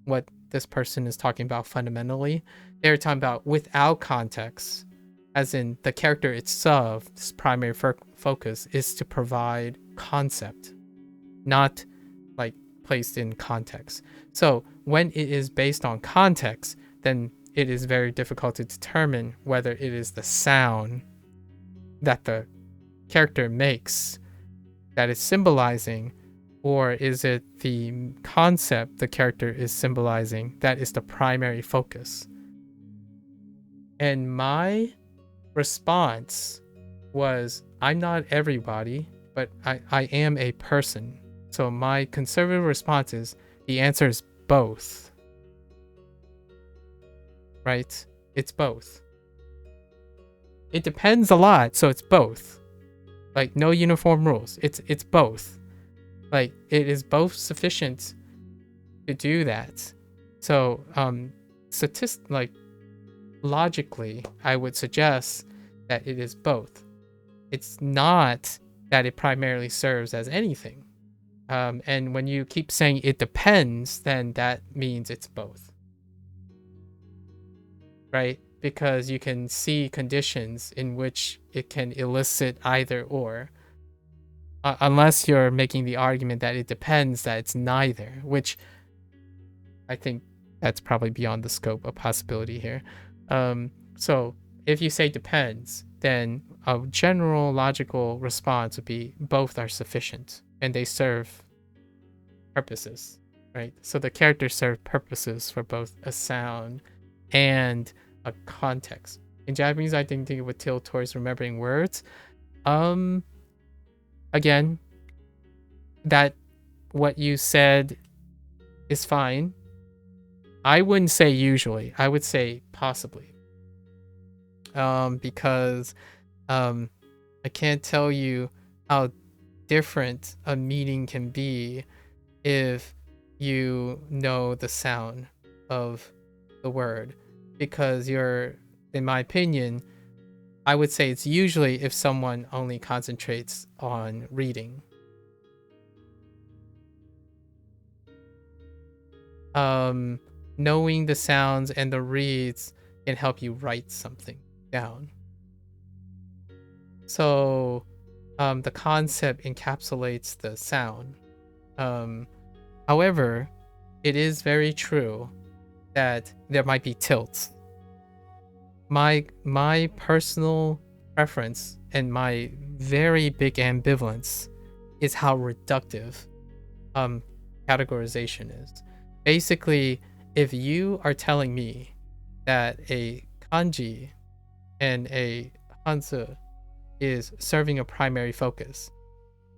[SPEAKER 1] what this person is talking about fundamentally. They're talking about without context, as in the character itself's primary focus is to provide concept, not like placed in context. So when it is based on context, then it is very difficult to determine whether it is the sound that the character makes that is symbolizing, or is it the concept the character is symbolizing that is the primary focus. And my response was, I'm not everybody, but I am a person. So my conservative response is, the answer is both. Right? It's both. It depends a lot, so it's both. Like, no uniform rules. It's both. Like, it is both sufficient to do that. So, logically, I would suggest that it is both. It's not that it primarily serves as anything. And when you keep saying it depends, then that means it's both. Right? Because you can see conditions in which it can elicit either or. Unless you're making the argument that it depends, that it's neither, which I think that's probably beyond the scope of possibility here. So if you say depends, then a general logical response would be both are sufficient and they serve purposes, right? So the characters serve purposes for both a sound and a context. In Japanese, I think it would tilt towards remembering words. Again, that what you said is fine. I wouldn't say usually. I would say possibly. Because I can't tell you how different a meaning can be if you know the sound of the word. Because in my opinion, I would say it's usually if someone only concentrates on reading. Knowing the sounds and the reads can help you write something down. So the concept encapsulates the sound. However, it is very true that there might be tilts. My personal preference and my very big ambivalence is how reductive categorization is. Basically, if you are telling me that a kanji and a hanzi is serving a primary focus,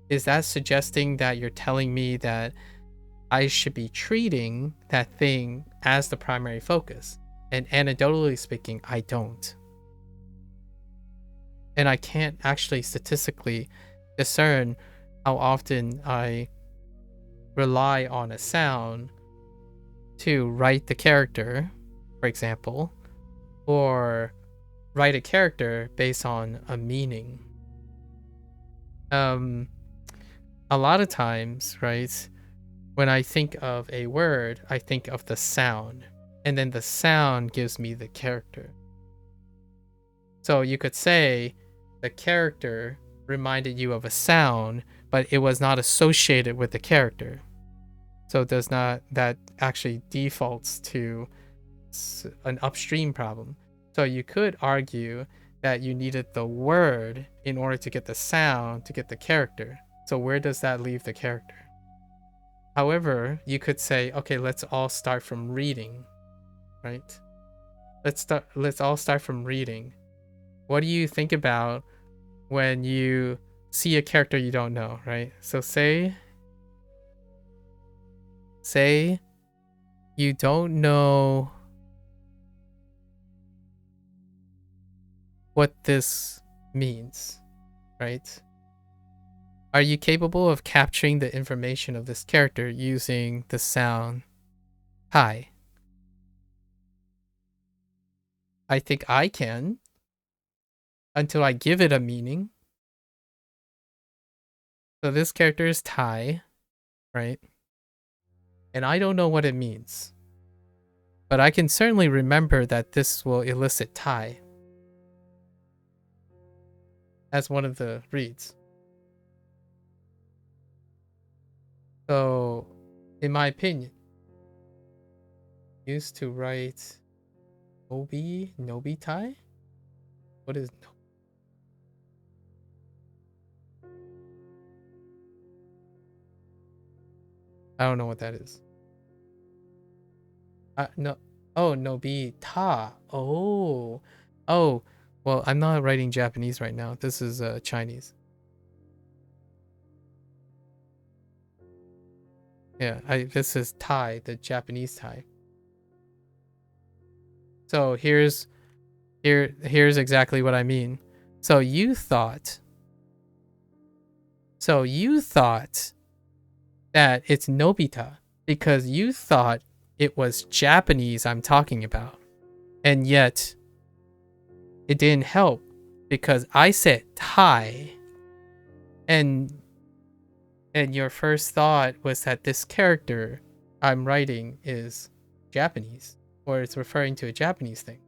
[SPEAKER 1] is that suggesting that you're telling me that I should be treating that thing as the primary focus? And anecdotally speaking, I don't. And I can't actually statistically discern how often I rely on a sound to write the character, for example, or write a character based on a meaning. A lot of times, right, when I think of a word, I think of the sound. And then the sound gives me the character. So you could say the character reminded you of a sound, but it was not associated with the character. So that actually defaults to an upstream problem. So you could argue that you needed the word in order to get the sound to get the character. So where does that leave the character? However, you could say, okay, let's all start from reading. Right? Let's all start from reading. What do you think about when you see a character you don't know, right? So say you don't know what this means, right? Are you capable of capturing the information of this character using the sound hi? I think I can, until I give it a meaning. So this character is Thai, right? And I don't know what it means. But I can certainly remember that this will elicit Thai as one of the reads. So, in my opinion, used to write Nobi Thai? What is no? I don't know what that is. No. Oh, Nobi Ta. Oh. Well, I'm not writing Japanese right now. This is Chinese. Yeah, this is Thai, the Japanese Thai. So here's exactly what I mean. So you thought that it's Nobita because you thought it was Japanese I'm talking about. And yet it didn't help because I said Thai and your first thought was that this character I'm writing is Japanese, or it's referring to a Japanese thing.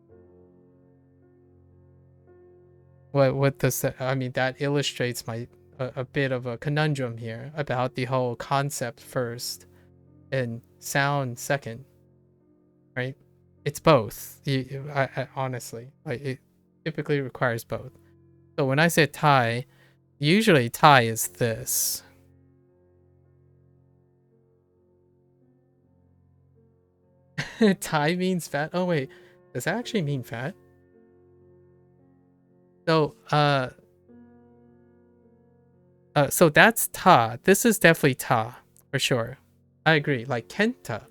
[SPEAKER 1] What does that, I mean, that illustrates my a bit of a conundrum here about the whole concept first and sound second, right? It's both. I honestly, like, it typically requires both. So when I say Thai, usually Thai is this. Thai means fat. Oh wait, does that actually mean fat? So so that's ta. This is definitely ta for sure. I agree. Like kenta,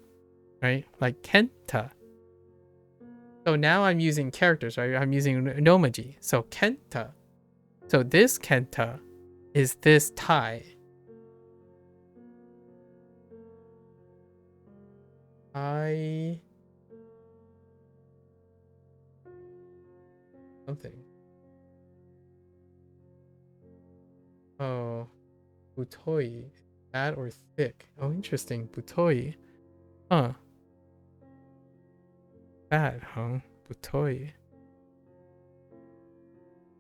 [SPEAKER 1] right? Like kenta. So now I'm using characters, right? I'm using nomaji. So kenta. So this kenta is this Thai. Something. Oh, butoi. Fat or thick? Oh, interesting. Butoi. Huh. Fat, huh? Butoi.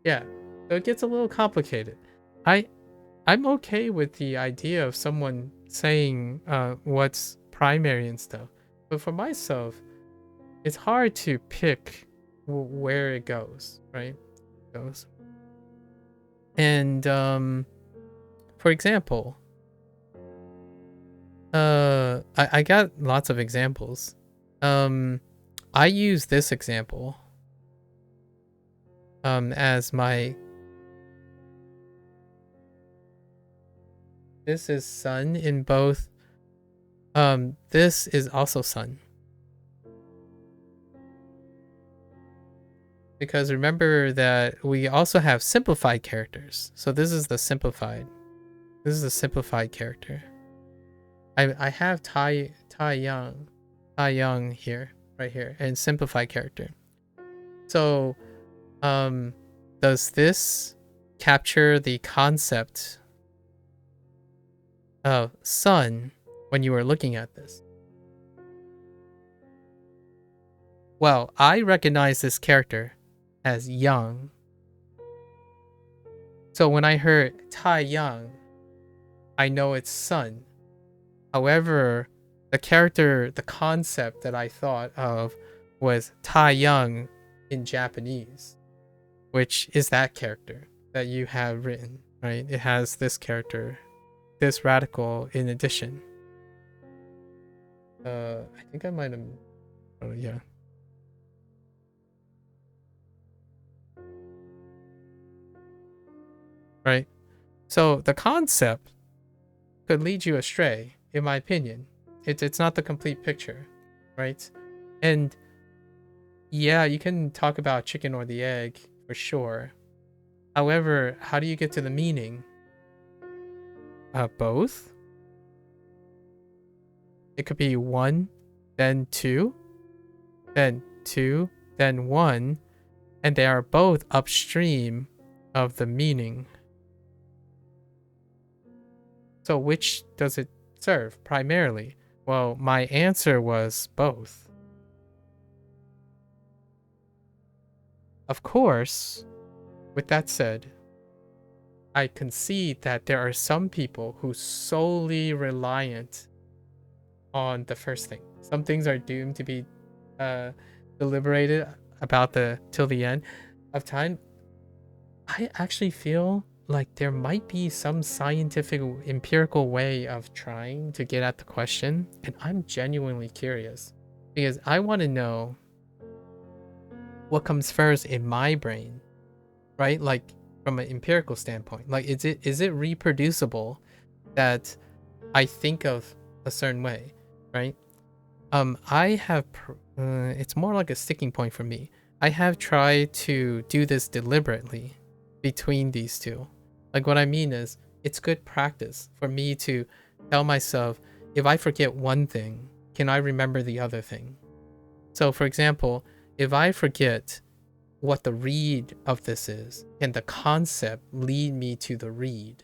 [SPEAKER 1] Yeah. So it gets a little complicated. I'm okay with the idea of someone saying what's primary and stuff. But for myself, it's hard to pick where it goes, right? And for example, I got lots of examples. I use this example as my, this is sun in both. This is also sun. Because remember that we also have simplified characters. So this is the simplified. This is the simplified character. I have Tai Young here, right here, and simplified character. So does this capture the concept of sun when you were looking at this? Well, I recognize this character as Young. So when I heard Tai Young, I know it's sun. However, the character, the concept that I thought of was Tai Young in Japanese, which is that character that you have written, right? It has this character, this radical in addition. I think I might have, oh yeah. Right? So the concept could lead you astray, in my opinion. It's not the complete picture, right? And yeah, you can talk about chicken or the egg for sure. However, how do you get to the meaning? Both? It could be 1, then 2, then 2, then 1, and they are both upstream of the meaning. So which does it serve primarily? Well, my answer was both. Of course, with that said, I concede that there are some people who solely reliant on the first thing. Some things are doomed to be deliberated about till the end of time. I actually feel like there might be some scientific empirical way of trying to get at the question, and I'm genuinely curious because I want to know what comes first in my brain, right? Like from an empirical standpoint, like is it reproducible that I think of a certain way, right? I have it's more like a sticking point for me. I have tried to do this deliberately between these two. Like what I mean is, it's good practice for me to tell myself, if I forget one thing, can I remember the other thing? So for example, if I forget what the read of this is, can the concept lead me to the read?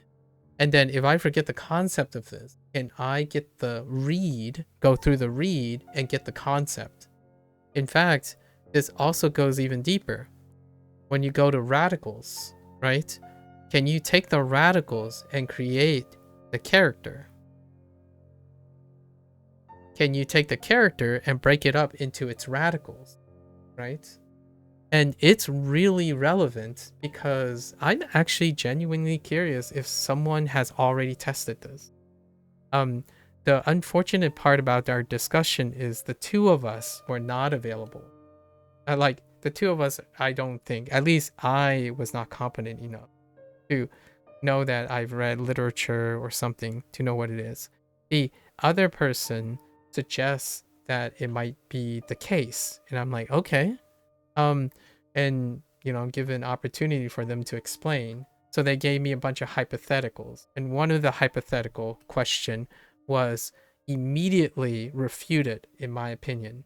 [SPEAKER 1] And then if I forget the concept of this, can I get the read, go through the read and get the concept? In fact, this also goes even deeper. When you go to radicals, right? Can you take the radicals and create the character? Can you take the character and break it up into its radicals, right? And it's really relevant because I'm actually genuinely curious if someone has already tested this. The unfortunate part about our discussion is the two of us were not available. Like, the two of us, I don't think, at least I was not competent enough to know that I've read literature or something to know what it is. The other person suggests that it might be the case. And I'm like, okay. And, you know, give an opportunity for them to explain. So they gave me a bunch of hypotheticals. And one of the hypothetical question was immediately refuted, in my opinion.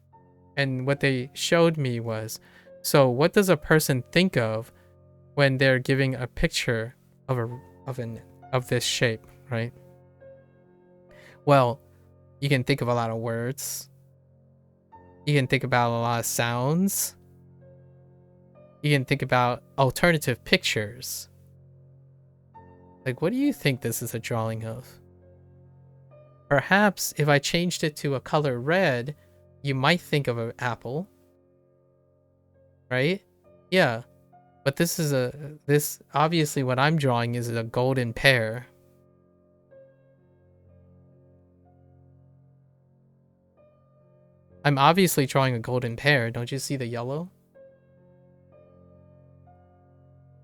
[SPEAKER 1] And what they showed me was, so what does a person think of when they're giving a picture of this shape, right? Well, you can think of a lot of words. You can think about a lot of sounds. You can think about alternative pictures. Like, what do you think this is a drawing of? Perhaps if I changed it to a color red, you might think of an apple, right? Yeah, but this obviously what I'm drawing is a golden pear. I'm obviously drawing a golden pear. Don't you see the yellow?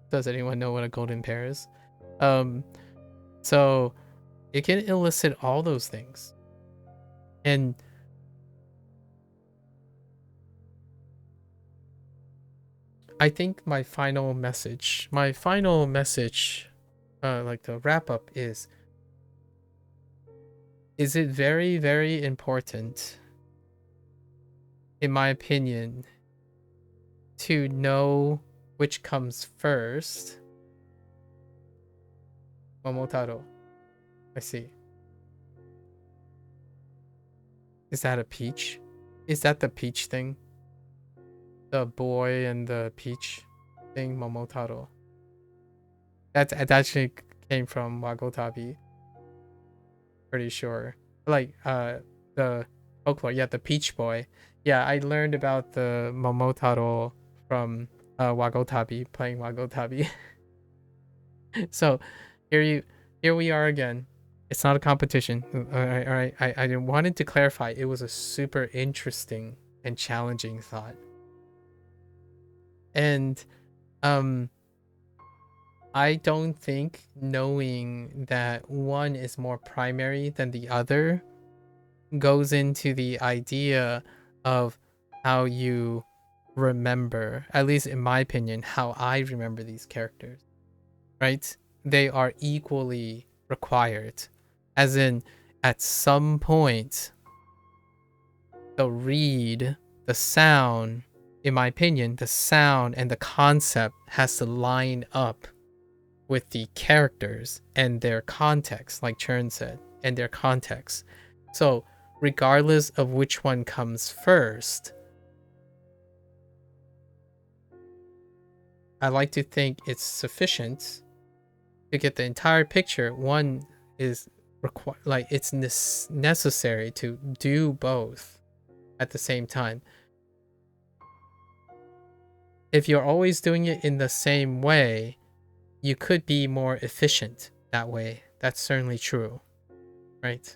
[SPEAKER 1] Does anyone know what a golden pear is? So it can elicit all those things. And I think my final message, like the wrap up is it very, very important, in my opinion, to know which comes first. Momotaro. I see. Is that a peach? Is that the peach thing? The boy and the peach thing, Momotaro. That actually came from Wagotabi. Pretty sure. Like the folklore, yeah, the peach boy. Yeah, I learned about the Momotaro from Wagotabi, playing Wagotabi. So here we are again. It's not a competition. All right. I wanted to clarify. It was a super interesting and challenging thought. And I don't think knowing that one is more primary than the other goes into the idea of how you remember, at least in my opinion, how I remember these characters, right? They are equally required, as in at some point the read, the sound, in my opinion, the sound and the concept has to line up with the characters and their context, like Chern said, and their context. So regardless of which one comes first, I like to think it's sufficient to get the entire picture. One is it's necessary to do both at the same time. If you're always doing it in the same way, you could be more efficient that way. That's certainly true, right?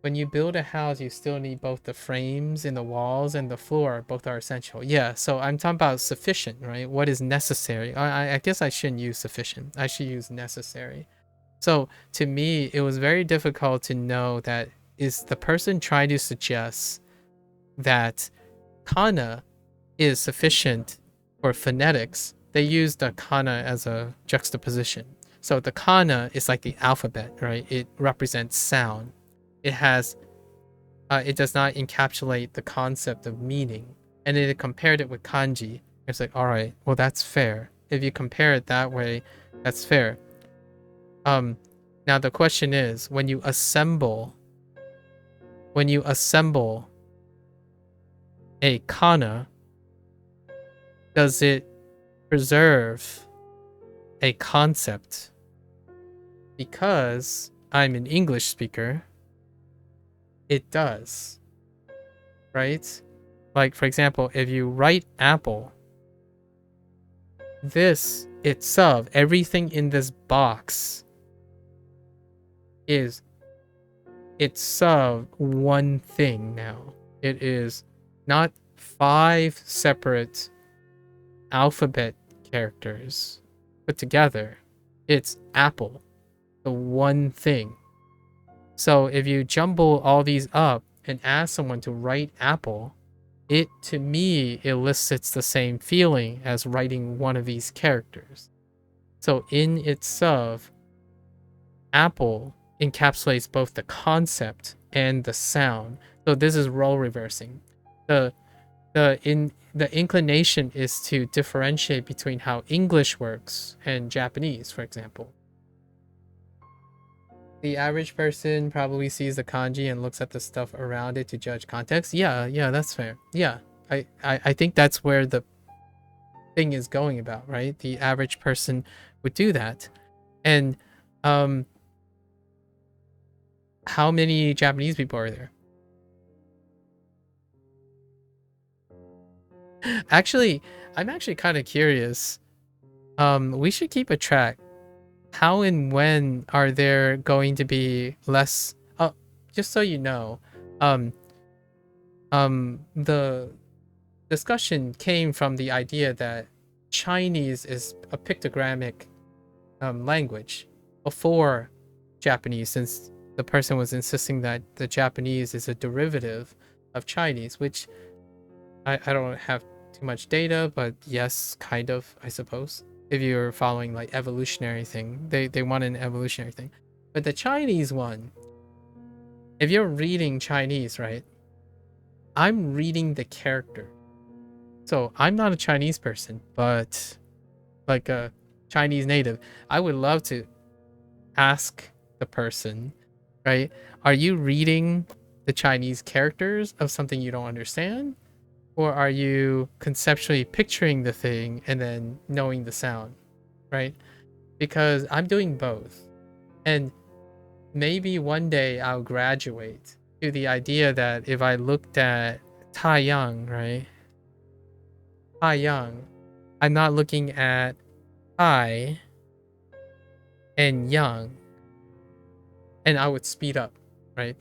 [SPEAKER 1] When you build a house, you still need both the frames and the walls and the floor. Both are essential. Yeah, so I'm talking about sufficient, right? What is necessary? I guess I shouldn't use sufficient. I should use necessary. So to me, it was very difficult to know that is the person trying to suggest that kana is sufficient for phonetics. They use the kana as a juxtaposition. So the kana is like the alphabet, right? It represents sound. It has, it does not encapsulate the concept of meaning. And then it compared it with kanji. It's like, all right, well, that's fair. If you compare it that way, that's fair. Now the question is, when you assemble a kana, does it preserve a concept? Because I'm an English speaker, it does, right? Like, for example, if you write apple, this itself, everything in this box is itself one thing now. It is not 5 separate alphabet characters put together. It's apple, the one thing. So if you jumble all these up and ask someone to write apple, it, to me, elicits the same feeling as writing one of these characters. So in itself, apple encapsulates both the concept and the sound. So this is role reversing. The inclination is to differentiate between how English works and Japanese, for example. The average person probably sees the kanji and looks at the stuff around it to judge context. Yeah, that's fair. Yeah, I think that's where the thing is going about, right? The average person would do that. And how many Japanese people are there? Actually, I'm actually kind of curious. We should keep a track. How and when are there going to be less? Oh, just so you know, the discussion came from the idea that Chinese is a pictogrammic language before Japanese, since the person was insisting that the Japanese is a derivative of Chinese, which I don't have too much data, but yes, kind of, I suppose. If you're following like evolutionary thing, they want an evolutionary thing. But the Chinese one, if you're reading Chinese, right? I'm reading the character. So I'm not a Chinese person, but like a Chinese native, I would love to ask the person, right? Are you reading the Chinese characters of something you don't understand? Or are you conceptually picturing the thing and then knowing the sound, right? Because I'm doing both. And maybe one day I'll graduate to the idea that if I looked at Taiyang, right? Taiyang, I'm not looking at Tai and Yang, and I would speed up, right?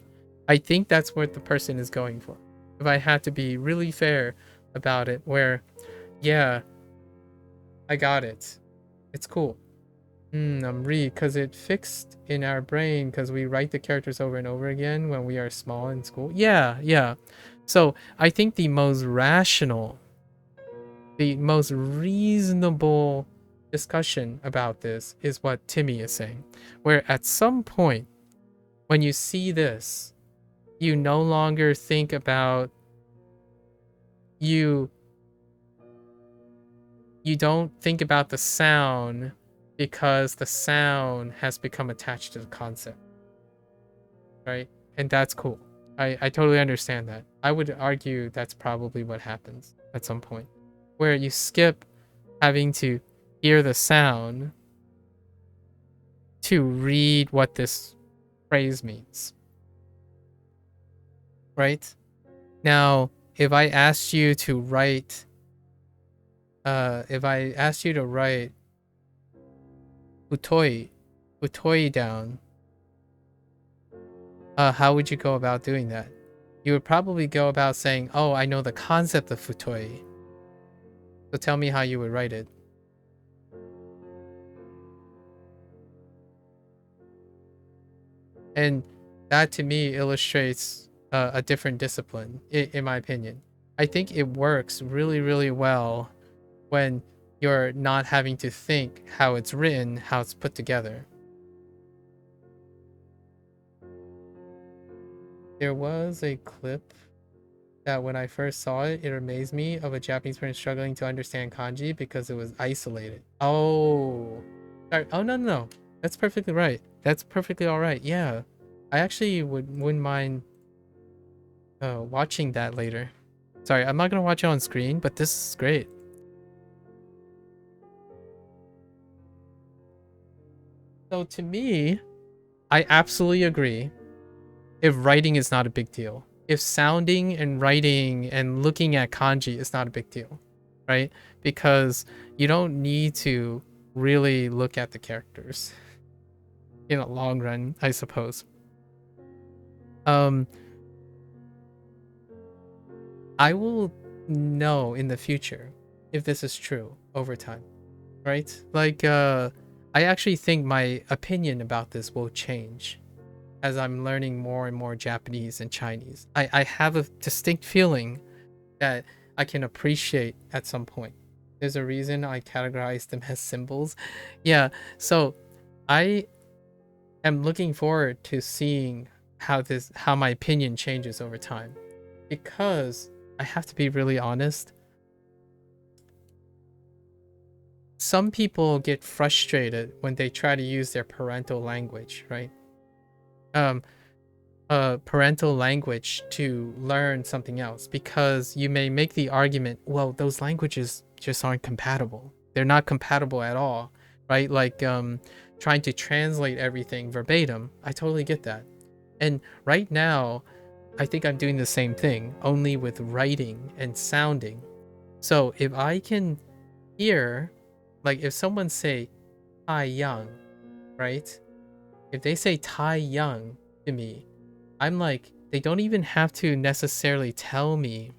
[SPEAKER 1] I think that's what the person is going for. If I had to be really fair about it, where, yeah, I got it. It's cool. I'm because it fixed in our brain because we write the characters over and over again when we are small in school. Yeah. So I think the most rational, the most reasonable discussion about this is what Timmy is saying, where at some point when you see this, you no longer think about you don't think about the sound because the sound has become attached to the concept, right? And that's cool. I totally understand that. I would argue that's probably what happens at some point, where you skip having to hear the sound to read what this phrase means, right? Now, if I asked you to write utoi down, how would you go about doing that? You would probably go about saying, oh, I know the concept of futoi. So tell me how you would write it. And that to me illustrates a different discipline, in my opinion. I think it works really, really well when you're not having to think how it's written, how it's put together. There was a clip that when I first saw it, it amazed me of a Japanese person struggling to understand kanji because it was isolated. Oh, sorry. Oh, no. That's perfectly right. That's perfectly all right. Yeah, I actually wouldn't mind watching that later. Sorry, I'm not gonna watch it on screen, but this is great. So to me, I absolutely agree. If writing is not a big deal, if sounding and writing and looking at kanji is not a big deal, right? Because you don't need to really look at the characters in the long run, I suppose. I will know in the future if this is true over time, right? Like, I actually think my opinion about this will change as I'm learning more and more Japanese and Chinese. I have a distinct feeling that I can appreciate at some point. There's a reason I categorize them as symbols. Yeah, so I am looking forward to seeing how my opinion changes over time, because I have to be really honest. Some people get frustrated when they try to use their parental language, right? Parental language to learn something else, because you may make the argument, well, those languages just aren't compatible. They're not compatible at all, right? Like trying to translate everything verbatim. I totally get that. And right now, I think I'm doing the same thing, only with writing and sounding. So if I can hear, like if someone say Tai Young, right? If they say Tai Young to me, I'm like, they don't even have to necessarily tell me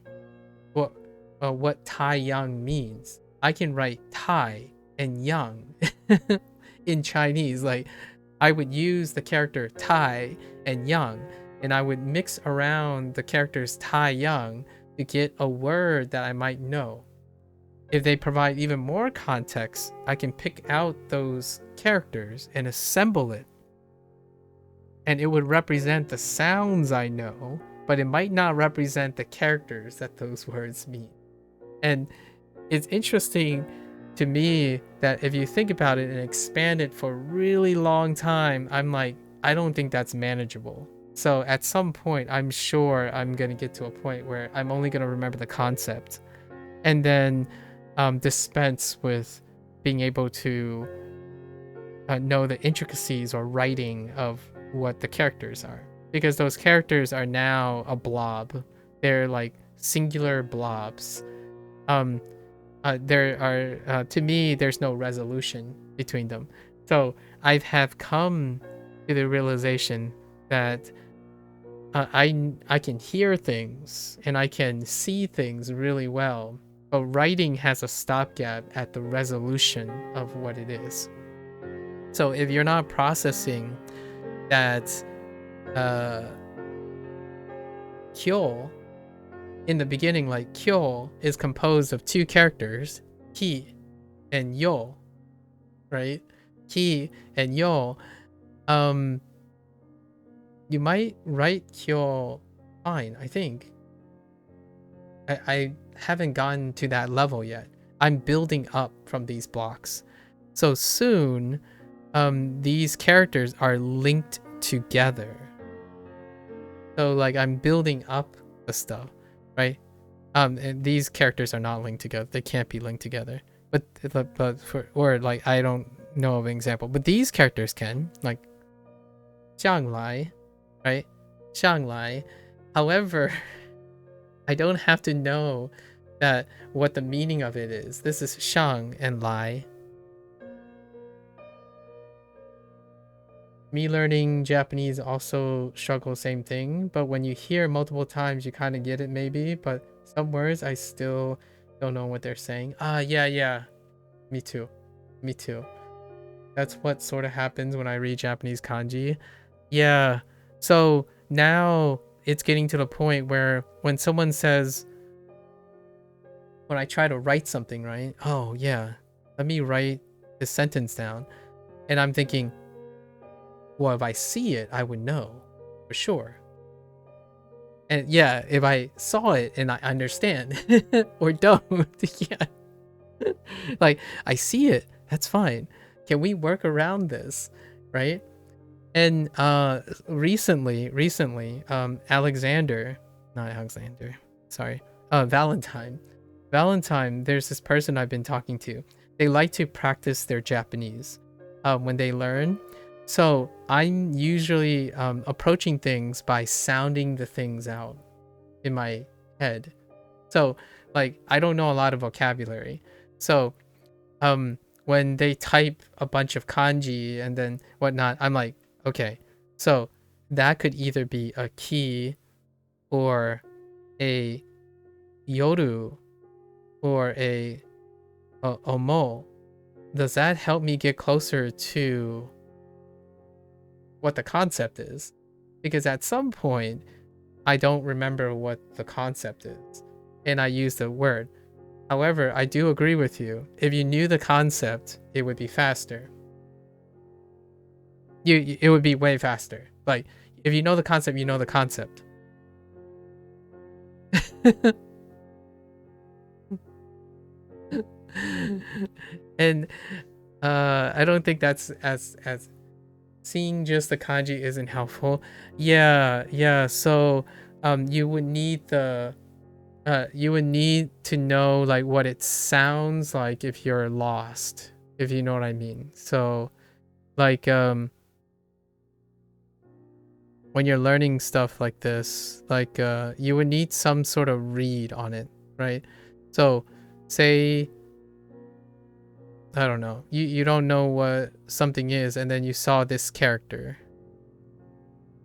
[SPEAKER 1] what Tai Young means. I can write Tai and Young in Chinese. Like, I would use the character Tai and Young, and I would mix around the characters Tai Young to get a word that I might know. If they provide even more context, I can pick out those characters and assemble it. And it would represent the sounds I know, but it might not represent the characters that those words mean. And it's interesting to me that if you think about it and expand it for a really long time, I'm like, I don't think that's manageable. So at some point, I'm sure I'm going to get to a point where I'm only going to remember the concept and then dispense with being able to know the intricacies or writing of what the characters are, because those characters are now a blob. They're like singular blobs. There are to me, there's no resolution between them. So I have come to the realization that I can hear things and I can see things really well, but writing has a stopgap at the resolution of what it is. So if you're not processing that kyo in the beginning, like kyo is composed of two characters, ki and yo, right? Ki and yo. You might write kyo fine, I think. I haven't gotten to that level yet. I'm building up from these blocks. So soon, these characters are linked together. So like I'm building up the stuff, right? And these characters are not linked together. They can't be linked together. But like I don't know of an example. But these characters can, like 将来, right? 将来. However, I don't have to know that what the meaning of it is. This is 上 and 来. Me learning Japanese also struggle same thing, but when you hear multiple times, you kind of get it maybe, but some words I still don't know what they're saying. Yeah. Me too. That's what sort of happens when I read Japanese kanji. Yeah. So now it's getting to the point where when someone says, when I try to write something, right? Oh yeah, let me write this sentence down. And I'm thinking, well, if I see it, I would know for sure. And yeah, if I saw it and I understand or don't, yeah. Like I see it, that's fine. Can we work around this, right? And recently, Alexander, not Alexander, sorry, Valentine. Valentine, there's this person I've been talking to. They like to practice their Japanese when they learn. So I'm usually approaching things by sounding the things out in my head. So like I don't know a lot of vocabulary. So when they type a bunch of kanji and then whatnot, I'm like, okay, so that could either be a ki or a yoru or a omo. Does that help me get closer to what the concept is? Because at some point, I don't remember what the concept is, and I use the word. However, I do agree with you. If you knew the concept, it would be faster. It would be way faster. Like, if you know the concept, you know the concept. And I don't think that's as seeing just the kanji isn't helpful. Yeah. So you would need the you would need to know like what it sounds like if you're lost, if you know what I mean. So like when you're learning stuff like this, like you would need some sort of read on it, right? So say, I don't know, you don't know what something is, and then you saw this character,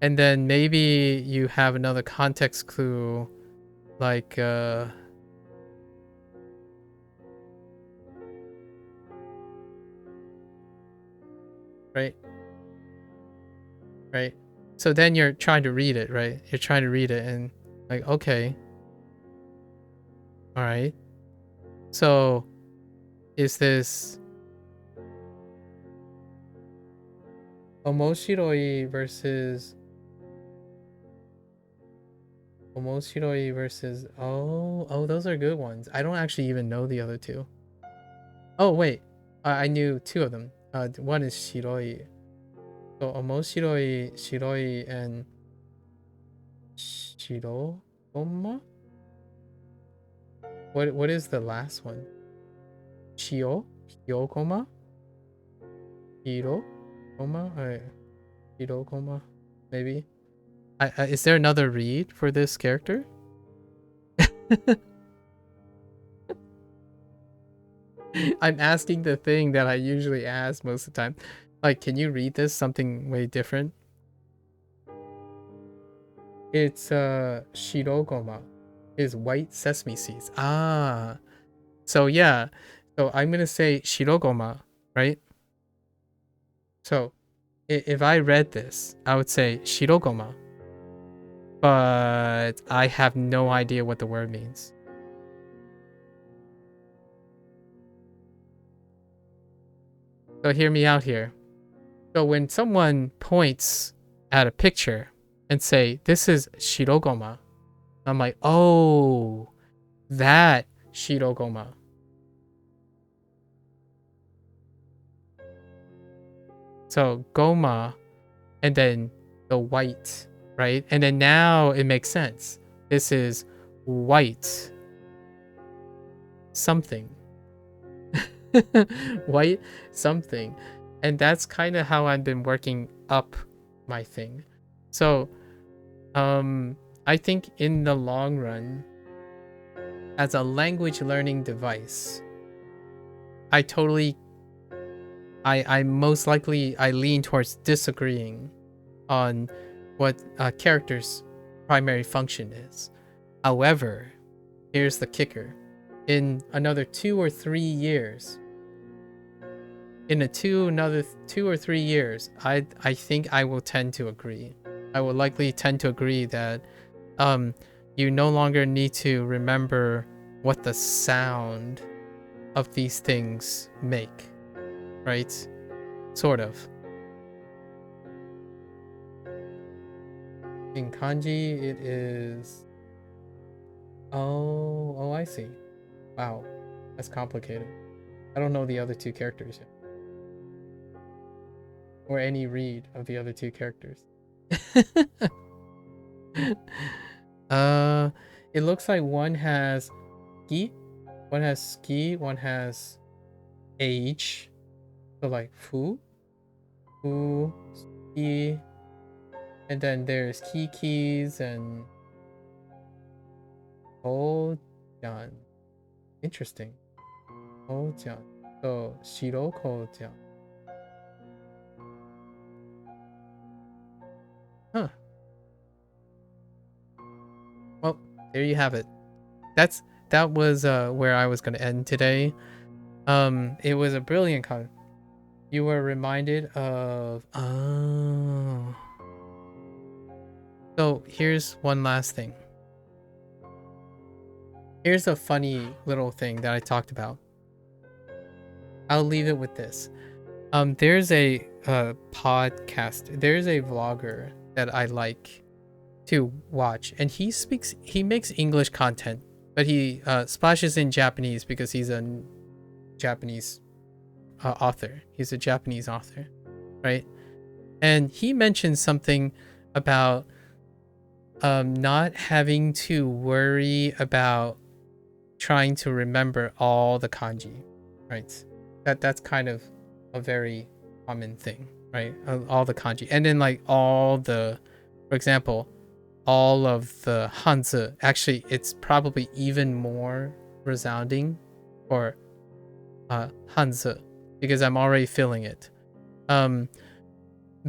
[SPEAKER 1] and then maybe you have another context clue, like right, so then you're trying to read it, right? You're trying to read it, and like, okay, all right, so is this omoshiroi versus oh, those are good ones. I don't actually even know the other two. Oh wait, I knew two of them. One is shiroi. So omoshiroi, shiroi, and shirogoma. What is the last one? Hyogoma? Hirogoma? Hirogoma? Maybe. Is there another read for this character? I'm asking the thing that I usually ask most of the time. Like, can you read this something way different? It's shirogoma. Is white sesame seeds. Ah. So yeah. So I'm gonna say shirogoma, right? So if I read this, I would say shirogoma. But I have no idea what the word means. So hear me out here. So when someone points at a picture and say, this is shirogoma, I'm like, oh, that shirogoma. So goma, and then the white, right? And then now it makes sense. This is white something. White something. And that's kind of how I've been working up my thing. So I think in the long run, as a language learning device, I most likely lean towards disagreeing on what a character's primary function is. However, here's the kicker. In another 2 or 3 years, another 2 or 3 years, I think I will tend to agree. I will likely tend to agree that you no longer need to remember what the sound of these things make, right? Sort of. In kanji, it is... Oh, I see. Wow, that's complicated. I don't know the other two characters yet. or any read of the other two characters. It looks like one has ski, one has age. So like fu, ski, and then there's kikis and Kojan. Interesting. Kojan. So Shiro Kojan. Huh. Well, there you have it. That was where I was gonna end today. It was a brilliant con. You were reminded of So here's one last thing. Here's a funny little thing that I talked about. I'll leave it with this. There's a podcast. There's a vlogger that I like to watch, and he makes English content, but he splashes in Japanese because he's a Japanese author. He's a Japanese author, right? And he mentioned something about not having to worry about trying to remember all the kanji, right? That's kind of a very common thing, right? All the kanji, and then like all the, for example, all of the Hanzi. Actually, it's probably even more resounding for Hanzi because I'm already feeling it. The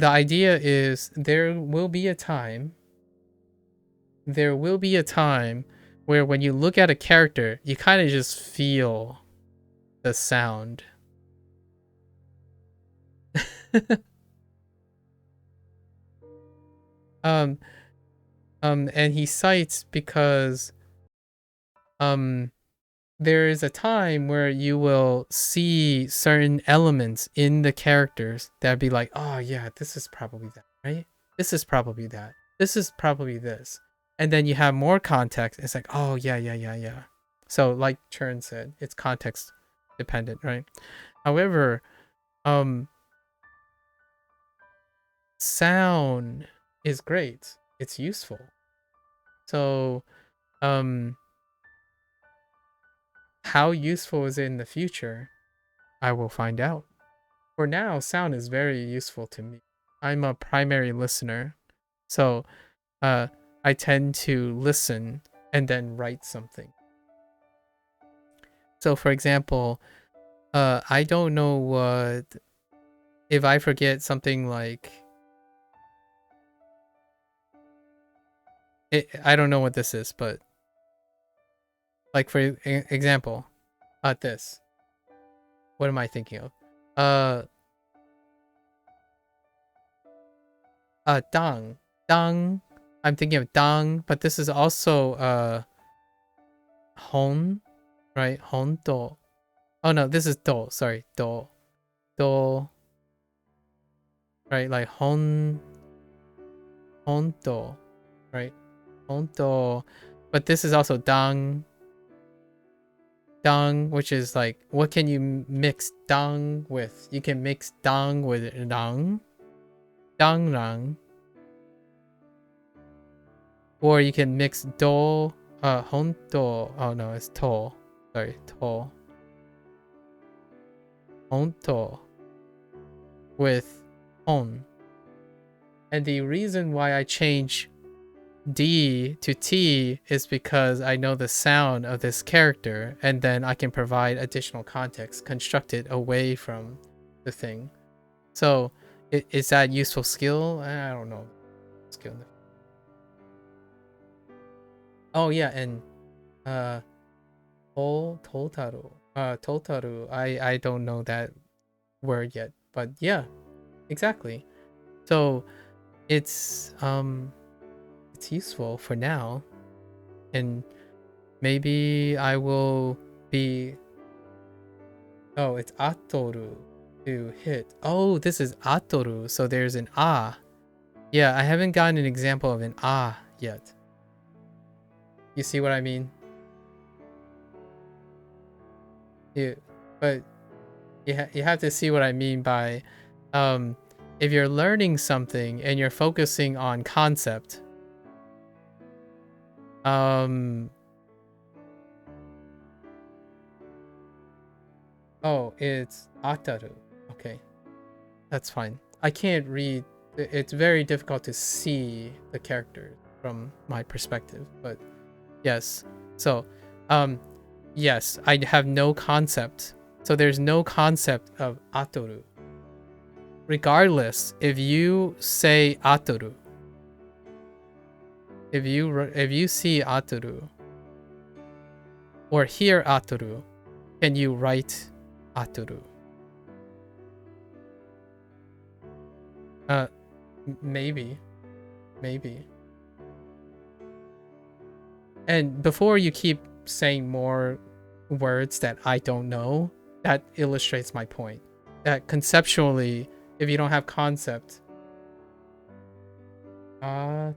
[SPEAKER 1] idea is there will be a time where when you look at a character, you kind of just feel the sound. And he cites because there is a time where you will see certain elements in the characters that be like, oh yeah, this is probably that, right? This is probably that. This is probably this. And then you have more context. It's like, oh yeah. So like Churn said, it's context dependent, right? However, sound is great. It's useful. So, how useful is it in the future? I will find out. For now, sound is very useful to me. I'm a primary listener. So, I tend to listen and then write something. So, for example, I don't know what if I forget something like I don't know what this is, but like for example, this. What am I thinking of? Dang. Dang. I'm thinking of dang, but this is also hon, right? Hon do. Oh no, this is do. Sorry, do. Do. Right, like hon do, right? Hon do. But this is also dang. Dang, which is like, what can you mix dang with? You can mix dang with dang. Dang rang. Or you can mix do, hon do. Oh no, it's to. Sorry, to. Hon to. With hon. And the reason why I change D to T is because I know the sound of this character, and then I can provide additional context, construct it away from the thing. So, is that useful skill? I don't know. Skill. Oh yeah, and Totaru. Totaru. I don't know that word yet, but yeah, exactly. So, it's useful for now, and maybe I will be. Oh, it's atoru to hit. Oh, this is atoru, so there's an ah. Yeah, I haven't gotten an example of an ah yet. You see what I mean? But you have to see what I mean by if you're learning something and you're focusing on concept, oh, it's ataru. Okay, that's fine. I can't read. It's very difficult to see the characters from my perspective, but yes. So, yes, I have no concept. So there's no concept of atoru. Regardless, if you say atoru, if you see atoru or hear atoru, can you write atoru? Maybe. And before you keep saying more words that I don't know, that illustrates my point. That conceptually, if you don't have concept, what?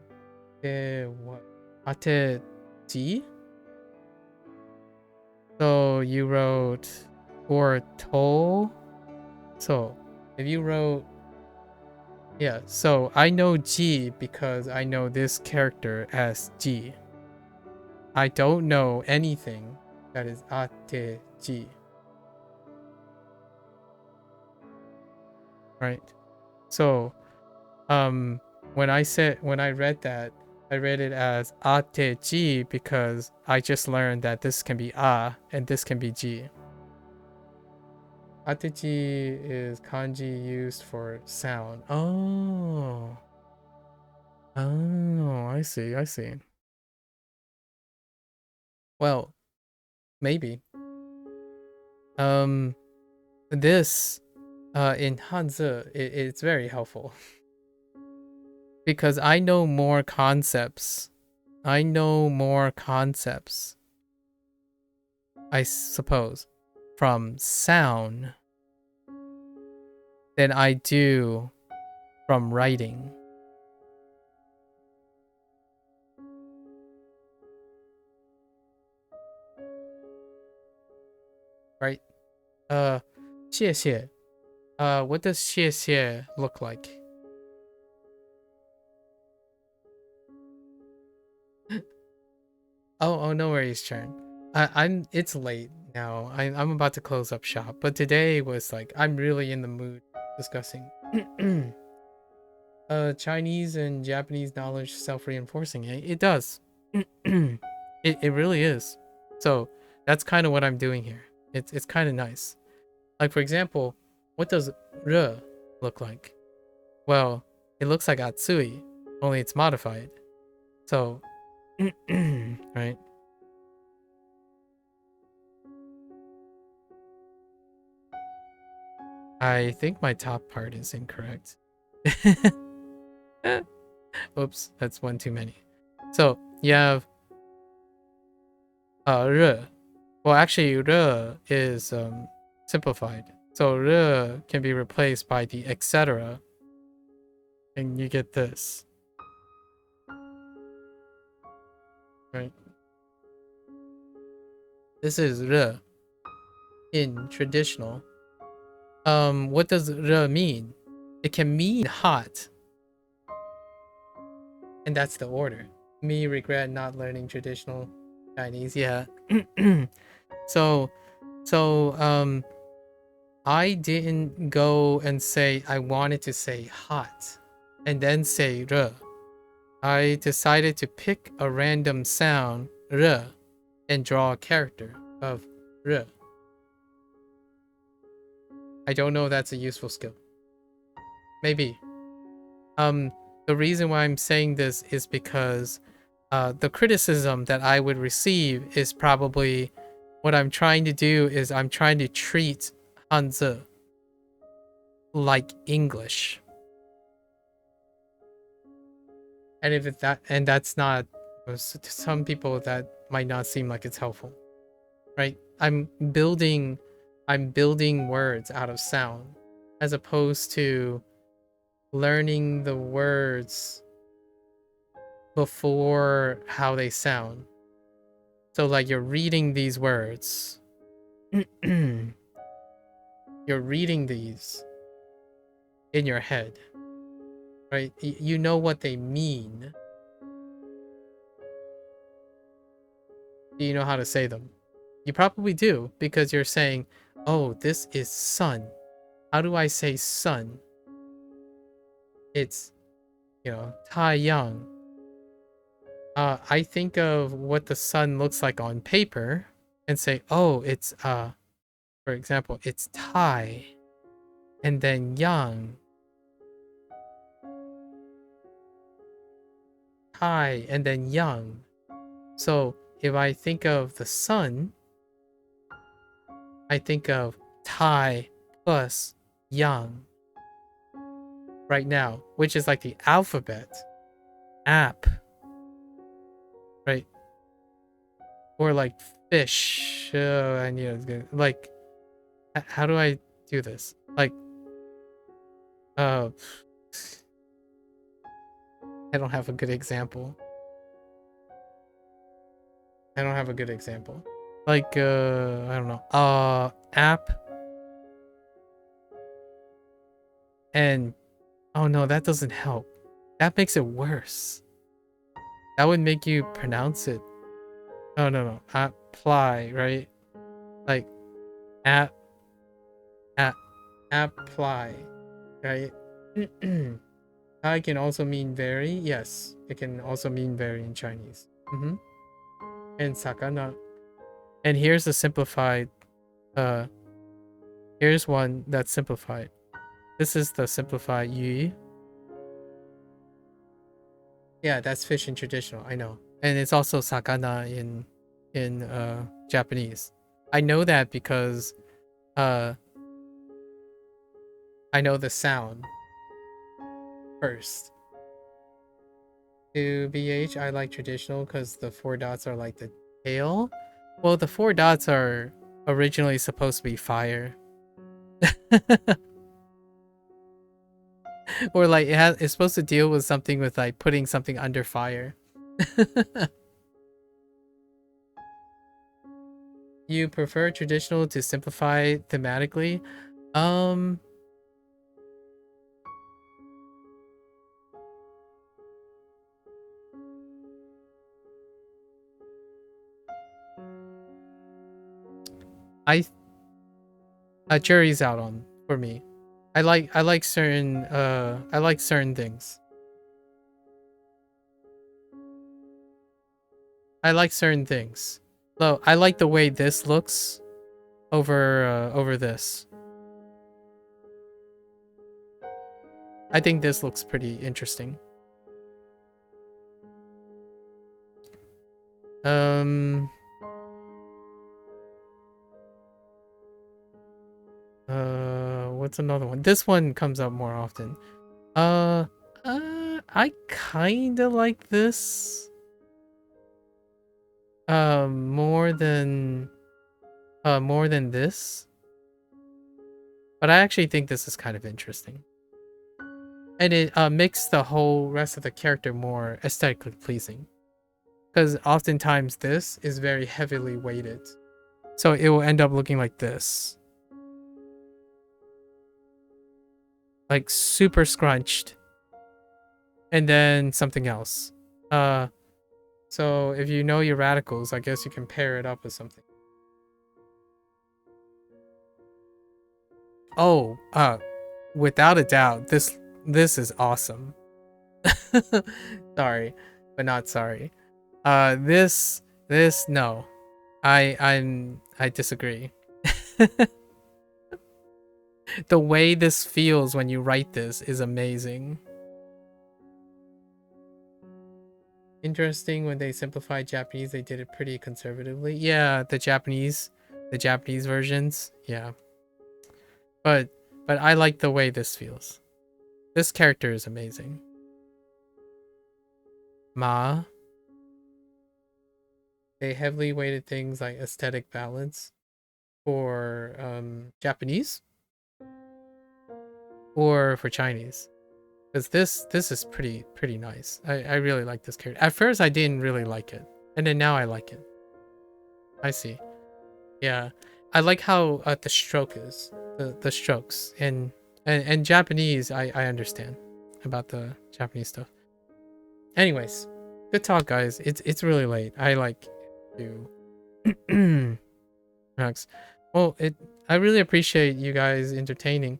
[SPEAKER 1] Ate ji? So you wrote or to. So if you wrote, yeah. So I know ji because I know this character as ji. I don't know anything that is ate ji. Right. So, when I read that, I read it as ate ji because I just learned that this can be a and this can be ji. Ate ji is kanji used for sound. Oh, I see. Well, maybe. This in Hanzi, it's very helpful because I know more concepts. I suppose, from sound than I do from writing. Right? 谢谢. What does 谢谢 look like? Oh, no worries, Chern. It's late now. I'm about to close up shop, but today was like, I'm really in the mood discussing Chinese and Japanese knowledge self-reinforcing. It does. It really is. So that's kind of what I'm doing here. It's kind of nice. Like, for example, what does re look like? Well, it looks like atsui, only it's modified. So, right? I think my top part is incorrect. Oops, that's one too many. So, you have re. Well, actually, re is simplified. So, re can be replaced by the etc. And you get this. Right? This is re in traditional. What does re mean? It can mean hot. And that's the order. Me regret not learning traditional Chinese. Yeah. So I didn't go and say I wanted to say hot and then say re. I decided to pick a random sound, re, and draw a character of re. I don't know if that's a useful skill. Maybe. The reason why I'm saying this is because the criticism that I would receive is probably what I'm trying to do is I'm trying to treat Hanzi like English. And if it's that, and that's not, to some people that might not seem like it's helpful, right? I'm building words out of sound as opposed to learning the words before how they sound. So like you're reading these words. You're reading these in your head. right? You know what they mean. Do you know how to say them? You probably do, because you're saying, oh, this is sun. How do I say sun? It's, you know, 太阳. I think of what the sun looks like on paper and say, oh, it's, for example, it's Tai and then Yang. Tai and then Yang. So if I think of the sun, I think of Tai plus Yang right now, which is like the alphabet. App. Right? Or like fish. I knew it was good. Like, how do I do this? Like, I don't have a good example. I don't have a good example. Like, I don't know. App. And, oh no, that doesn't help. That makes it worse. That would make you pronounce it. Oh, no. Apply, right? Like, apply, right? I can also mean very. Yes, it can also mean very in Chinese. And sakana. And here's the simplified. Here's one that's simplified. This is the simplified yu. Yeah, that's fish in traditional. I know, and it's also sakana in Japanese. I know that because I know the sound first. To BH, I like traditional because the 4 dots are like the tail. Well, the 4 dots are originally supposed to be fire. Or like it's supposed to deal with something with like putting something under fire. You prefer traditional to simplify thematically? Jury's out on for me. I like certain things. I like certain things. So I like the way this looks over this. I think this looks pretty interesting. What's another one? This one comes up more often. I kind of like this. More than this. But I actually think this is kind of interesting. And it makes the whole rest of the character more aesthetically pleasing. Because oftentimes this is very heavily weighted. So it will end up looking like this. Like super scrunched. And then something else. So if you know your radicals, I guess you can pair it up with something. Oh, without a doubt, this is awesome. Sorry, but not sorry. This no. I disagree. The way this feels when you write this is amazing. Interesting, when they simplified Japanese, they did it pretty conservatively. Yeah, the Japanese versions, yeah. But I like the way this feels. This character is amazing. Ma. They heavily weighted things like aesthetic balance for Japanese or for Chinese. Because this is pretty nice. I really like this character. At first I didn't really like it. And then now I like it. I see. Yeah. I like how the stroke is. The strokes. And Japanese I understand. about the Japanese stuff. Anyways, good talk, guys. It's really late. I like to Max. Well, I really appreciate you guys entertaining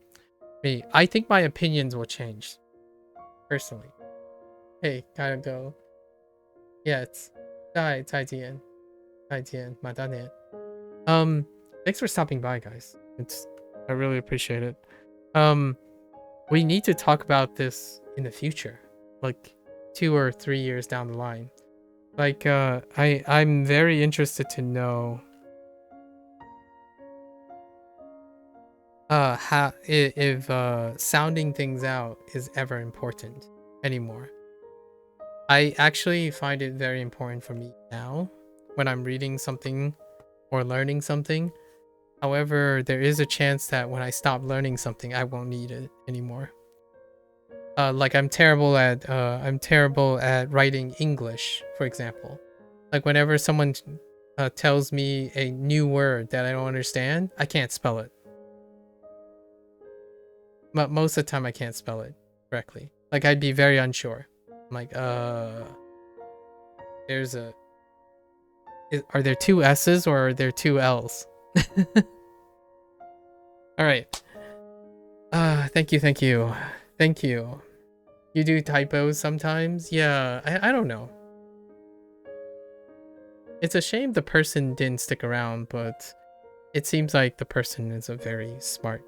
[SPEAKER 1] me. I think my opinions will change personally. Hey, gotta go. Yeah, it's 再见 马大年. Thanks for stopping by, guys. I really appreciate it. We need to talk about this in the future, like 2 or 3 years down the line. Like, I'm very interested to know how if sounding things out is ever important anymore. I actually find it very important for me now when I'm reading something or learning something. However, there is a chance that when I stop learning something, I won't need it anymore. Like I'm terrible at writing English, for example. Like whenever someone tells me a new word that I don't understand, I can't spell it. But most of the time I can't spell it correctly. Like I'd be very unsure. I'm like, there's a... Are there 2 S's or are there 2 L's? Alright. Thank you. You do typos sometimes? Yeah, I don't know. It's a shame the person didn't stick around, but it seems like the person is a very smart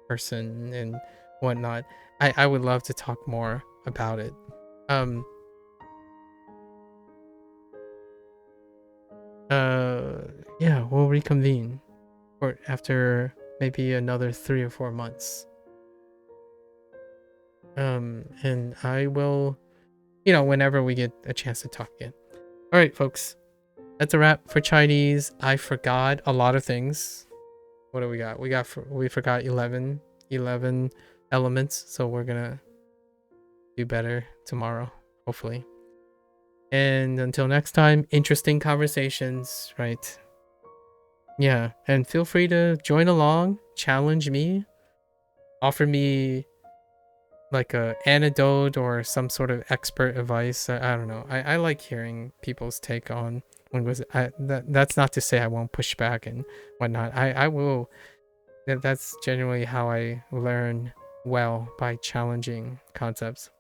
[SPEAKER 1] person and whatnot. I would love to talk more about it. Yeah, we'll reconvene after maybe another 3 or 4 months. And I will, whenever we get a chance to talk again. All right, folks, that's a wrap for Chinese. I forgot a lot of things. What do we got? We forgot 11 elements, so we're gonna do better tomorrow, hopefully. And until next time, interesting conversations, right? Yeah, and feel free to join along, challenge me, offer me like a anecdote or some sort of expert advice. I don't know. I like hearing people's take on that's not to say I won't push back and whatnot. I will. That's generally how I learn well, by challenging concepts.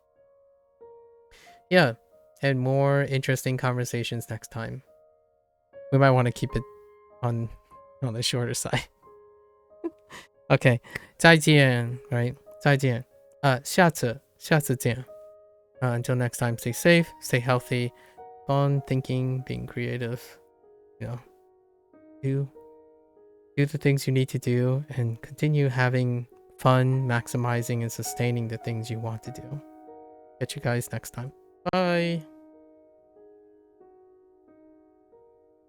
[SPEAKER 1] Yeah, and more interesting conversations next time. We might want to keep it on the shorter side. Okay, 再见, right? 再见. 下次见. Until next time, stay safe, stay healthy, fun, thinking, being creative. Do the things you need to do and continue having fun, maximizing and sustaining the things you want to do. Catch you guys next time. Bye.